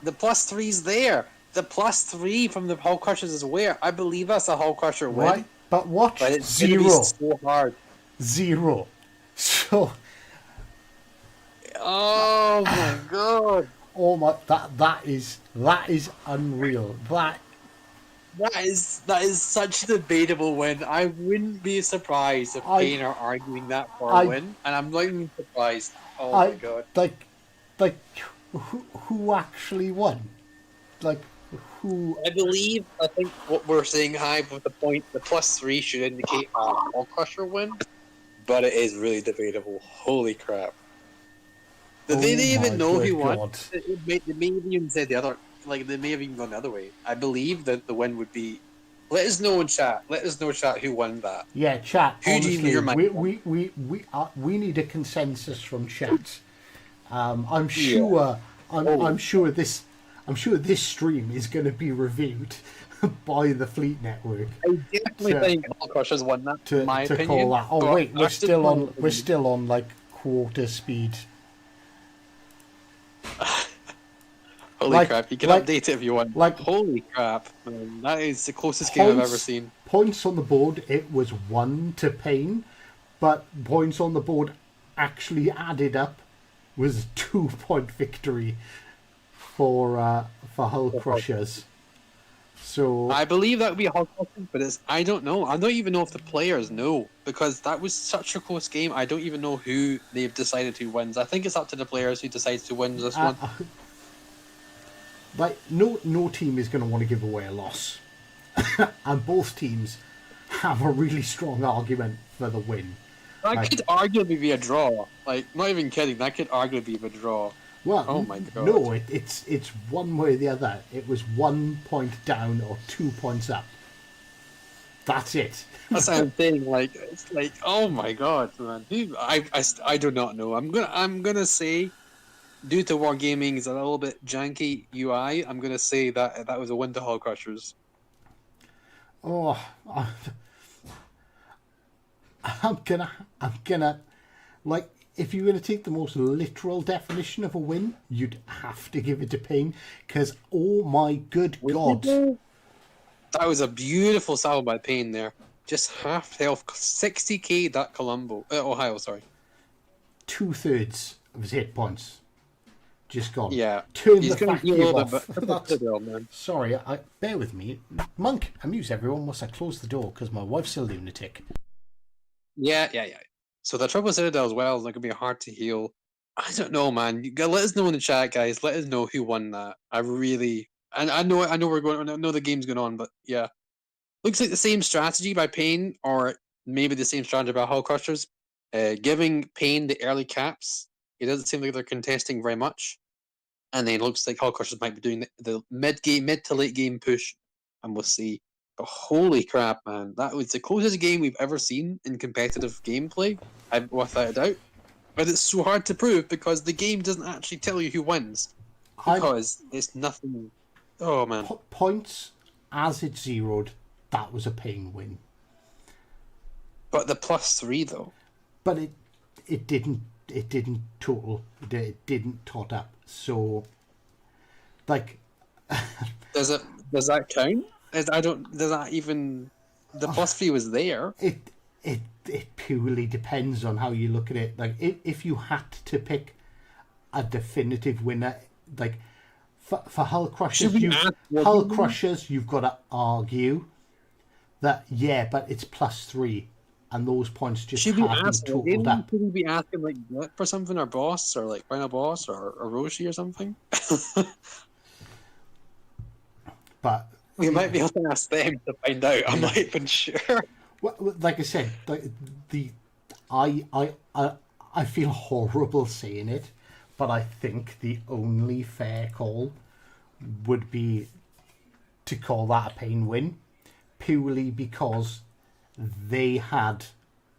The +3's there. The +3 from the Hull Crushers is where? I believe that's a Hull Crusher win. Right, but watch, but it's 0. Be so hard. 0. So. Oh my god. Oh my! That is unreal. That is such a debatable win. I wouldn't be surprised if Pain are arguing that for a win, and I'm not even surprised. Oh my god! Like, who actually won? Like, who? I think what we're saying, Hive, with the point, the +3 should indicate a Hull Crusher win, but it is really debatable. Holy crap! Did they even know who won? They may have even said the other. Like, they may have even gone the other way. I believe that the win would be. Let us know in chat. Let us know, chat, who won that. Yeah, chat. Who honestly, do you mean? we need a consensus from chat. I'm sure. I'm sure this stream is going to be reviewed by the Fleet Network. I definitely think Hull Crushers won that. In my opinion. Call that. Oh wait, we're still on like quarter speed. Holy crap, you can update it if you want. Holy crap, man. That is the closest game I've ever seen. Points on the board, it was 1 to Pain, but points on the board actually added up was 2-point victory for Hull Crushers. So I believe that would be a Hull Crushers, but I don't know. I don't even know if the players know, because that was such a close game. I don't even know who they've decided who wins. I think it's up to the players who decides to win this one. Like, no team is going to want to give away a loss. And both teams have a really strong argument for the win. That could arguably be a draw. Like, not even kidding, that could arguably be a draw. Well, oh my god. No, it's one way or the other. It was 1 point down or 2 points up. That's it. That's what I'm saying. Like, it's like, oh my god, man. I do not know. I'm gonna say, due to Wargaming's a little bit janky UI, I'm gonna say that was a win to Hull Crushers. Oh, I'm gonna like, if you're gonna take the most literal definition of a win, you'd have to give it to Pain, because oh my good god, that was a beautiful salvo by Pain there. Just half health, 60k that Colombo, Ohio, sorry. 2/3 of his hit points just gone. Yeah, turn the fact off. Man. Sorry, bear with me. Monk, amuse everyone whilst I close the door because my wife's a lunatic. Yeah. So the Triple Citadel as well is not going to be hard to heal. I don't know, man. You gotta let us know in the chat, guys. Let us know who won that. I know we're going. I know the game's going on, but yeah, looks like the same strategy by Pain, or maybe the same strategy by Hull Crushers. Giving Pain the early caps. It doesn't seem like they're contesting very much. And then it looks like Hull Crushers might be doing the mid to late game push, and we'll see. But holy crap, man. That was the closest game we've ever seen in competitive gameplay, without a doubt. But it's so hard to prove because the game doesn't actually tell you who wins. Because it's nothing. Oh, man. Points, as it zeroed, that was a pain win. But the +3, though. But it didn't total. It didn't tot up. So, like, does that count? Does that even? The +3 was there. It purely depends on how you look at it. Like, if you had to pick a definitive winner, like for Hull Crushers, you've got to argue that but it's +3. And those points just haven't totaled up. Should we be asking like Blip or something, or Boss, or like Final Boss, or Roshi or something? But we might be able to ask them to find out. I'm not even sure. Well, like I said, I feel horrible saying it, but I think the only fair call would be to call that a pain win, purely because they had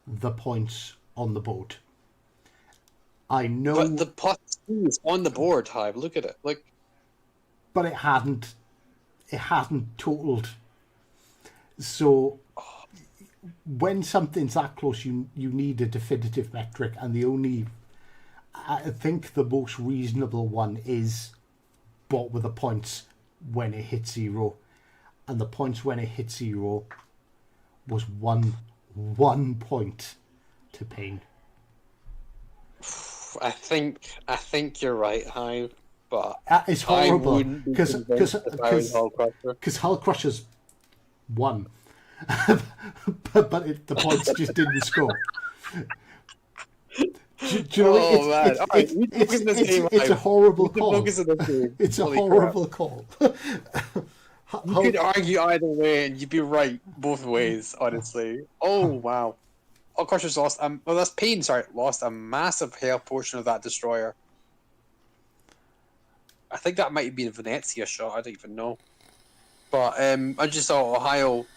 the points on the board. I know, but the +2 is on the board, Hive. Look at it, but it hadn't totaled. So when something's that close, you need a definitive metric, and I think the most reasonable one is what were the points when it hit 0, and the points when it hit 0 was one point to pain. I think you're right, Hive, but it's horrible because Hull Crushers won, but the points just didn't score. Do you know it's a horrible call. It's a horrible call. You could argue either way, and you'd be right both ways, honestly. Oh, wow. Of course, just lost. That's Pain. Sorry, lost a massive health portion of that destroyer. I think that might be a Venezia shot. I don't even know. But I just saw Ohio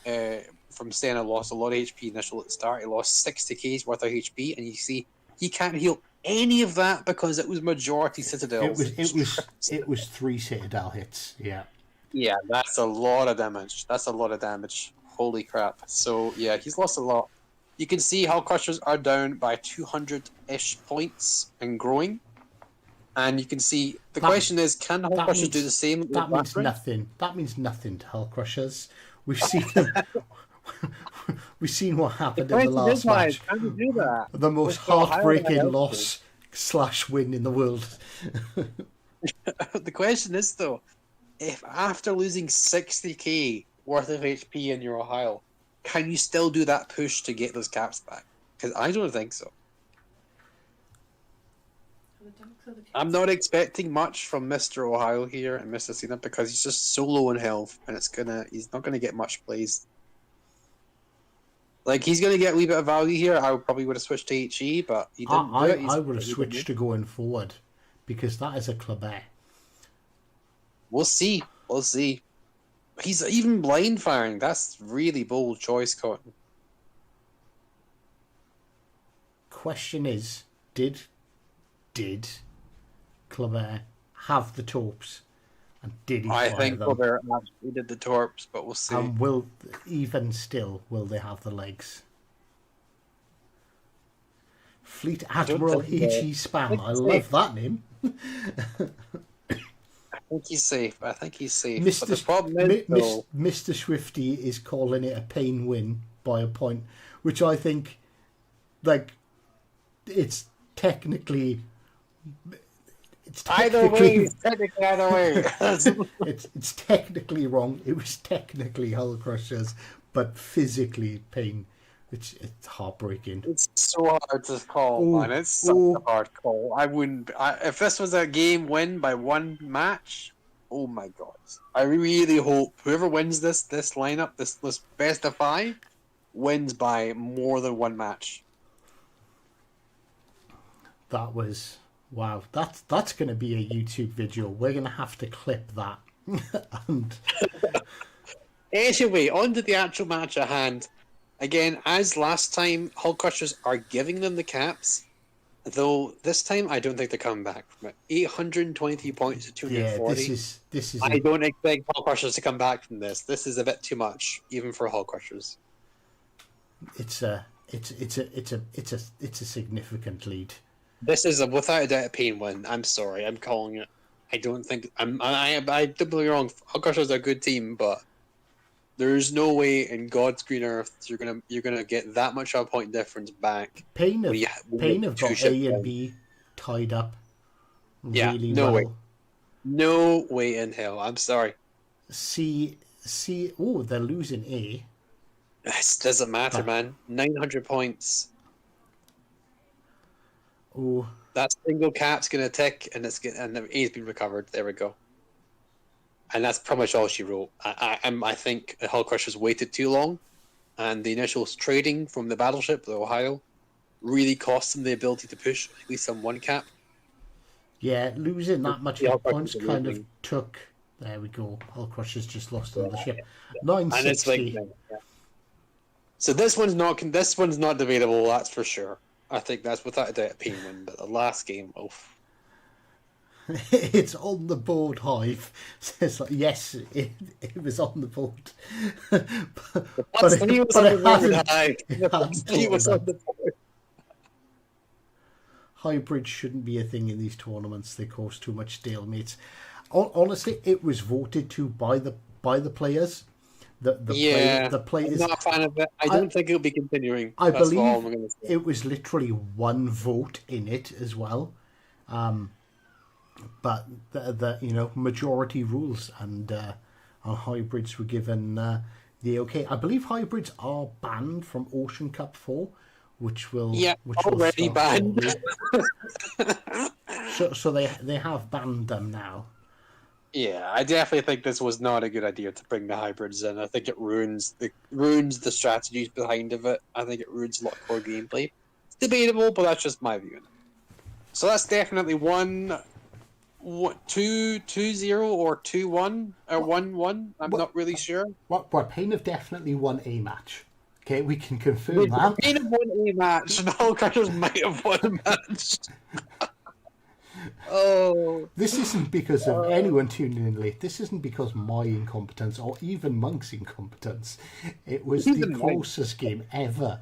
from Senna lost a lot of HP initial at the start. He lost 60k's worth of HP, and you see he can't heal any of that because it was majority Citadels. It was 3 Citadel hits. Yeah. Yeah, that's a lot of damage. Holy crap. So, yeah, he's lost a lot. You can see Hull Crushers are down by 200-ish points and growing. And you can see, the question is, can Hull Crushers do the same? That means nothing. That means nothing to Hull Crushers. We've seen them. We've seen what happened in the last match. Can you do that? The most heartbreaking loss/win in the world. The question is, though, if after losing 60k worth of HP in your Ohio, can you still do that push to get those caps back? Because I don't think so. I'm not expecting much from Mr. Ohio here and Mr. Cena because he's just so low in health, and he's not gonna get much plays. Like, he's gonna get a wee bit of value here. I probably would have switched to HE, but he didn't. I would have switched to going forward because that is a club A. We'll see. He's even blind firing. That's really bold choice, Cotton. Question is, did Clubber have the torps, and did he fire them? I think Clubber actually did the torps, but we'll see. And will they have the legs? Fleet Admiral H.E. Spam. I love that name. I think he's safe. But the problem is, Mr. Swifty is calling it a pain win by a point, which I think, like, it's technically either way. It's technically wrong. It was technically Hull Crushers, but physically pain. It's heartbreaking. It's so hard to call, man. It's such a hard call. I wouldn't. If this was a game win by one match, oh my god! I really hope whoever wins this lineup, this best of 5, wins by more than one match. That was Wow, that's going to be a YouTube video. We're going to have to clip that. And anyway, on to the actual match at hand. Again, as last time, Hull Crushers are giving them the caps, though this time I don't think they're coming back from it. 820 points to 240. Yeah, this is. I don't expect Hull Crushers to come back from this. This is a bit too much, even for Hull Crushers. It's a significant lead. This is without a doubt a pain win. I'm sorry, I'm calling it. I don't think I don't get me wrong. Hull Crushers are a good team, but there's no way in God's green earth you're gonna get that much of a point difference back. Pain have got A and B tied up really no well. way. No way in hell. I'm sorry. C. Oh, they're losing A. This doesn't matter, man. 900 points. Oh, that single cap's gonna tick, and the A's been recovered. There we go. And that's pretty much all she wrote. I think Hull Crushers waited too long, and the initial trading from the battleship, the Ohio, really cost them the ability to push at least on one cap. Yeah, losing that much points kind of took. There we go. Hull Crushers just lost on the ship. 960. So this one's not debatable. That's for sure. I think that's without a doubt a pain win. But the last game, It's on the board, Hive. Says like, yes, it was on the board. but it was on the board. Hybrids shouldn't be a thing in these tournaments. They cause too much stalemates. Honestly, it was voted to by the players. The players. I'm not a fan of it. I don't think it'll be continuing. I believe it was literally one vote in it as well. But the majority rules and hybrids were given the okay. I believe hybrids are banned from Ocean Cup 4, which already banned. so they have banned them now. Yeah, I definitely think this was not a good idea to bring the hybrids in. I think it ruins the strategies behind of it. I think it ruins a lot of core gameplay. It's debatable, but that's just my view. So that's definitely 2-0 or 2-1 or 1-1. I'm not really sure. What Payne have definitely won a match. Okay, we can confirm that. Payne have won a match, and Hull Crushers might have won a match. Oh, this isn't because of anyone tuning in late. This isn't because my incompetence or even Monk's incompetence. It was the closest game ever.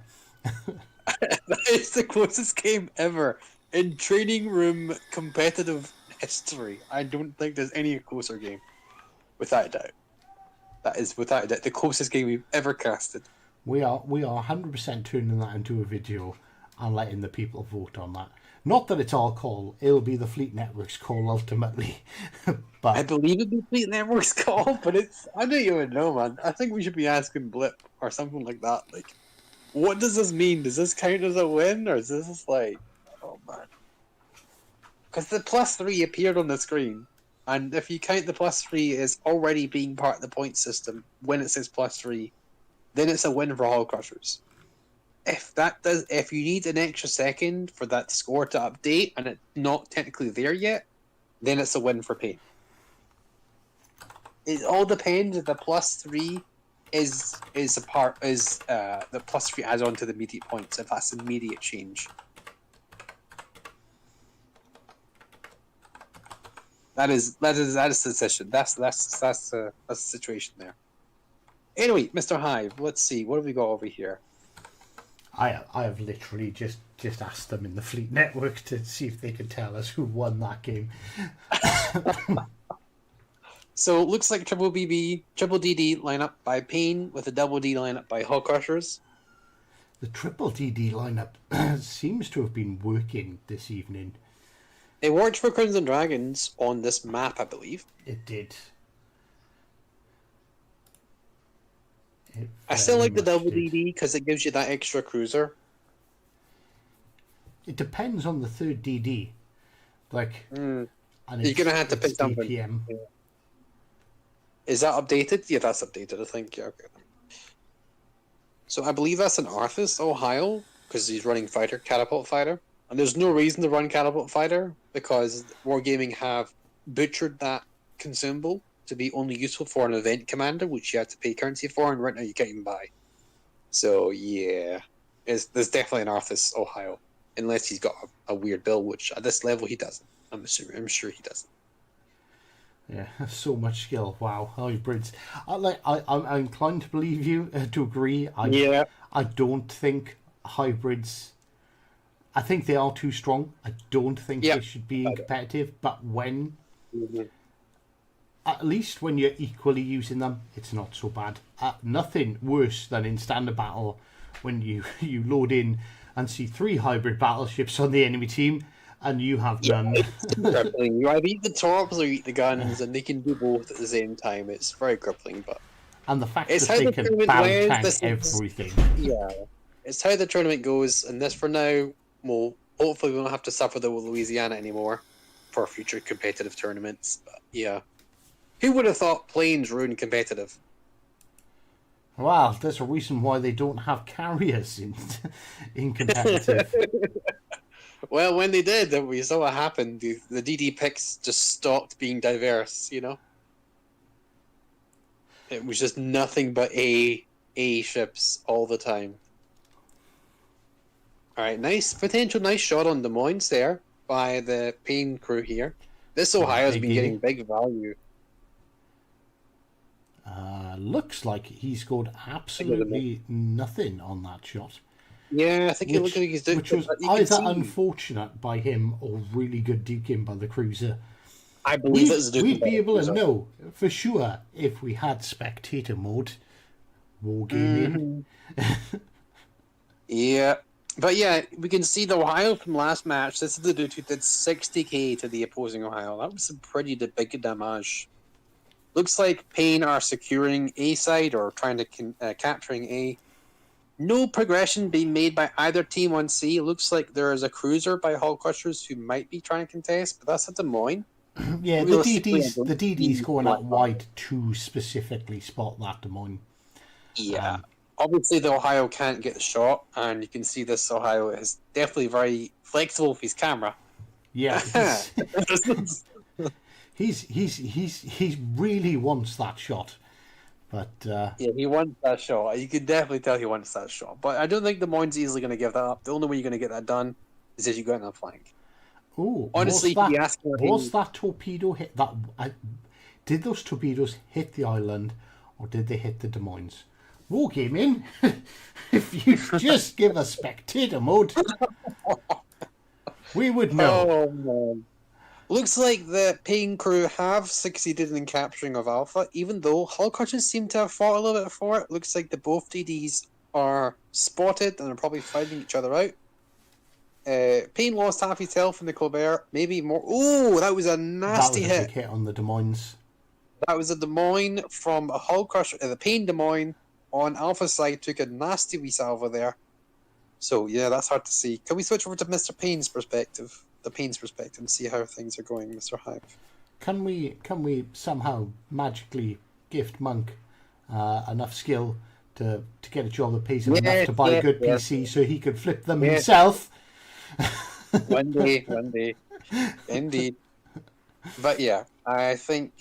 That is the closest game ever in training room competitive history. I don't think there's any closer game, without a doubt. That is without a doubt the closest game we've ever casted. We are 100% turning that into a video and letting the people vote on that. Not that it's our call; it'll be the Fleet Network's call ultimately. But I believe it'll be Fleet Network's call, but I don't even know, man. I think we should be asking Blip or something like that. Like, what does this mean? Does this count as a win, or is this just like, oh man? Because the +3 appeared on the screen, and if you count the +3 as already being part of the point system when it says +3, then it's a win for Hull Crushers. If you need an extra second for that score to update and it's not technically there yet, then it's a win for Payne. It all depends if the +3 is the +3 adds on to the immediate points, if that's an immediate change. That is the decision. That's the situation there. Anyway, Mr. Hive, let's see, what have we got over here? I have literally just asked them in the Fleet Network to see if they could tell us who won that game. So it looks like triple DD lineup by Payne with a double D lineup by Hull Crushers. The triple DD lineup seems to have been working this evening. It worked for Crimson Dragons on this map, I believe. It did. I still like the double DD because it gives you that extra cruiser. It depends on the third DD. Like, and you're gonna have to pick something. Yeah. Is that updated? Yeah, that's updated. I think. Yeah, okay. So I believe that's an Arthas, Ohio, because he's running catapult fighter. And there's no reason to run Catapult Fighter because Wargaming have butchered that consumable to be only useful for an event commander, which you have to pay currency for, and right now you can't even buy. So yeah, there's definitely an Arthas Ohio, unless he's got a weird build, which at this level he doesn't. I'm sure he doesn't. Yeah, so much skill. Wow, hybrids. I'm inclined to believe you, to agree. I don't think hybrids. I think they are too strong. I don't think they should be competitive. But when, at least when you're equally using them, it's not so bad. Nothing worse than in standard battle when you load in and see 3 hybrid battleships on the enemy team and you have none. Crippling. You either eat the torps or eat the guns, and they can do both at the same time. It's very crippling, but and the fact that they can bow tank everything. Yeah, it's how the tournament goes, and this for now. Well, hopefully we won't have to suffer with Louisiana anymore for future competitive tournaments. But yeah, who would have thought planes ruined competitive? Well, there's a reason why they don't have carriers in competitive. Well, when they did, we saw what happened. The DD picks just stopped being diverse, you know? It was just nothing but A ships all the time. Alright, nice shot on Des Moines there by the Pain crew here. This Ohio's been getting big value. Looks like he scored absolutely nothing on that shot. Yeah, I think it looked like he's doing, which was either unfortunate by him or really good deking by the cruiser. I believe it was a we'd be able to know for sure if we had spectator mode, wargaming. Yeah, but yeah, we can see the Ohio from last match. This is the dude who did 60k to the opposing Ohio. That was some pretty big damage. Looks like Payne are securing A side or trying to capturing A. No progression being made by either team on C. It looks like there is a cruiser by Hull Crushers who might be trying to contest, but that's at Des Moines. Yeah, the DD's going out wide to specifically spot that Des Moines. Yeah. Obviously, the Ohio can't get the shot, and you can see this Ohio is definitely very flexible with his camera. Yeah. He really wants that shot. But, yeah, he wants that shot. You can definitely tell he wants that shot. But I don't think Des Moines is easily going to give that up. The only way you're going to get that done is if you go on the flank. Oh, honestly, was that torpedo hit that? Did those torpedoes hit the island, or did they hit the Des Moines? Wargaming, if you just give us spectator mode, we would know. Oh man. Looks like the Payne crew have succeeded in capturing of Alpha, even though Hull Crushers seem to have fought a little bit for it. Looks like the both DDs are spotted and are probably fighting each other out. Payne lost half his health from the Colbert, maybe more. Oh, that was a nasty hit. That was a big hit on the Des Moines. That was a Des Moines from a Hull Crusher. The Payne Des Moines on Alpha side took a nasty wee salvo there. So yeah, that's hard to see. Can we switch over to Mr. Payne's perspective? The Payne's perspective and see how things are going, Mr. Hive. Can we somehow magically gift Monk enough skill to get a job that pays him enough to buy a good PC so he could flip them himself? One day. Indeed. But yeah, I think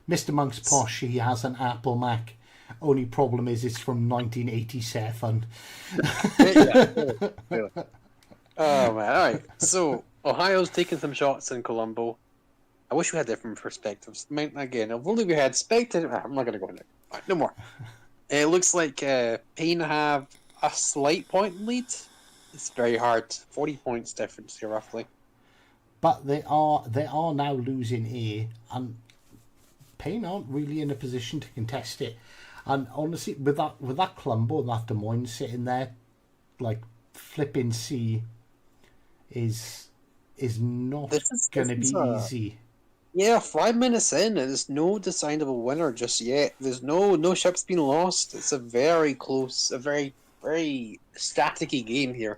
Mr. Monk's posh. He has an Apple Mac. Only problem is it's from 1987. Really. Oh man! All right, so Ohio's taking some shots in Colombo. I wish we had different perspectives. I mean, again, if only we had spectator. I'm not going to go in there. Right, no more. It looks like Payne have a slight point lead. It's very hard. 40 points difference here, roughly. But they are now losing A, and Payne aren't really in a position to contest it. And honestly, with that Colombo and that Des Moines sitting there, like flipping C, is not going to be easy. Yeah, 5 minutes in, and there's no decidable winner just yet. There's no ships being lost. It's a very close, a very, very staticky game here.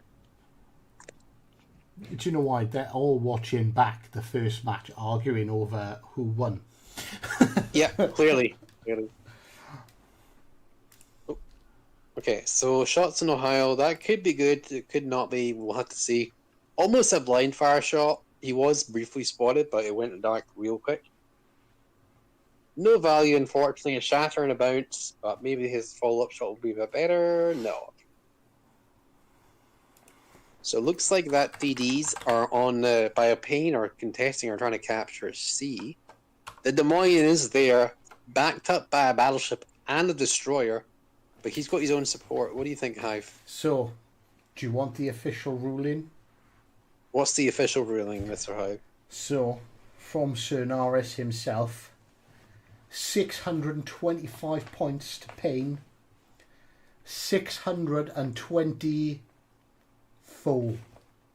Do you know why? They're all watching back the first match, arguing over who won. Yeah, clearly. Okay, so shots in Ohio, that could be good. It could not be. We'll have to see. Almost a blind fire shot. He was briefly spotted, but it went dark real quick. No value, unfortunately. A shatter and a bounce, but maybe his follow-up shot will be a bit better. No. So it looks like that DDs are on by a pain or contesting or trying to capture C. The Des Moines is there, backed up by a battleship and a destroyer, but he's got his own support. What do you think, Hive? So, do you want the official ruling? What's the official ruling, Mr. Hive? So, from Sir Norris himself, 625 points to Payne, 624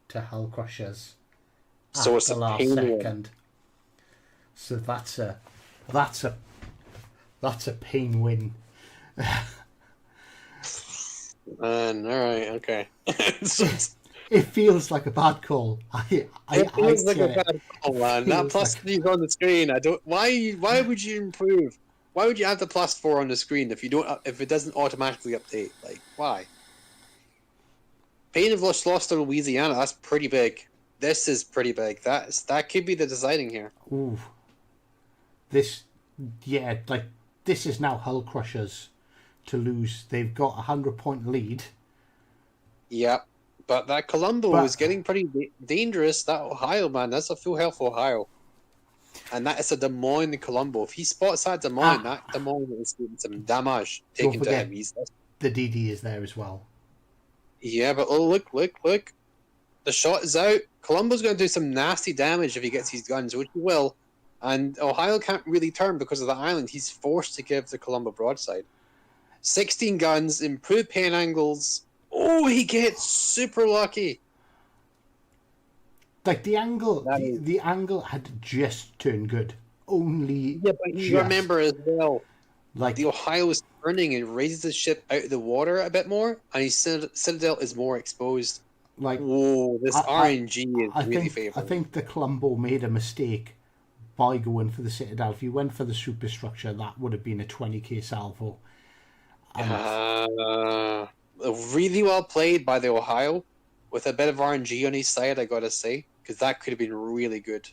to Hull Crushers. So it's a last Payne second. Win. So that's a Payne win. Man, all right, okay. It feels like a bad call. It feels like a bad call, man. That plus 3 on the screen. I don't. Why would you improve? Why would you add the +4 on the screen if you don't? If it doesn't automatically update? Like, why? Payne have lost to Louisiana. That's pretty big. This is pretty big. That could be the deciding here. Ooh. This is now Hull Crushers to lose. They've got a 100-point lead. Yep. But that Colombo is getting pretty dangerous. That Ohio, man, that's a full health Ohio. And that is a Des Moines Colombo. If he spots that Des Moines, that Des Moines is getting some damage taken to him. The DD is there as well. Yeah, but look. The shot is out. Colombo's going to do some nasty damage if he gets his guns, which he will. And Ohio can't really turn because of the island. He's forced to give the Colombo broadside. 16 guns, improved pain angles. Oh, he gets super lucky. Like the angle, the angle had just turned good. Only yeah, but you remember as well. Like the Ohio is turning and raises the ship out of the water a bit more, and his Citadel is more exposed. Like, whoa, this RNG is really favorable. I think the Colombo made a mistake by going for the Citadel. If you went for the superstructure, that would have been a 20k salvo. Really well played by the Ohio, with a bit of RNG on his side, I gotta say, because that could have been really good.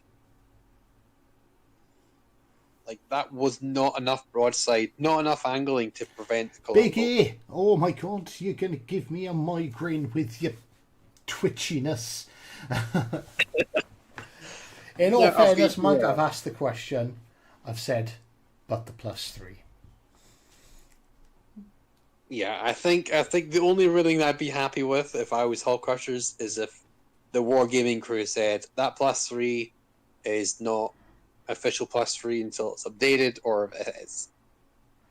Like, that was not enough broadside, not enough angling to prevent the Colombo. Big A! Oh my god, you're gonna give me a migraine with your twitchiness. In all fairness, Mike, I've asked the question. I've said, but the +3. Yeah, I think the only ruling I'd be happy with if I was Hull Crushers is if the Wargaming crew said that +3 is not official +3 until it's updated, or if it is.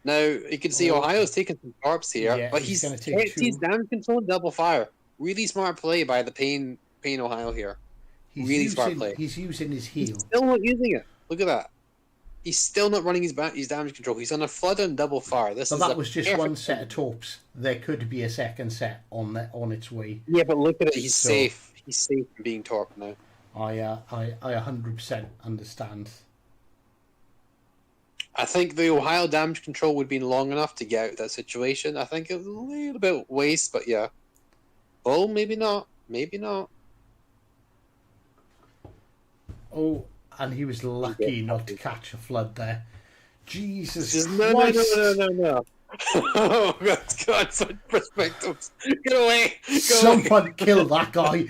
Now, you can see Ohio's taking some tarps here, but he's damage control and double fire. Really smart play by the Payne Ohio here. Smart play. He's using his heel. He's still not using it. Look at that. He's still not running his damage control. He's on a flood and double fire. But that was just one set of torps. There could be a second set on its way. Yeah, but look at it. He's safe. He's safe from being torped now. I 100% understand. I think the Ohio damage control would have been long enough to get out of that situation. I think it was a little bit waste, but yeah. Oh, maybe not. Maybe not. Oh, and he was lucky not to catch a flood there. Jesus No. Oh, God, such perspectives. Get away. Someone kill that guy.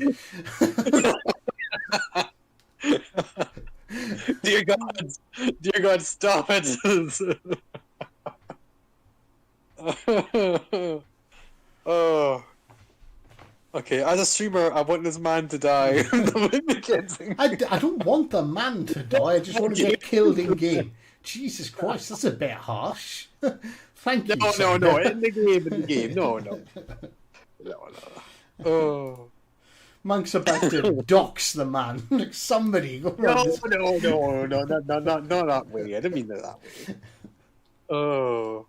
Dear God, stop it. Oh. Okay, as a streamer, I want this man to die. I don't want the man to die. I just want to get killed in game. Jesus Christ, that's a bit harsh. Thank you. No. In the game. No. Oh. Monk's about to dox the man. Somebody. No, not that way. I didn't mean that way. Oh.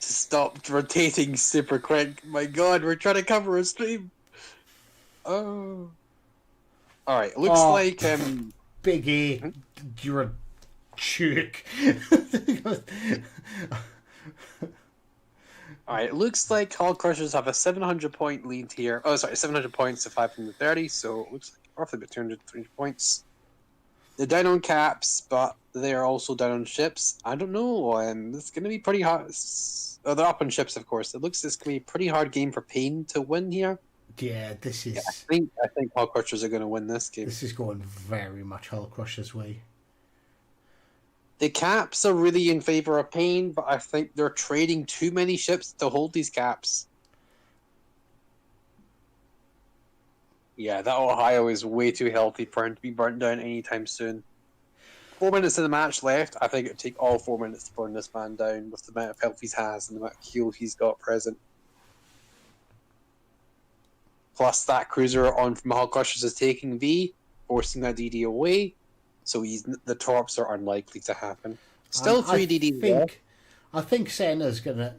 Stop rotating super quick. My God, we're trying to cover a stream. Oh. Alright, looks like Big A, you're a jerk. Alright, it looks like Hall Crushers have a 700-point lead here. 700 points to 530, so it looks like roughly about 200, 300 points. They're down on caps, but they're also down on ships. I don't know, it's going to be pretty hard. They're up on ships, of course. It looks like it's going to be a pretty hard game for Pain to win here. Yeah, this is... Yeah, I think Hall Crushers are going to win this game. This is going very much Hall Crushers' way. The caps are really in favour of Pain, but I think they're trading too many ships to hold these caps. Yeah, that Ohio is way too healthy for him to be burnt down anytime soon. 4 minutes of the match left. I think it would take all 4 minutes to burn this man down with the amount of health he has and the amount of heal he's got present. Plus, that cruiser on from Hall Crushers is taking V, forcing that DD away. So the torps are unlikely to happen. Still 3 DDs. I think Senna's gonna.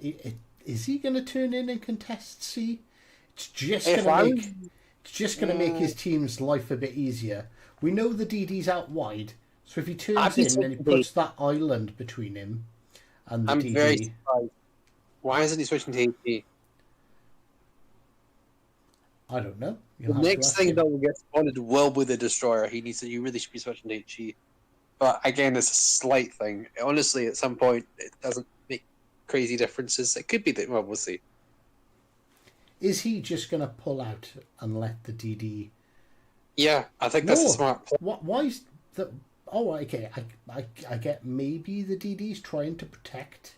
Is he gonna turn in and contest C? It's just gonna make his team's life a bit easier. We know the DD's out wide, so if he turns in and he puts that island between him and the DD. I'm very surprised. Why isn't he switching to HP? I don't know. The next thing that will get spotted will be the destroyer. You really should be switching to HE. But again, it's a slight thing. Honestly, at some point, it doesn't make crazy differences. It could be that, well, we'll see. Is he just going to pull out and let the DD... Yeah, I think that's a smart play. Why is the... Oh, okay. I get maybe the DD's trying to protect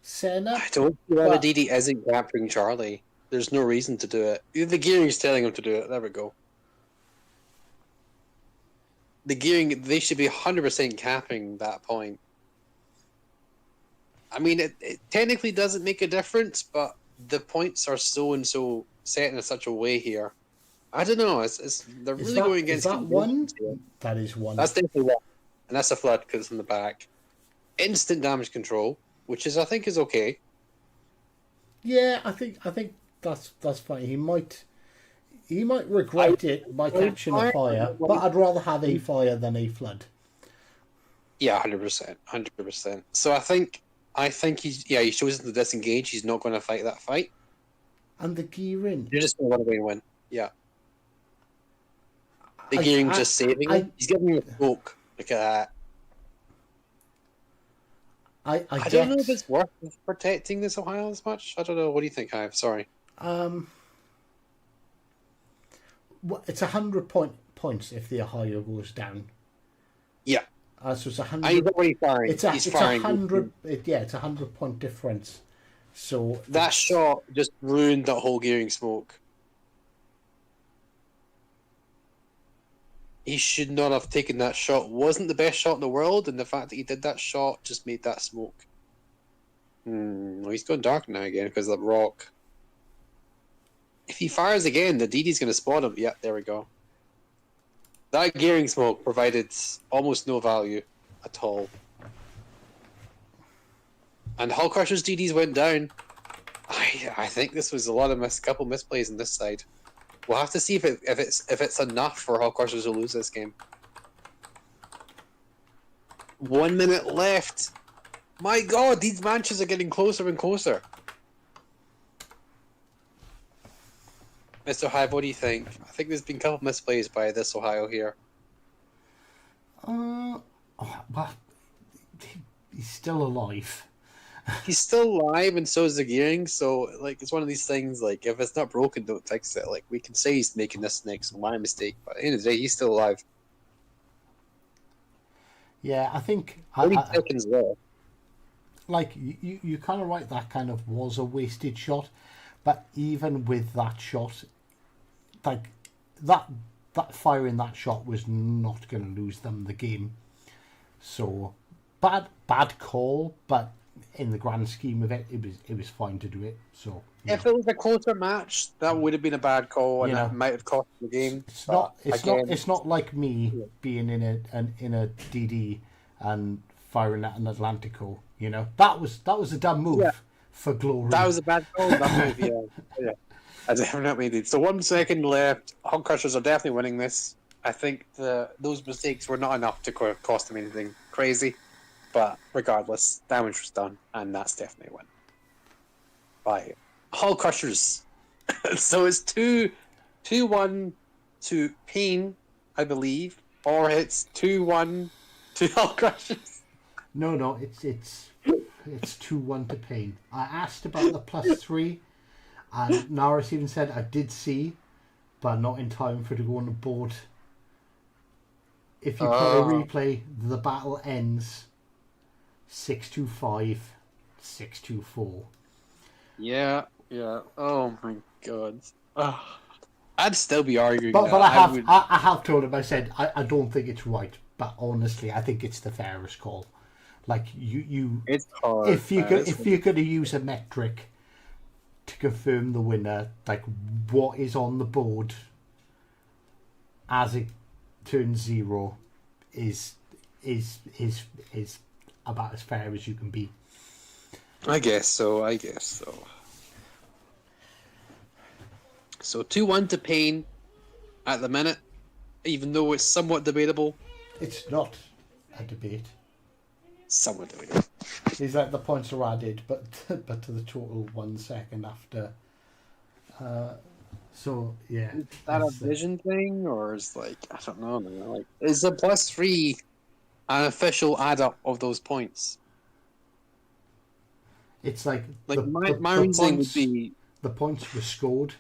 Senna. I don't see why the DD isn't grappling Charlie. There's no reason to do it. The gearing is telling him to do it. There we go. The gearing, they should be 100% capping that point. I mean, it technically doesn't make a difference, but the points are so and so set in such a way here. I don't know. They're really going against. Is that one? That is one. That's definitely one, and that's a flood because it's in the back. Instant damage control, which I think is okay. Yeah, I think that's fine. He might regret it by catching a fire, but I'd rather have a fire than a flood. Yeah, 100%. So I think he chooses to disengage. He's not going to fight that fight. And the gearing. You're just going to run away and win. Yeah. The gearing just saving him. He's giving you a smoke. Look at that. I don't know if it's worth protecting this Ohio as much. I don't know. What do you think, Hive? Sorry. It's 100 points if the Ohio goes down. Yeah. So it's 100. He's already firing. It's 100. It's 100-point difference. So that shot just ruined that whole gearing smoke. He should not have taken that shot. Wasn't the best shot in the world, and the fact that he did that shot just made that smoke. Well, he's going dark now again because of that rock. If he fires again, the DD's going to spot him. Yeah, there we go. That gearing smoke provided almost no value at all. And Hull Crusher's DDs went down. I think this was a lot of couple misplays on this side. We'll have to see if it's enough for Hull Crushers to lose this game. 1 minute left. My God, these matches are getting closer and closer. Mr. Hive, what do you think? I think there's been a couple misplays by this Ohio here. Well, he's still alive. He's still alive, and so is the gearing. So, it's one of these things. If it's not broken, don't fix it. We can say he's making this next my mistake, but at the end of the day, he's still alive. Yeah, I think. 30 seconds left. You kind of right. That kind of was a wasted shot, but even with that shot, that firing that shot was not going to lose them the game. So bad call, but in the grand scheme of it, it was fine to do it. So if it was a closer match, that would have been a bad call, and it might have cost the game. It's not like me being in a DD and firing at an Atlantico. That was a dumb move for glory. That was a bad call. That move, yeah. I definitely did. So 1 second left. Hull Crushers are definitely winning this. I think those mistakes were not enough to cost them anything crazy. But regardless, damage was done, and that's definitely a win. Right. Hull Crushers. So it's 2-1 to Pain, I believe, or it's 2-1 to Hull Crushers. No, it's 2-1 to Pain. I asked about the +3, and Norris even said I did see, but not in time for it to go on the board. If you play a replay, the battle ends 6-5, 6-4. Yeah. Oh my god. I'd still be arguing. But I have told him. I said I don't think it's right, but honestly, I think it's the fairest call. Like you It's hard. if you're going to use a metric to confirm the winner, like what is on the board as it turns 0 is about as fair as you can be. I guess so. So 2-1 to Pain at the minute, even though it's somewhat debatable. It's not a debate. Somewhat debatable. It's like the points are added, but to the total 1 second after. So yeah. Is that a vision thing, or is I don't know. Like, is the +3 an official add up of those points? It's like my reasoning would be the points were scored,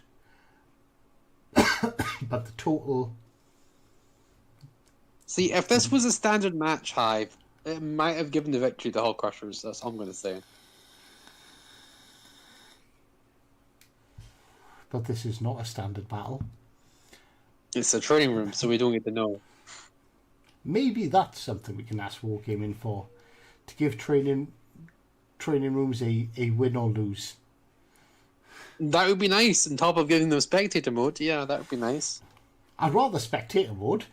but the total. See, if this was a standard match, Hive, it might have given the victory to Hull Crushers. That's all I'm going to say. But this is not a standard battle. It's a training room, so we don't get to know. Maybe that's something we can ask Wargaming for, to give training rooms a win or lose. That would be nice. On top of giving them spectator mode, yeah, that would be nice. I'd rather spectator mode,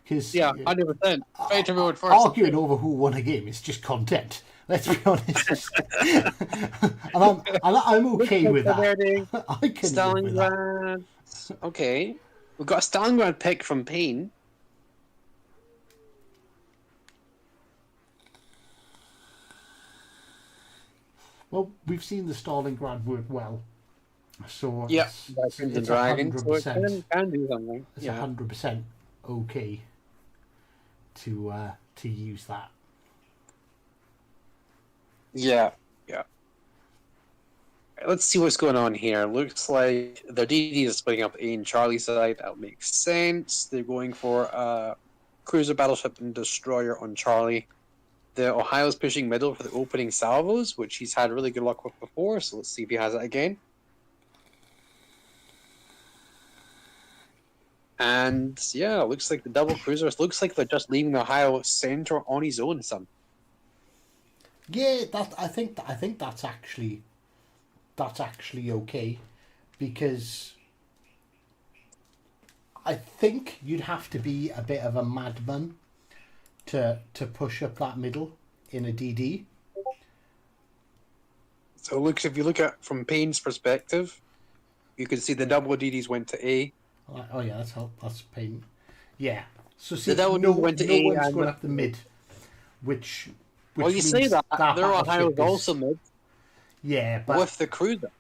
because 100%. Spectator mode first. Arguing over who won a game is just content. Let's be honest. and I'm okay with that. I can live with that. Okay, we've got a Stalingrad pick from Pain. Well, we've seen the Stalingrad work well, so it's the dragon, so it can do something. It's 100% okay to use that. Yeah. Let's see what's going on here. Looks like their DD is splitting up A and Charlie side. That makes sense. They're going for a cruiser, battleship, and destroyer on Charlie. The Ohio's pushing middle for the opening salvos, which he's had really good luck with before. So let's see if he has it again. And yeah, it looks like the double cruisers. Looks like they're just leaving the Ohio center on his own. Yeah, I think that's actually okay, because I think you'd have to be a bit of a madman to push up that middle in a DD. So if you look at from Payne's perspective, you can see the double DDs went to A. Oh yeah, that's Payne. Yeah. So see, the double no went to one's A going up the mid, which well, you say that their Ohio is also mid. Yeah, but with the cruiser.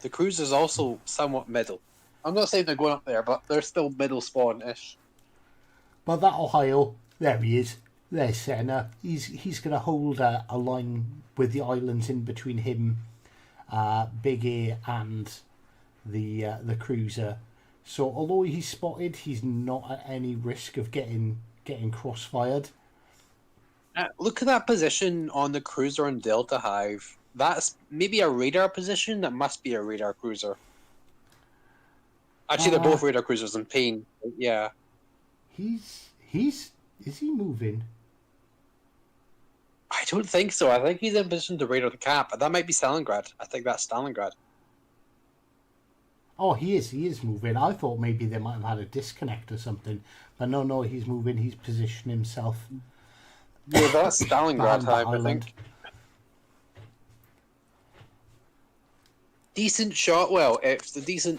The cruiser's also somewhat middle. I'm not saying they're going up there, but they're still middle spawn-ish. But that Ohio, there he is. There's Senna. He's going to hold a line with the islands in between him, Big A, and the cruiser. So although he's spotted, he's not at any risk of getting crossfired. Look at that position on the cruiser and Delta Hive. That's maybe a radar position. That must be a radar cruiser. Actually, they're both radar cruisers in Pain. Yeah. Is he moving? I don't think so. I think he's in position to radar the cap. That might be Stalingrad. I think that's Stalingrad. Oh, he is moving. I thought maybe they might have had a disconnect or something. But no, he's moving. He's positioned himself. Yeah, that's Stalingrad Hive, I think. Decent shot. Well, it's a decent.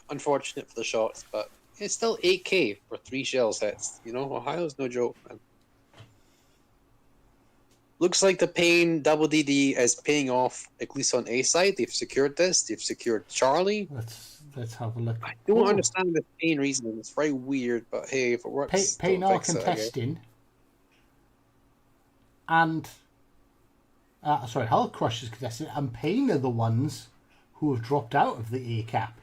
Unfortunate for the shots, but it's still 8K for 3 shells hits. You know, Ohio's no joke, man. Looks like the Pain double DD is paying off, at least on A side. They've secured this. They've secured Charlie. Let's have a look. I don't understand the Pain reasoning. It's very weird, but hey, if it works, Pain are contesting. And Hull Crushers contesting, and Pain are the ones who have dropped out of the A cap.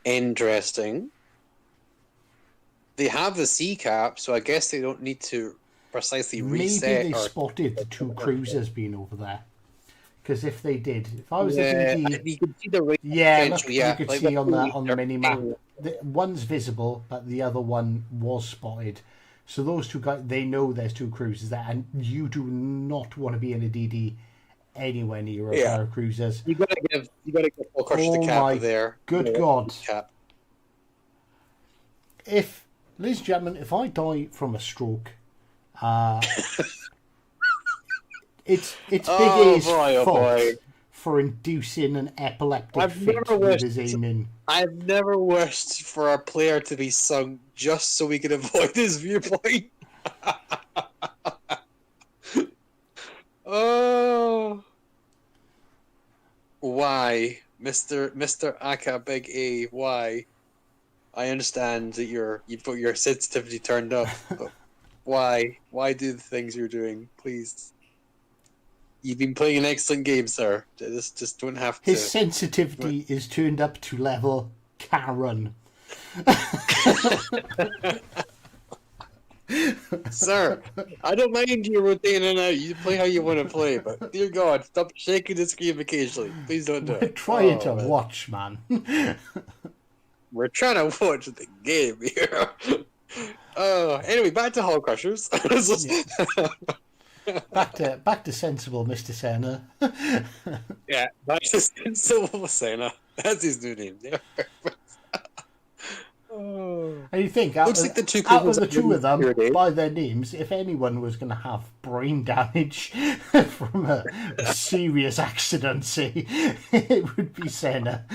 Interesting. They have the C cap, so I guess they don't need to precisely reset. Maybe they spotted the two cruisers being over there. Because if they did, if I was you could see the you could see on the mini map, one's visible, but the other one was spotted. So those two guys, they know there's two cruisers there, and you do not want to be in a DD anywhere near a pair of cruisers. You gotta give Paul Crusher the cap there. Good God! If, ladies and gentlemen, if I die from a stroke, it's Big A's fault for inducing an epileptic fit with his aiming. I've never wished for a player to be sunk just so we can avoid his viewpoint. Oh, why, Mr. Aka Big A? Why? I understand that you've got your sensitivity turned up, but why? Why do the things you're doing, please? You've been playing an excellent game, sir. Just don't have to. His sensitivity is turned up to level Karen. Sir, I don't mind you rotating in and out. You play how you want to play, but dear God, stop shaking the screen occasionally. Please don't do it. We're trying to watch, man. We're trying to watch the game here. Anyway, back to Hull Crushers. Back to sensible Mr. Senna. Yeah, back to sensible Senna. That's his new name. Yeah. And you think, out of the two of them, by their names, if anyone was going to have brain damage from a serious accident, say, it would be Senna.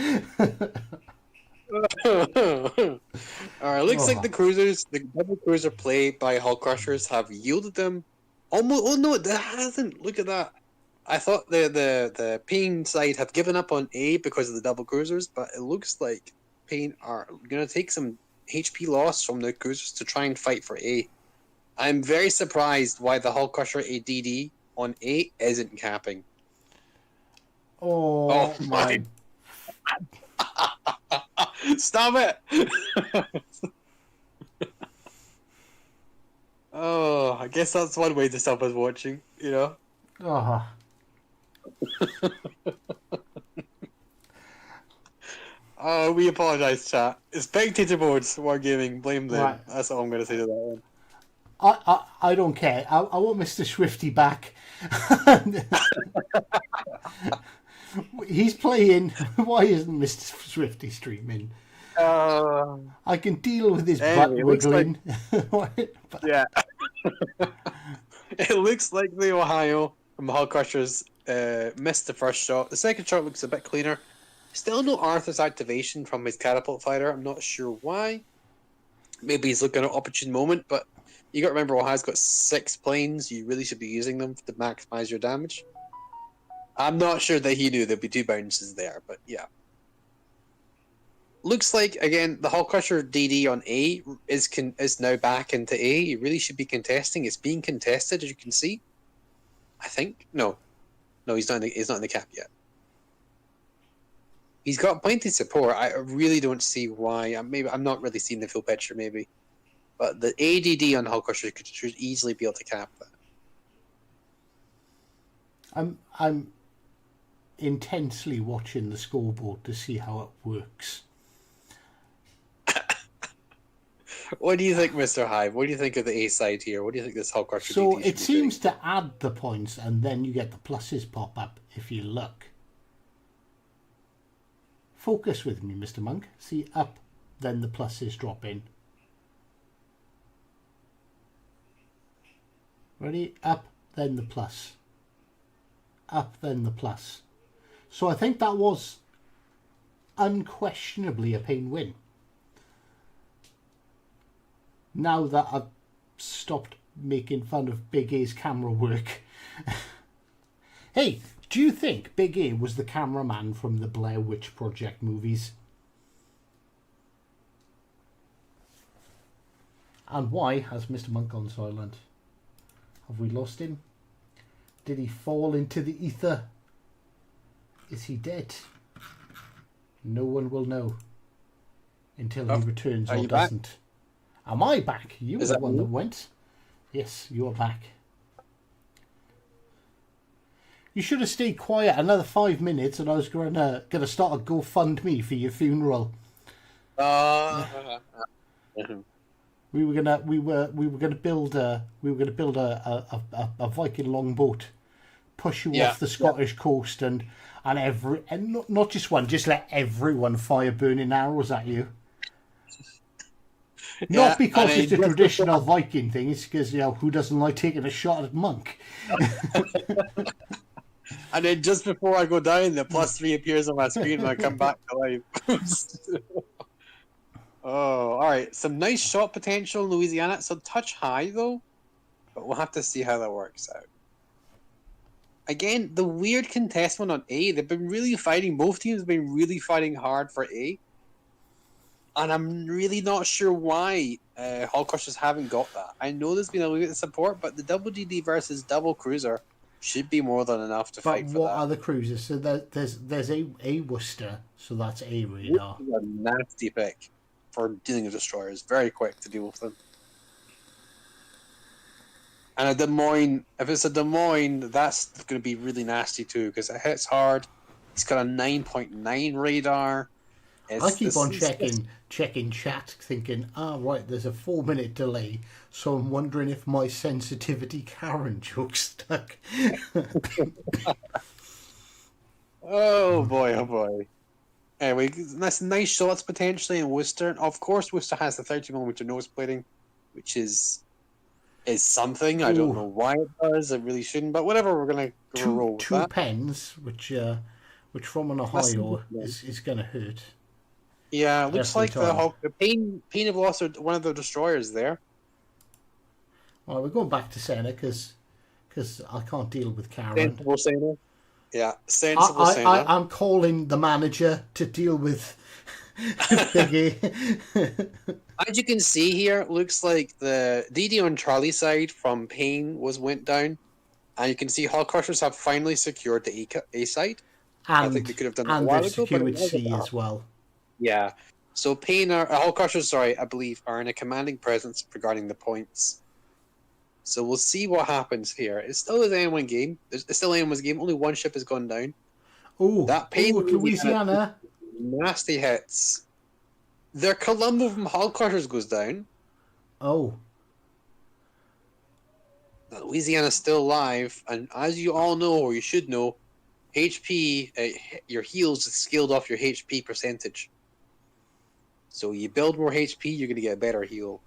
Alright, looks like the double cruiser play by Hull Crushers have yielded them almost. Oh no, it hasn't. Look at that. I thought the Pain side have given up on A because of the double cruisers, but it looks like Pain are going to take some HP loss from the cruisers to try and fight for A. I'm very surprised why the Hull Crusher ADD on A isn't capping. Oh my. Stop it! Oh, I guess that's one way to stop us watching, you know? Oh, we apologise, chat. Spectator boards, Wargaming, blame them. Right. That's all I'm going to say to that one. I don't care. I want Mr. Swifty back. He's playing. Why isn't Mr. Swifty streaming? I can deal with his butt wiggling. Yeah. It looks like the Ohio from Hull Crushers missed the first shot. The second shot looks a bit cleaner. Still no Arthur's activation from his catapult fighter. I'm not sure why. Maybe he's looking at an opportune moment, but you got to remember Ohio's got 6 planes. You really should be using them to maximize your damage. I'm not sure that he knew there'd be 2 bounces there, but yeah. Looks like, again, the Hull Crusher DD on A is now back into A. He really should be contesting. It's being contested, as you can see. I think. No, he's not in the cap yet. He's got plenty of support. I really don't see why. I'm not really seeing the full picture, maybe. But the ADD on Hull Crusher should easily be able to cap that. I'm intensely watching the scoreboard to see how it works. What do you think, Mr. Hive? What do you think of the A side here? What do you think this Hull Crusher So it seems to add the points, and then you get the pluses pop up if you look. Focus with me, Mr. Monk. See, up, then the pluses drop in. Ready? Up, then the plus. Up, then the plus. So I think that was unquestionably a Pain win. Now that I've stopped making fun of Big A's camera work. Hey, do you think Big A was the cameraman from the Blair Witch Project movies? And why has Mr. Monk gone silent? Have we lost him? Did he fall into the ether? Is he dead? No one will know until he returns or doesn't. Back? Am I back? You were the one that went. Yes, you are back. You should have stayed quiet another 5 minutes, and I was gonna start a GoFundMe for your funeral. We were gonna build a Viking longboat, push you off the Scottish coast, and not just one, just let everyone fire burning arrows at you. Not because it's a traditional Viking thing, it's because, who doesn't like taking a shot at Monk? And then just before I go down, the +3 appears on my screen and I come back to life. Oh, all right. Some nice shot potential in Louisiana. It's a touch high, though. But we'll have to see how that works out. Again, the weird contestment on A. They've been really fighting. Both teams have been really fighting hard for A. And I'm really not sure why Hull Crushers haven't got that. I know there's been a little bit of support, but the double DD versus double cruiser should be more than enough to fight for that. But what are the cruisers? So there's a Worcester, so that's a radar. A nasty pick for dealing with destroyers. Very quick to deal with them. And a Des Moines, if it's a Des Moines, that's going to be really nasty too, because it hits hard. He's got a 9.9 radar. I keep on checking chat, thinking, right, there's a 4-minute delay, so I'm wondering if my sensitivity Karen joke stuck. Oh boy. Anyway, that's nice shots potentially in Worcester. Of course, Worcester has the 30mm nose plating, which is something. I don't know why it does. It really shouldn't, but whatever. We're gonna roll with that. 2 pens, which from an Ohio is gonna hurt. Yeah, it looks like the Pain have lost one of the destroyers there. Well, we're going back to Senna because I can't deal with Karen. Sensible Senna. Yeah, sensible Senna. I'm calling the manager to deal with Biggie. As you can see here, it looks like the DD on Charlie's side from Pain went down, and you can see Hull Crushers have finally secured the A side. And, I think they could have done that a while ago, but C as well. Yeah. So Pain Hull Crushers, I believe, are in a commanding presence regarding the points. So we'll see what happens here. It still is anyone game. It's still anyone's game. Only one ship has gone down. That Pain Louisiana. Nasty hits. Their Colombo from Hull Crushers goes down. Oh. Louisiana's still alive, and as you all know, or you should know, HP, your heals is scaled off your HP percentage. So you build more HP, you're going to get a better heal.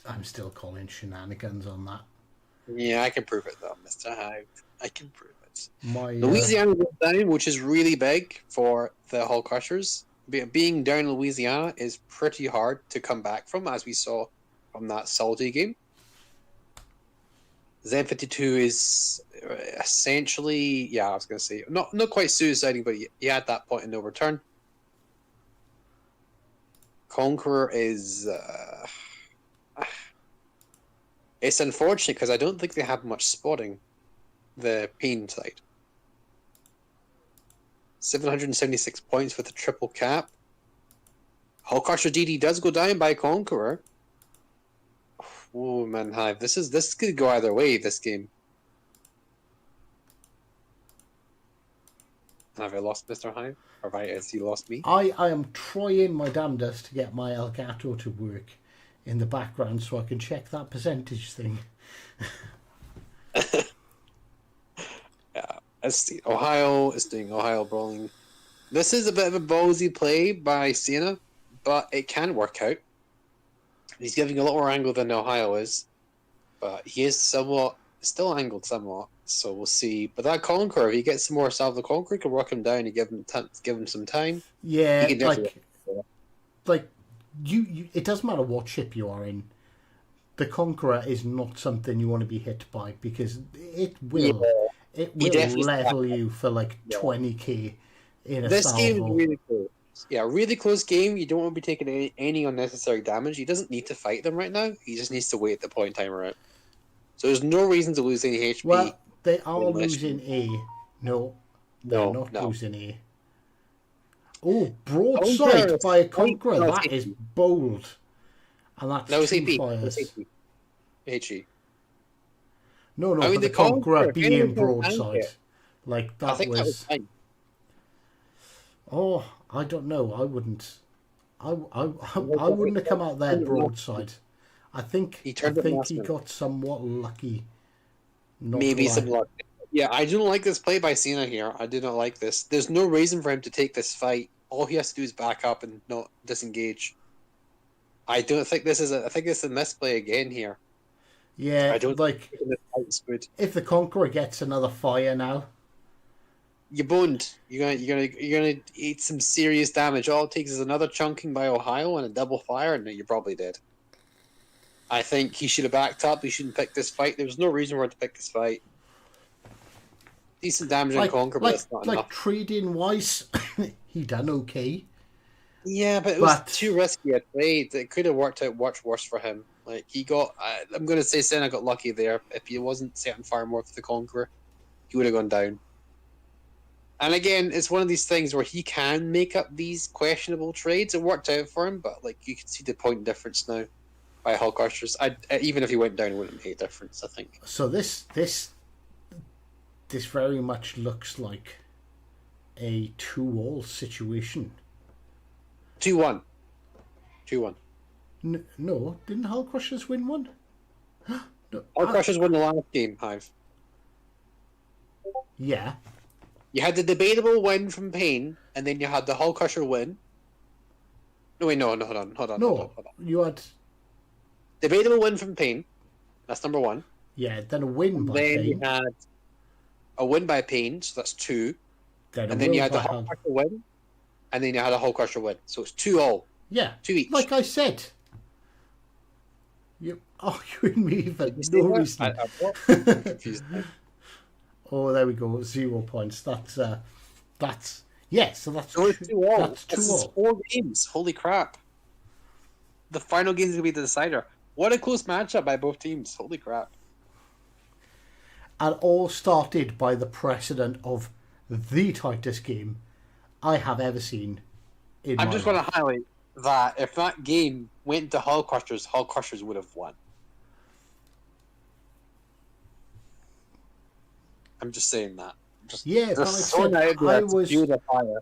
I'm still calling shenanigans on that. Yeah, I can prove it though, Mr. Hive. I can prove it. Louisiana goes down, which is really big for the Hull Crushers. Being down in Louisiana is pretty hard to come back from, as we saw from that Salty game. Z52 is essentially, I was going to say, not quite suiciding, but he had that point of no return. Conqueror is... it's unfortunate because I don't think they have much spotting, the Pain side. 776 points with a triple cap. Hull Crusher DD does go down by Conqueror. Oh man, Hive, this could go either way, this game. Have I lost Mr. Hive? Or has he lost me? I am trying my damnedest to get my Elgato to work in the background so I can check that percentage thing. Yeah, Ohio is doing Ohio brawling. This is a bit of a ballsy play by Cena, but it can work out. He's giving a lot more angle than Ohio is, but he is still angled somewhat. So we'll see. But that Conqueror, if he gets some more south of the Conqueror, he can work him down and give him some time. Yeah, like it doesn't matter what ship you are in. The Conqueror is not something you want to be hit by, because it will level you for like 20k in a this salvo. game is really close. Yeah, really close game. You don't want to be taking any unnecessary damage. He doesn't need to fight them right now. He just needs to wait the point timer out. So there's no reason to lose any HP. Well, they are losing A. No, they're not losing A. Oh, broadside by a Conqueror. That is bold. And that's two fires. HE. No, but the Conqueror being broadside. Like, that was fine. Oh, I don't know. I wouldn't. I wouldn't have come out there broadside. I think he got somewhat lucky. Maybe some luck. Yeah, I don't like this play by Cena here. I do not like this. There's no reason for him to take this fight. All he has to do is back up and not disengage. I don't think this is I think it's a misplay again here. Yeah, I don't like. If the Conqueror gets another fire now, you're boned. You're gonna eat some serious damage. All it takes is another chunking by Ohio and a double fire, and you're probably dead. I think he should have backed up. He shouldn't pick this fight. There was no reason for him to pick this fight. Decent damage on Conqueror, but that's not enough. Like trading wise, he done okay. Yeah, but it was too risky a trade. It could have worked out much worse for him. Like, he got... I'm going to say Senna got lucky there. If he wasn't setting fire more for the Conqueror, he would have gone down. And again, it's one of these things where he can make up these questionable trades. It worked out for him, but like you can see the point difference now by Hull Crushers. Even if he went down, it wouldn't make a difference, I think. So this very much looks like a 2-all situation. 2-1. 2-1. No, didn't Hull Crushers win one? No, Hull Crushers won the last game, Hive. Yeah. You had the debatable win from Payne, and then you had the Hull Crusher win. No, wait, no, hold on. No, you had... Debatable win from Payne. That's number 1. Yeah, then a win by Payne. Then you had a win by Payne, so that's 2. Then you had the Hull Crusher win, and then you had a Hull Crusher win. So it's 2-all. Yeah. 2 each. Like I said. You're arguing me for no reason. I'm confused. Oh, there we go. 0 points. That's yeah. So that's 2-all. That's 2-all. 4 games. Holy crap! The final game is gonna be the decider. What a close matchup by both teams. Holy crap! And all started by the precedent of the tightest game I have ever seen. I'm just going to highlight that if that game went to Hull Crushers would have won. I'm just saying that.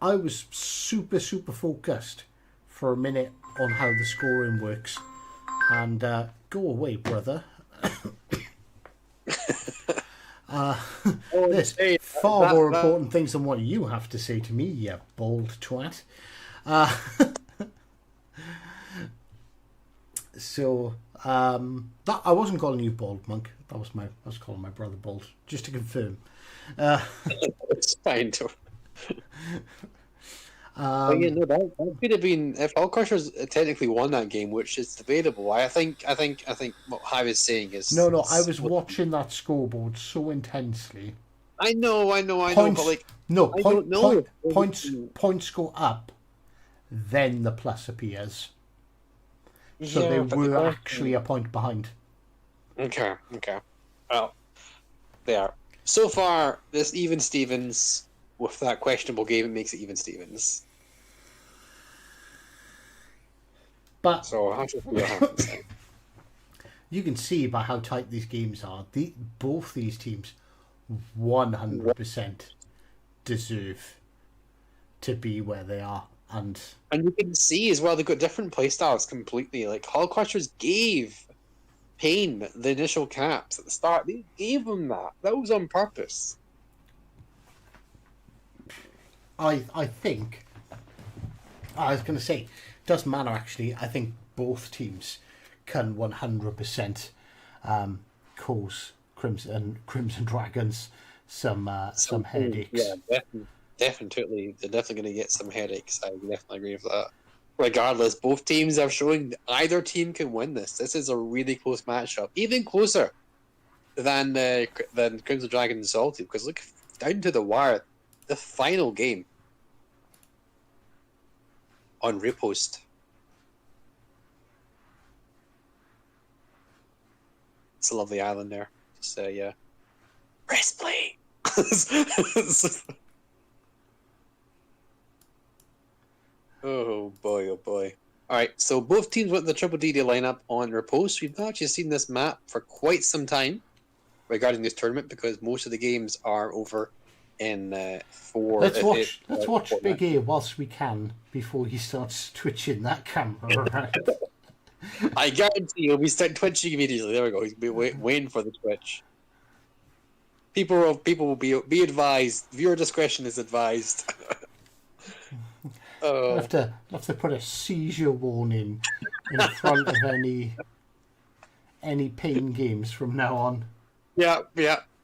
I was super focused for a minute on how the scoring works, and go away, brother. There's far more important things than what you have to say to me, you bald twat. So that I wasn't calling you bald, Monk. I was calling my brother bald, just to confirm. It's fine too. That could have been if Hull Crushers technically won that game, which is debatable. I think what I was saying is no. I was watching that scoreboard so intensely. I know, but like points go up, then the plus appears. So they were actually a point behind. Okay. Well, they are. So far, this even Stevens with that questionable game, it makes it even Stevens. But so how should we happens? You can see by how tight these games are. Both these teams 100% deserve to be where they are. And you can see as well, they've got different playstyles completely. Like, Hull Crushers gave Payne the initial caps at the start. They gave him that. That was on purpose. I think... I was going to say, it doesn't matter actually. I think both teams can 100% cause Crimson Dragons some headaches. Yeah, definitely. They're definitely going to get some headaches. I definitely agree with that. regardless, both teams are showing either team can win this. This is a really close matchup, even closer than Crimson Dragon and Salty. Because look, down to the wire, the final game on Repost. It's a lovely island there. Just yeah, press play. Oh boy, oh boy. Alright, so both teams went the Triple DD lineup on Repost. We've not actually seen this map for quite some time regarding this tournament because most of the games are over in 4. Let's watch Big A whilst we can before he starts twitching that camera. I guarantee he'll be start twitching immediately. There we go. He's waiting for the twitch. People will be advised. Viewer discretion is advised. I'll have to put a seizure warning in front of any pain games from now on. Yeah.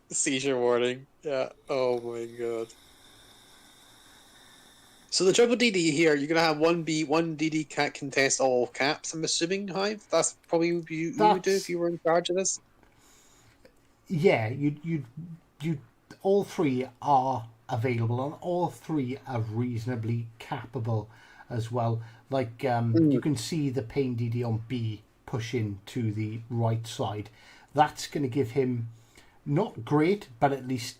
Seizure warning. Yeah. Oh my god. So the Triple DD here, you're gonna have one DD can't contest all caps. I'm assuming, Hive. That's probably what you would do if you were in charge of this. Yeah, you all three are available, and all three are reasonably capable as well. Like you can see the Pain DD on B pushing to the right side. That's going to give him not great, but at least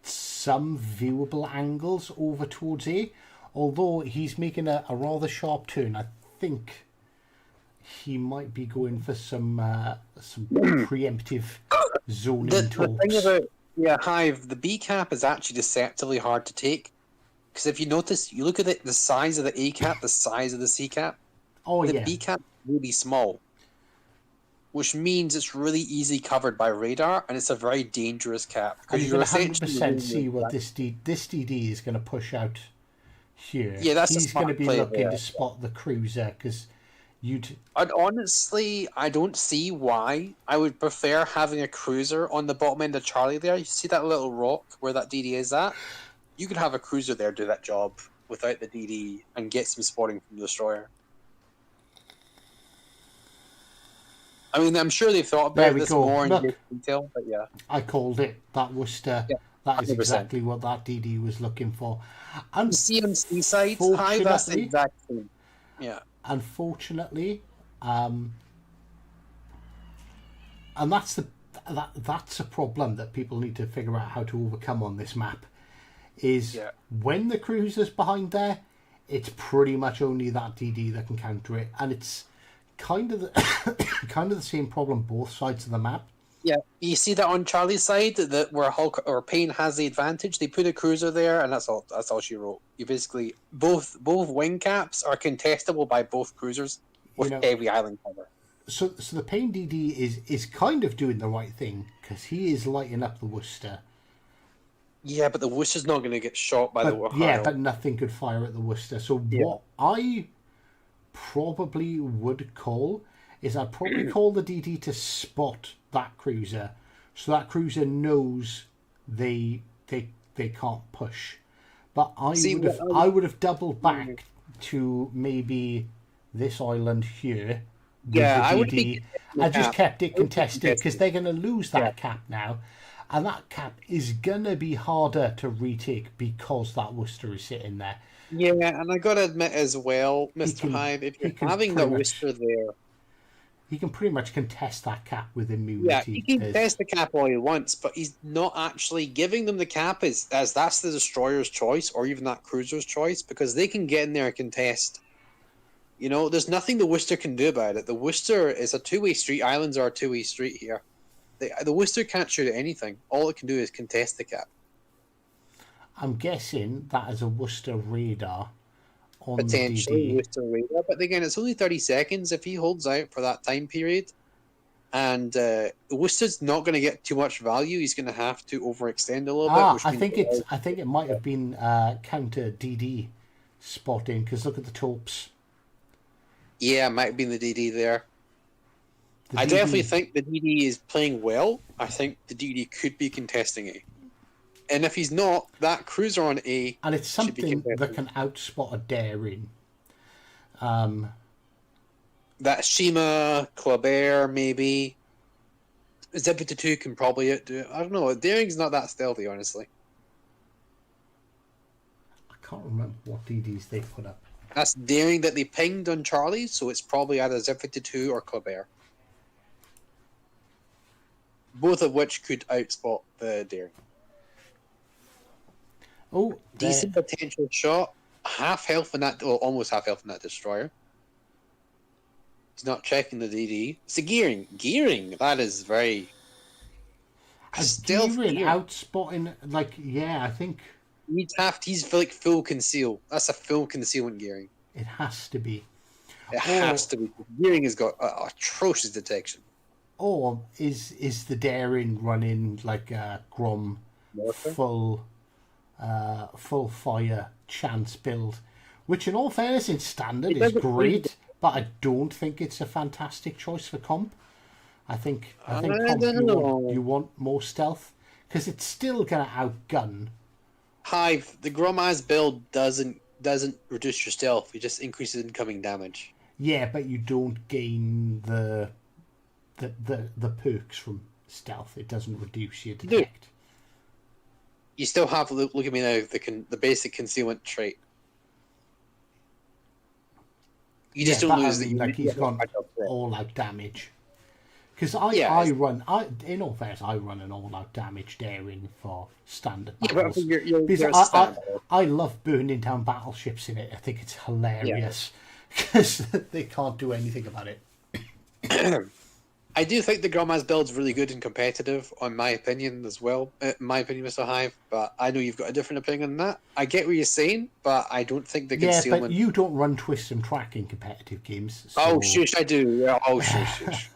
some viewable angles over towards A. Although he's making a rather sharp turn, I think he might be going for some preemptive zoning talks. The thing about Hive, the B cap is actually deceptively hard to take. Because if you notice, you look at the size of the A cap, the size of the C cap. The B cap is really small, which means it's really easy covered by radar, and it's a very dangerous cap. And you can 100% see what this DD is going to push out here. Yeah, he's going to be looking to spot the cruiser because honestly, I don't see why. I would prefer having a cruiser on the bottom end of Charlie there. You see that little rock where that DD is at? You could have a cruiser there do that job without the DD and get some spotting from the destroyer. I mean, I'm sure they've thought about this more in detail, but yeah. I called it. That Worcester. Yeah, that is 100%. Exactly what that DD was looking for. And CMC sides, Hi, that's the exact same. Yeah. Unfortunately, and that's a problem that people need to figure out how to overcome on this map. Is when the cruiser's behind there, it's pretty much only that DD that can counter it, and it's kind of the same problem both sides of the map. Yeah, you see that on Charlie's side, that where Hulk or Payne has the advantage. They put a cruiser there, and that's all. That's all she wrote. You basically both wing caps are contestable by both cruisers with heavy island cover. So the Payne DD is kind of doing the right thing because he is lighting up the Worcester. Yeah, but the Worcester's not going to get shot by the Ohio. Yeah, but nothing could fire at the Worcester. So what I probably would call is I'd probably call the DD to spot that cruiser, so that cruiser knows they can't push. But I would have doubled back to maybe this island here. Yeah, I would be. I just kept it contested because they're going to lose that cap now, and that cap is going to be harder to retake because that Worcester is sitting there. Yeah, and I got to admit as well, Mr. Hive, if you're having the Worcester there, he can pretty much contest that cap with immunity. Yeah, he can contest the cap all he wants, but he's not actually giving them the cap as that's the destroyer's choice or even that cruiser's choice because they can get in there and contest. You know, there's nothing the Worcester can do about it. The Worcester is a two-way street. Islands are a two-way street here. The Worcester can't shoot at anything. All it can do is contest the cap. I'm guessing that is a Worcester radar on potentially the Worcester radar, but again, it's only 30 seconds if he holds out for that time period. And Worcester's not going to get too much value. He's going to have to overextend a little bit. I think it might have been counter DD spotting because look at the torps. Yeah, it might have been the DD there. I definitely think the DD is playing well. I think the DD could be contesting A. And if he's not, that cruiser on A... And it's something that can outspot a daring. That Shima, Clabert, maybe. Z52 can probably outdo it. I don't know. Daring's not that stealthy, honestly. I can't remember what DDs they put up. That's Daring that they pinged on Charlie, so it's probably either Z52 or Clabert. Both of which could outspot the Daring. Oh, decent potential shot. Half health in that, well, almost half health in that destroyer. He's not checking the DD. It's a gearing. Gearing, that is very... Stealth gearing, outspotting, like, yeah, I think... He's like full conceal. That's a full concealment gearing. It has to be. It has to be. Gearing has got atrocious detection. Or is the Daring running like a Grom full fire chance build, which in all fairness in standard is great, but I don't think it's a fantastic choice for comp. I think comp, you want more stealth because it's still gonna outgun. Hive, the Gromaz build doesn't reduce your stealth; it just increases incoming damage. Yeah, but you don't gain the perks from stealth. It doesn't reduce your detect. You still have, look at me now, the basic concealment trait. You just don't lose the... Like he's got all-out damage. Because I run an all-out damage Daring for standard battles. Because I love burning down battleships in it. I think it's hilarious. Because they can't do anything about it. I do think the Gromaz build's really good and competitive, in my opinion, as well. In my opinion, Mr. Hive, but I know you've got a different opinion on that. I get what you're saying, but I don't think the concealment... Yeah, but you don't run twist and track in competitive games. So... Oh, shush, I do. Yeah. Oh, shush.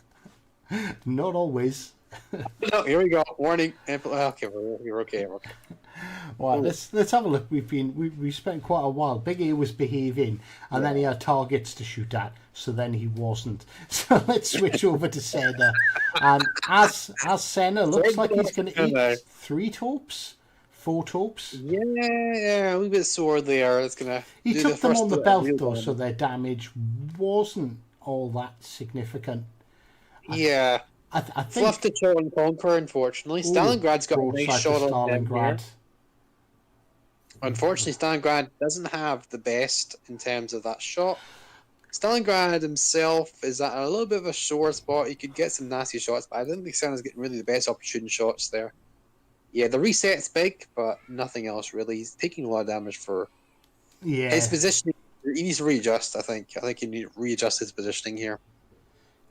Not always. No, here we go. Warning. Okay, we're okay. Well, let's have a look. We spent quite a while. Big E was behaving, and then he had targets to shoot at. So then he wasn't. So let's switch over to Senna. And as Senna looks like he's going to eat 3 taupes, 4 taupes. Yeah, a little bit sore there. It's gonna. He took them on the belt though, so their damage wasn't all that significant. Yeah. I think Fluff to chill and conquer, unfortunately. Stalingrad's got a nice shot on Stalingrad. Unfortunately, Stalingrad doesn't have the best in terms of that shot. Stalingrad himself is at a little bit of a sore spot. He could get some nasty shots, but I don't think Senna's getting really the best opportune shots there. Yeah, the reset's big, but nothing else really. He's taking a lot of damage for his positioning. He needs to readjust, I think. I think he needs to readjust his positioning here.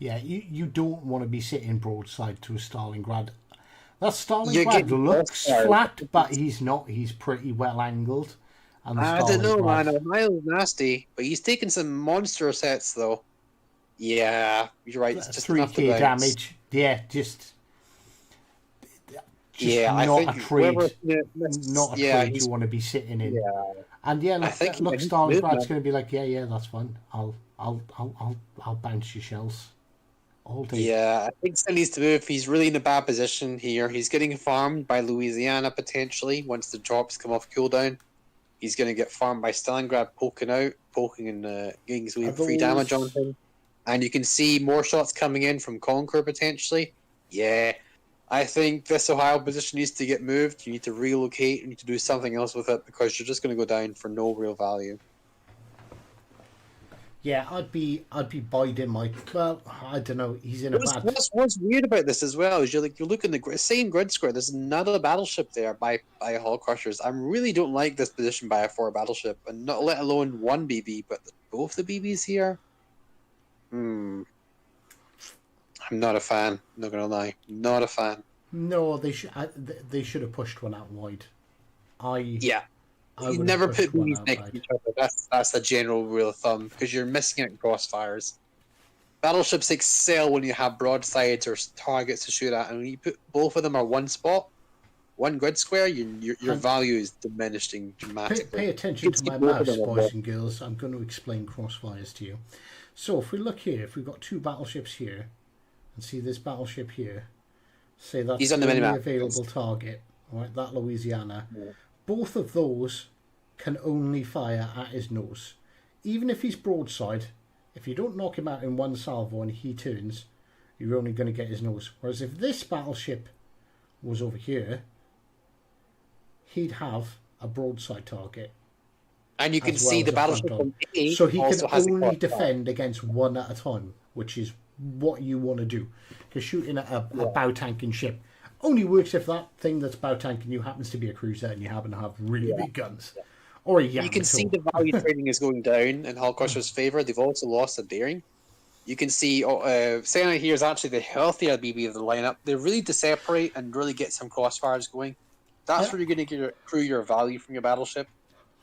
Yeah, you don't want to be sitting broadside to a Stalingrad. That Stalingrad looks flat, but he's not. He's pretty well angled. And I don't know, man. Miles nasty, but he's taking some monster sets, though. Yeah, you're right. It's just 3k damage. Yeah, just I not think a trade. Not a trade you want to be sitting in. Yeah. And look, Stalingrad's going to be like, yeah, that's fun. I'll bounce your shells. All day. Yeah, I think Sen needs to move. He's really in a bad position here. He's getting farmed by Louisiana potentially once the drops come off cooldown. He's going to get farmed by Stalingrad poking and getting some free damage on him. And you can see more shots coming in from Conquer potentially. Yeah, I think this Ohio position needs to get moved. You need to relocate. You need to do something else with it because you're just going to go down for no real value. Yeah, I'd be biding my. Well, I don't know. He's in a bad. What's weird about this as well is you're looking at the same grid square. There's another battleship there by Hull Crushers. I really don't like this position by a 4 battleship, and not let alone 1 BB, but both the BBs here. I'm not a fan. Not gonna lie, not a fan. No, they should have pushed one out wide. You never put BBs next to each other. That's the general rule of thumb because you're missing out crossfires. Battleships excel when you have broadsides or targets to shoot at, and when you put both of them are one spot, one grid square, your value is diminishing dramatically. Pay attention to my mouse, boys and girls. I'm going to explain crossfires to you. So if we look here, if we've got 2 battleships here, and see this battleship here, say that's the only available target, right? That Louisiana. Yeah. Both of those can only fire at his nose. even if he's broadside, if you don't knock him out in one salvo and he turns, you're only going to get his nose. Whereas if this battleship was over here, he'd have a broadside target. And you can see the battleship from A so he also can has only defend against one at a time, which is what you want to do. Because shooting at a bow tanking ship only works if that thing that's bow tanking you happens to be a cruiser and you happen to have really big guns. Or a Yamato. You can see the value trading is going down in Hull Crusher's favour. They've also lost a daring. You can see Senna here is actually the healthier BB of the lineup. They really to separate and really get some crossfires going. That's where you're going to accrue your value from your battleship.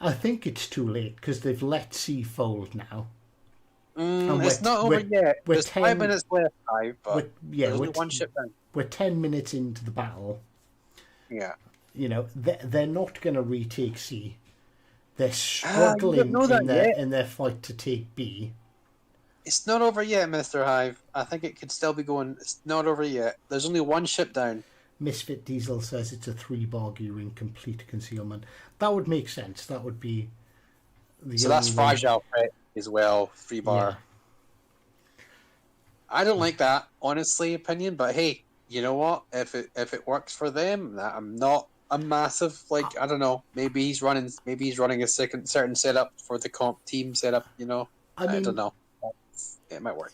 I think it's too late because they've let C fold now. It's not over yet. There's 5 minutes left, but there's only one ship down. We're 10 minutes into the battle. Yeah. You know, they're not going to retake C. They're struggling in their fight to take B. It's not over yet, Mr. Hive. I think it could still be going. It's not over yet. There's only one ship down. Misfit Diesel says it's a 3-bar gearing, complete concealment. That would make sense. That would be so that's fragile threat as well, 3-bar. Yeah. I don't like that, honestly, opinion. But hey, you know what? If it works for them, I'm not a massive I don't know. Maybe he's running a certain setup for the comp team setup. You know, I don't know. It might work.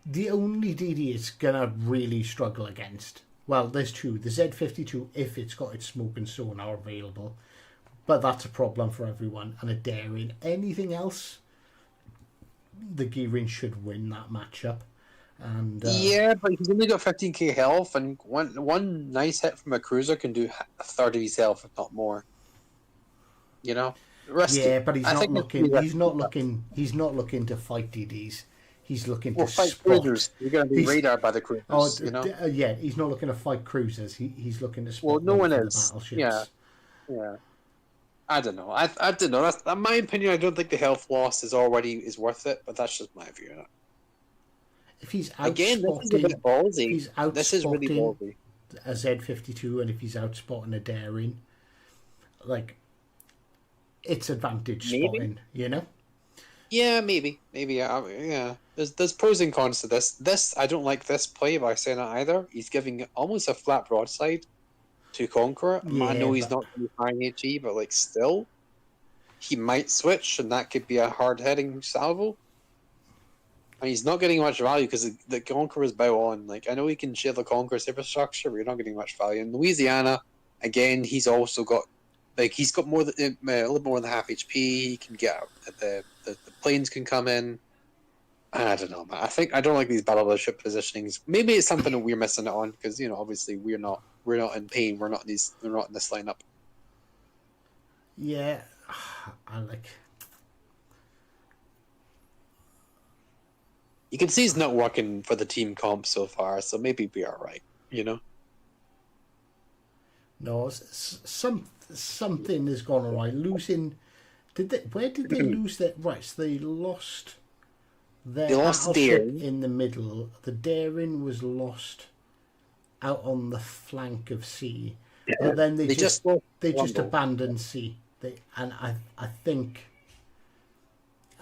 The only DD it's gonna really struggle against. Well, there's two. The Z52, if it's got its smoke and sonar available, but that's a problem for everyone. And a daring. Anything else, the gearing should win that matchup. And yeah, but he's only got 15k health, and one nice hit from a cruiser can do a third of his health, if not more. You know. Yeah, but he's not looking. He's not looking to fight DDs. He's looking to fight spot. Cruisers. You're going to be radar by the cruisers. Yeah, he's not looking to fight cruisers. He's looking to spot. Well, no one is. Battleships. Yeah. I don't know. I don't know. That's in my opinion. I don't think the health loss is worth it. But that's just my view. If he's again, this is a bit ballsy. This is really ballsy. A Z52, and if he's outspotting a daring, it's advantage spotting. You know. Yeah, maybe. Yeah. There's pros and cons to this. I don't like this play by Senna either. He's giving almost a flat broadside to Conqueror. Yeah, I know he's not high HE, but still, he might switch, and that could be a hard hitting salvo. And he's not getting much value because the Conqueror's bow on. I know he can share the Conqueror superstructure, but you're not getting much value. In Louisiana, again, he's also got he's got more than a little more than half HP. He can get out. The planes can come in. I don't know, man. I don't like these battleship positionings. Maybe it's something that we're missing out on because obviously we're not in pain. We're not in this lineup. Yeah, I like. You can see it's not working for the team comp so far, so maybe we're all right. No, something has gone awry. Losing. Where did they lose their rights? They lost their battleship in the middle. The daring was lost out on the flank of C. Yeah. But then they just abandoned C.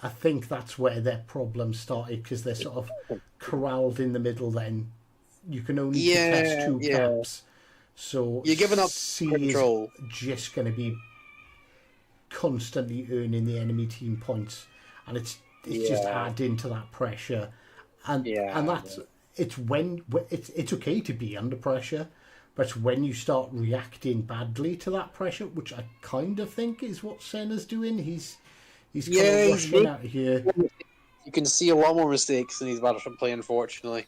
I think that's where their problem started because they're sort of corralled in the middle. Then you can only contest 2 caps. So you're giving up C control. Is just going to be constantly earning the enemy team points, and it's just adding to that pressure. And it's when it's okay to be under pressure, but it's when you start reacting badly to that pressure, which I kind of think is what Senna's doing. He's kind of rushing out of here. You can see a lot more mistakes in his battleship play, unfortunately.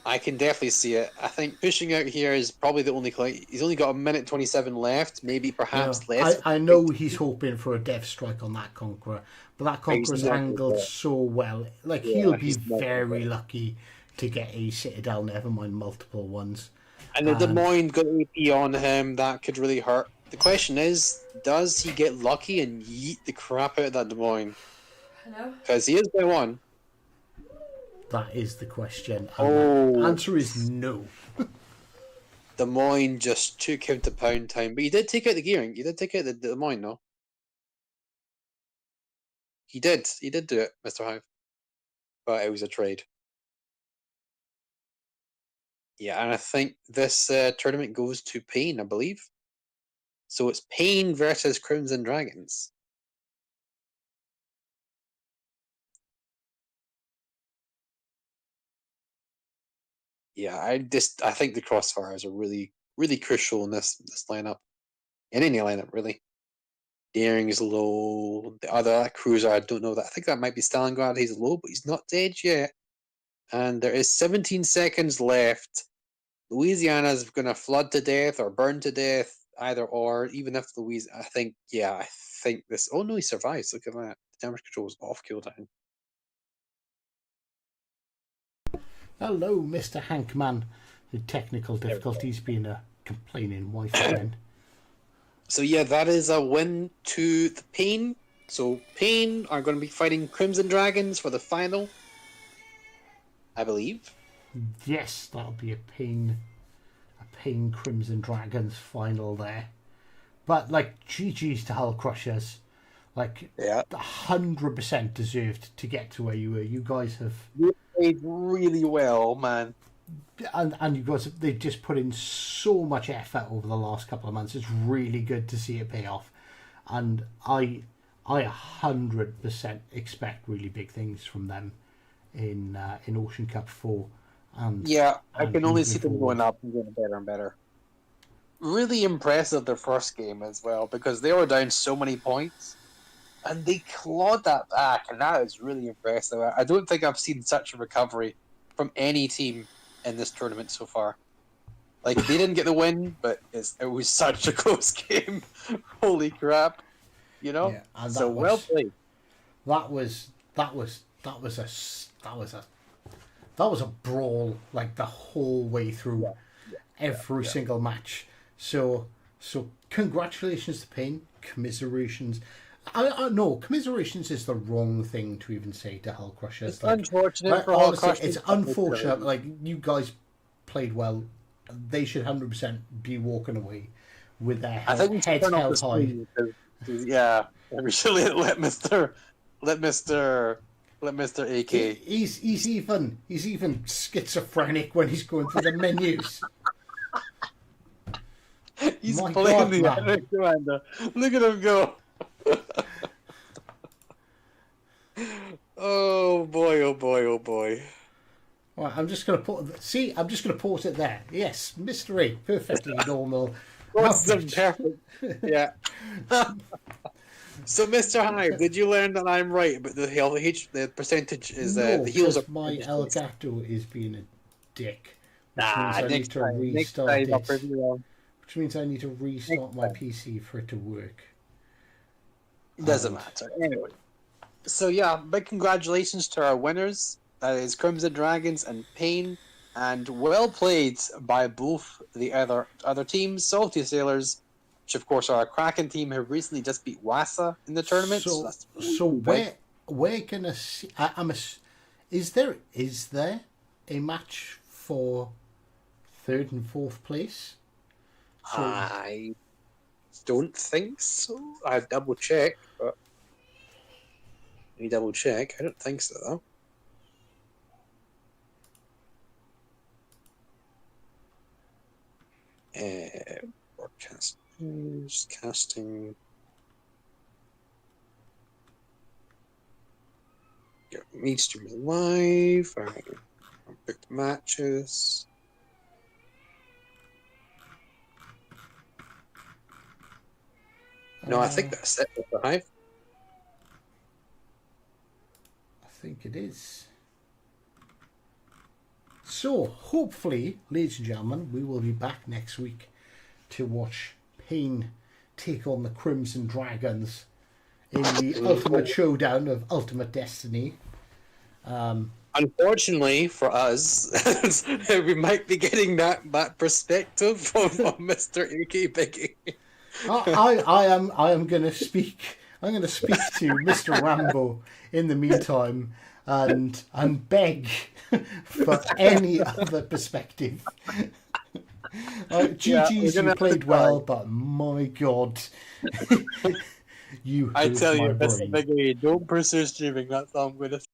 I can definitely see it. I think pushing out here is probably the only. He's only got 1:27 left, maybe perhaps less. I know he's hoping for a death strike on that Conqueror, but that Conqueror's angled so well. He'll be very lucky to get a Citadel, never mind multiple ones. And the Des Moines got AP on him, that could really hurt. The question is, does he get lucky and yeet the crap out of that Des Moines? Hello? Because he is by one. That is the question. The answer is no. Des Moines just took him to pound time. But he did take out the gearing. He did take out the Des Moines, no? He did do it, Mr. Hive. But it was a trade. Yeah, and I think this tournament goes to Pain, I believe. So it's Pain versus Crimson Dragons. Yeah, I think the crossfires are really, really crucial in this lineup. In any lineup, really. Daring is low. The other cruiser, I don't know that. I think that might be Stalingrad. He's low, but he's not dead yet. And there is 17 seconds left. Louisiana's going to flood to death or burn to death, either or. Even if I think this. Oh no, he survives. Look at that. The damage control is off cooldown. Hello, Mr. Hankman. The technical difficulties being a complaining wife again. So yeah, that is a win to the Pain. So Pain are going to be fighting Crimson Dragons for the final, I believe. Yes, that'll be a Pain Crimson Dragons final there. But like, GG's to Hull Crushers. Like, 100% deserved to get to where you were. You guys have played really well, man. And you guys, they've just put in so much effort over the last couple of months. It's really good to see it pay off. And I 100% expect really big things from them in Ocean Cup 4. And I can only see them going up and getting better and better. Really impressive their first game as well, because they were down so many points and they clawed that back, and that is really impressive. I don't think I've seen such a recovery from any team in this tournament so far. Like, they didn't get the win, but it was such a close game. Holy crap. You know? Yeah, so well played. That was a brawl, like, the whole way through. Every single match. So congratulations to Pain. Commiserations. No, commiserations is the wrong thing to even say to Hull Crushers. It's unfortunate for Hull Crushers. It's unfortunate. Like, you guys played well. They should 100% be walking away with their heads held high. Yeah, we should let Mr. AK. He's even schizophrenic when he's going through the menus. He's playing the enemy commander. Look at him go. Oh boy, oh boy, oh boy. Well, I'm just gonna pause it there. Yes, Mr. A, perfectly normal. Perfect. Yeah. So, Mr. Hive, did you learn that I'm right about the percentage is the heals are my Elgato is being a dick. Next time which means I need to restart my PC for it to work. Doesn't matter. Anyway. So yeah, big congratulations to our winners. That is Crimson Dragons and Pain. And well played by both the other teams, Salty Sailors, which of course are a Kraken team who recently just beat Wassa in the tournament. So we're gonna see. Is there a match for third and fourth place? I don't think so. I double check, but let me double check. I don't think so though. Broadcast news, casting. Get me streaming live. Alright. Pick the matches. No, I think that's it with the Hive. I think it is. So, hopefully, ladies and gentlemen, we will be back next week to watch Pain take on the Crimson Dragons in the ultimate showdown of Ultimate Destiny. Unfortunately for us, we might be getting that perspective from Mr. AK Biggie. I am going to speak. I'm going to speak to Mr. Rambo in the meantime and beg for any other perspective. GG's, you played well, but my God, You I hurt tell my you, Mr. brain. Biggie, don't pursue streaming. That's all I'm going to say.